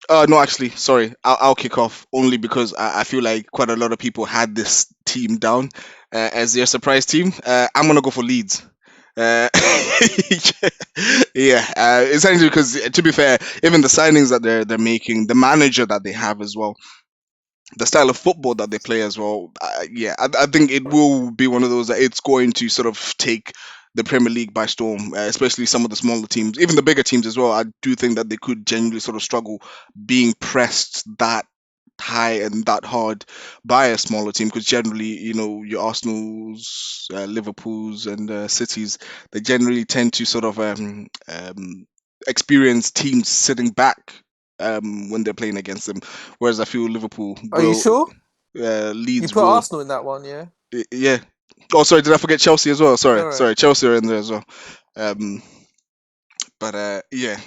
no, actually, sorry. I'll kick off only because I feel like quite a lot of people had this team down as their surprise team. I'm gonna go for Leeds. Uh, yeah, essentially because to be fair, even the signings that they're making, the manager that they have as well, the style of football that they play as well. I think it will be one of those that it's going to sort of take the Premier League by storm, especially some of the smaller teams, even the bigger teams as well. I do think that they could genuinely sort of struggle being pressed that high and that hard by a smaller team, because generally, you know, your Arsenals, Liverpools, and Cities, they generally tend to sort of experience teams sitting back when they're playing against them. Whereas I feel Liverpool Are you sure? Leeds You put will. Arsenal in that one, yeah? Yeah. Oh, sorry, did I forget Chelsea as well? Sorry, Alright. sorry, Chelsea are in there as well. But yeah,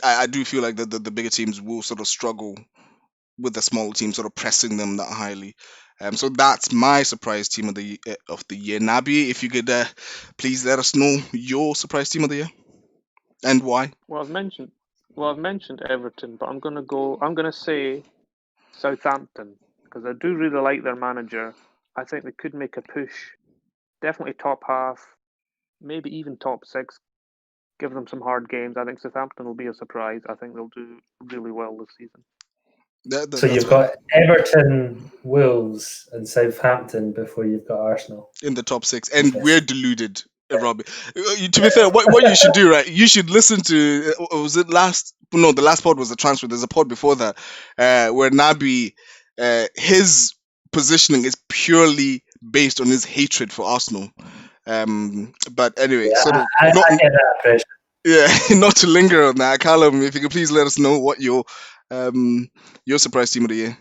I do feel like the bigger teams will sort of struggle with the smaller teams sort of pressing them that highly. So that's my surprise team of the year. Nabi, if you could please let us know your surprise team of the year and why. Well, I've mentioned Everton, but I'm gonna say Southampton, because I do really like their manager. I think they could make a push, definitely top half, maybe even top 6. Give them some hard games. I think Southampton will be a surprise. I think they'll do really well this season. So you've got Everton, Wolves, and Southampton before you've got Arsenal in the top 6, and we're deluded, Robbie. To be fair, what you should do, right? You should listen to. Was it last? No, the last pod was the transfer. There's a pod before that, where Nabi, his positioning is purely based on his hatred for Arsenal. But anyway, I get that impression. Yeah, not to linger on that, Calum, if you could please let us know what your surprise team of the year.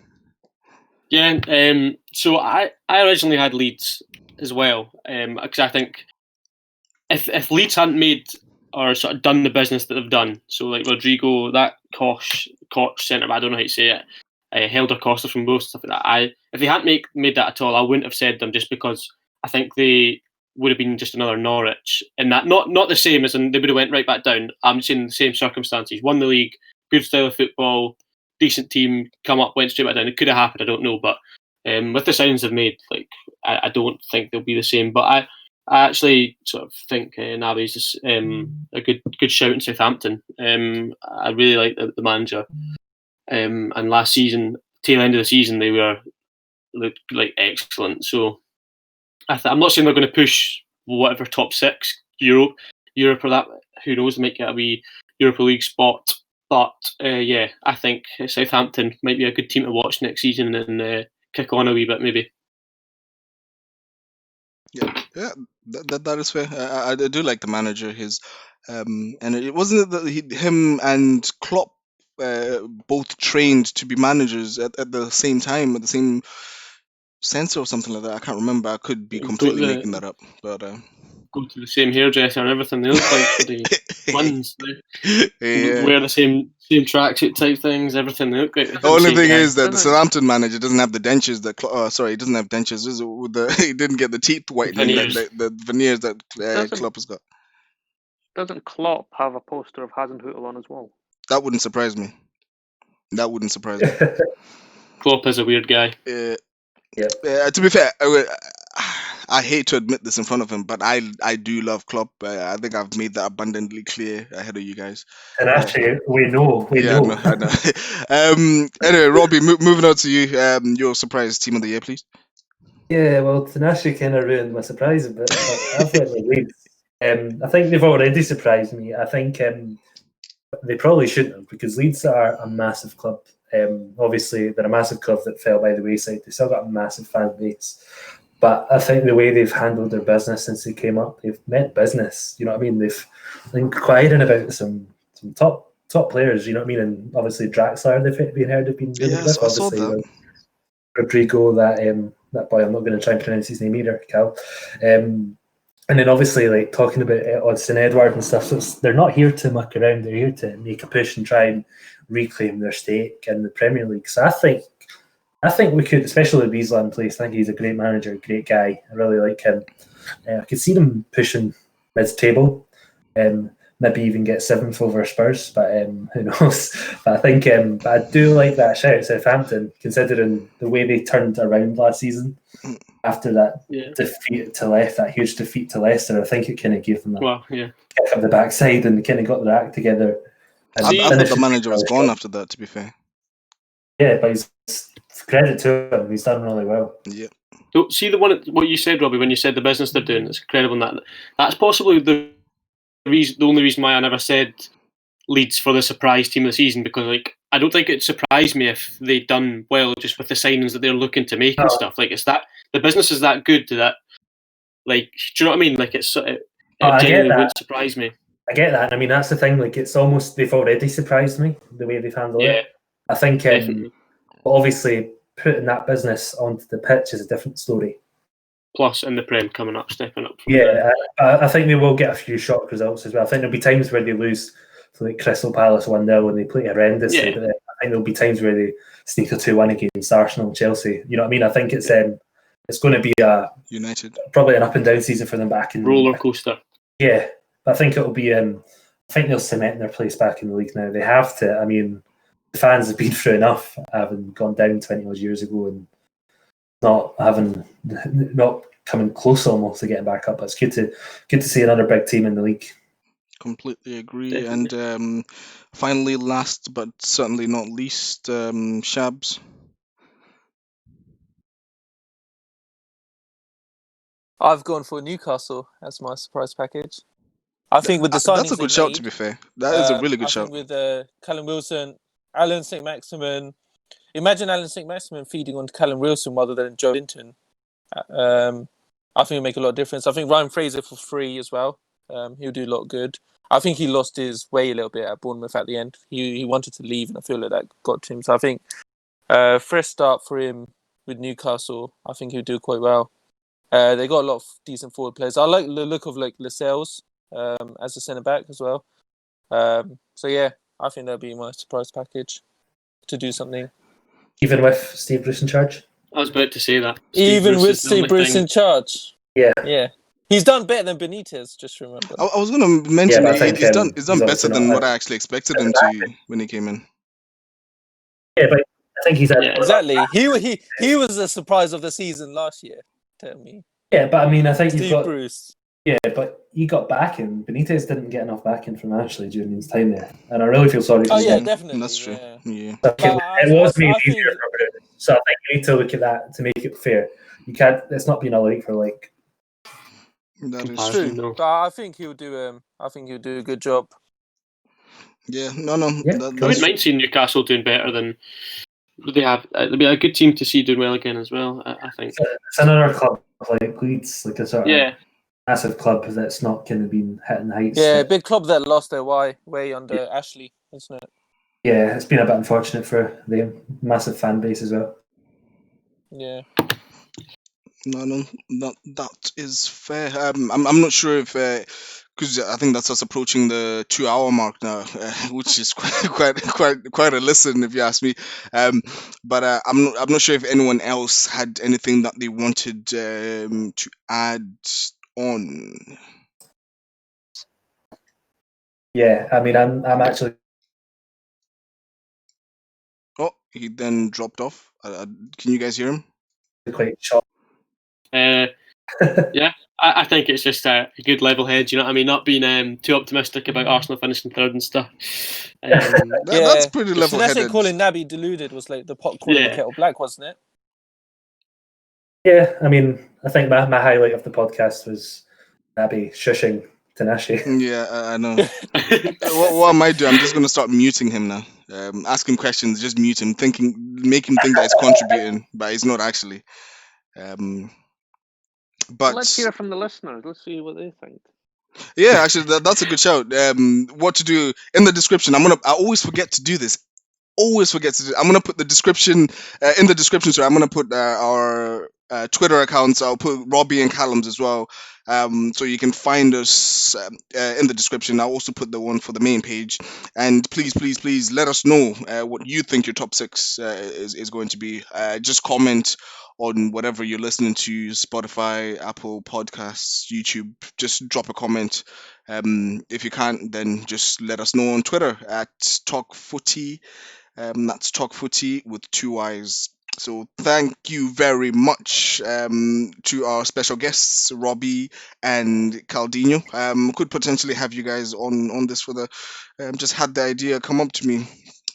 Yeah, so I originally had Leeds as well, because I think if Leeds hadn't made or sort of done the business that they've done, so like Rodrigo, that Koch centre, I don't know how to say it, Helder Costa from both, stuff like that. If they hadn't made that at all, I wouldn't have said them, just because I think they would have been just another Norwich, and that not the same as in they would have went right back down. I'm saying the same circumstances, won the league, good style of football, decent team, come up, went straight back down. It could have happened, I don't know, but with the signings they've made, like I don't think they'll be the same. But I actually sort of think Nabi's just a good shout in Southampton. I really like the manager. And last season, tail end of the season, they looked like excellent. So I'm not saying they're going to push whatever top 6 Europe or that. Who knows? They might get a wee Europa League spot. But yeah, I think Southampton might be a good team to watch next season and kick on a wee bit maybe. Yeah, that is fair. I do like the manager. And it wasn't that him and Klopp both trained to be managers at the same time, at the same center or something like that. I can't remember. I could be completely making that up, but go to the same hairdresser and everything. They look like bloody twins. They yeah. wear the same tracksuit type things. Everything they look like. The only thing is that the Doesn't- Southampton manager doesn't have the dentures that. Sorry, he doesn't have dentures. With the he didn't get the teeth whitening, Veneers. the veneers that Doesn't- Klopp has got. Doesn't Klopp have a poster of Hasenhüttl on his wall? That wouldn't surprise me. That wouldn't surprise me. Klopp is a weird guy. To be fair, I hate to admit this in front of him, but I do love Klopp. I think I've made that abundantly clear ahead of you guys. And actually, we know. I know. Anyway, Robbie, moving on to you. Your surprise team of the year, please. Yeah, well, Tinashe kind of ruined my surprise a bit. But I've went with Leeds. I think they've already surprised me. I think they probably shouldn't have, because Leeds are a massive club. Obviously, they're a massive club that fell by the wayside. They still got a massive fan base. But I think the way they've handled their business since they came up, they've meant business. You know what I mean? They've inquiring about some top players. You know what I mean? And obviously Draxler, they've been heard have been really good. I saw Obviously, that. Rodrigo, that boy, I'm not going to try and pronounce his name either, Cal. And then obviously, like talking about Odsonne Edouard and stuff, so they're not here to muck around. They're here to make a push and try and reclaim their stake in the Premier League. So I think we could, especially with Beasley in place. I think he's a great manager, a great guy. I really like him. I could see them pushing mid-table, maybe even get 7th over Spurs, but who knows? But I think but I do like that shout, Southampton, considering the way they turned around last season after that that huge defeat to Leicester. I think it kind of gave them a kick up the backside and they kind of got their act together. And I thought the manager was gone after that, to be fair. Yeah, but credit to him, he's done really well. Yeah. So see what you said, Robbie, when you said the business they're doing, it's incredible. That's possibly the only reason why I never said Leeds for the surprise team of the season, because I don't think it'd surprise me if they'd done well just with the signings that they're looking to make and stuff. Like, it's that the business is that good that, like, do you know what I mean? Like, it genuinely wouldn't surprise me. I get that. I mean, that's the thing. Like, it's almost they've already surprised me the way they've handled it. I think obviously putting that business onto the pitch is a different story. Plus, in the Prem coming up, stepping up. I think they will get a few shock results as well. I think there'll be times where they lose to like Crystal Palace 1-0 and they play horrendously. But I think there'll be times where they sneak a 2-1 against Arsenal and Chelsea. You know what I mean? I think it's going to be a United, probably an up and down season for them back in roller coaster. Yeah, but I think it'll be. I think they'll cement their place back in the league now. They have to. I mean, the fans have been through enough, having gone down 20 odd years ago and not coming close almost to getting back up. It's good to see another big team in the league. Completely agree. Definitely. And finally, last but certainly not least, Shabs. I've gone for Newcastle as my surprise package. I think with the signings That's a good shout, to be fair. That is a really good shout. Think with Callum Wilson, Alan St-Maximin. Imagine Alan St-Maximin feeding on Callum Wilson rather than Joe Linton. I think it'll make a lot of difference. I think Ryan Fraser for free as well. He'll do a lot of good. I think he lost his way a little bit at Bournemouth at the end. He wanted to leave, and I feel like that got to him. So I think fresh start for him with Newcastle. I think he'll do quite well. They got a lot of decent forward players. I like the look of like Lascelles as a centre back as well. So yeah, I think that'll be my surprise package to do something. Even with Steve Bruce in charge? I was about to say that. Even with Steve Bruce in charge? Yeah. He's done better than Benitez, just remember. I was going to mention he's done better than what I actually expected him to when he came in. Yeah, but I think he's exactly. He was the surprise of the season last year. Tell me. Yeah, but I mean, I think Steve Bruce. Yeah, but he got backing. Benitez didn't get enough backing from Ashley during his time there, and I really feel sorry for him. Oh yeah, definitely. That's true. Yeah. It was made easier for Bruce, so I think you need to look at that to make it fair. You can't. It's not been a league for like. That is true. But I think he'll do. I think he'll do a good job. Yeah, no. Yeah, That, I cool. that's wouldn't mind seeing Newcastle doing better than they have. It'll be a good team to see doing well again as well. I think. It's another club like Leeds, like a sort of Yeah, massive club that's not kind of been hitting the heights. Yeah, that- big club that lost their way under Ashley, isn't it? yeah, it's been a bit unfortunate for them. Massive fan base as well. Yeah. no, that is fair. I'm not sure if because I think that's us approaching the 2 hour mark now, which is quite a listen if you ask me. But I'm not sure if anyone else had anything that they wanted to add on. Yeah, I mean, I'm actually Oh, he then dropped off. Can you guys hear him? quite shocked. yeah. I think it's just a good level head. You know what I mean? Not being too optimistic about Arsenal finishing third and stuff. That's pretty level That's it. headed. Calling Naby deluded was like the pot calling the Yeah. kettle black, wasn't it? Yeah, I mean, I think my highlight of the podcast was Naby shushing Tanashi. Yeah, I know. What I might do, I'm just gonna start muting him now. Ask him questions, just mute him, make him think that he's contributing, but he's not actually. But Let's hear from the listeners. Let's see what they think. yeah, actually, that's a good shout. What to do in the description? I always forget to do this. I'm gonna put the description in the description. So I'm gonna put our Twitter accounts. I'll put Robbie and Calum's as well. So you can find us in the description. I'll also put the one for the main page. And please let us know what you think your top six is going to be. Just comment on whatever you're listening to: Spotify, Apple Podcasts, YouTube. Just drop a comment. If you can't, then just let us know on Twitter at TalkFooty. That's Talk Footy with 2 Y's. So thank you very much to our special guests, Robbie and Caldino. Could potentially have you guys on this for the just had the idea come up to me,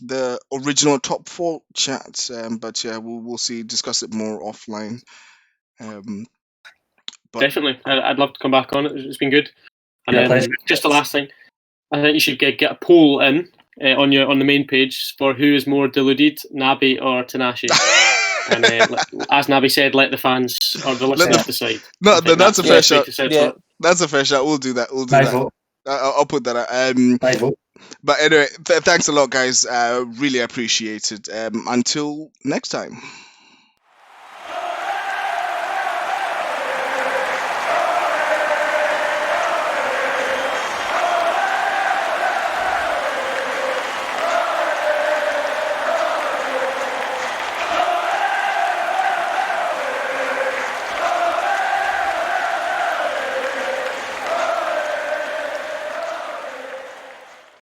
the original top four chat. But yeah, we'll see, discuss it more offline. But Definitely, I'd love to come back on it. It's been good. And Yeah, pleasure. just the last thing, I think you should get a poll in on the main page for who is more deluded, Naby or Tanashi. And as Naby said, let the fans or the listeners decide. No, that's a fair the best way shout. to settle Yeah. it. That's a fair shot. We'll do that. My vote. I'll put that out. My vote. But anyway, thanks a lot, guys. Really appreciate it. Until next time.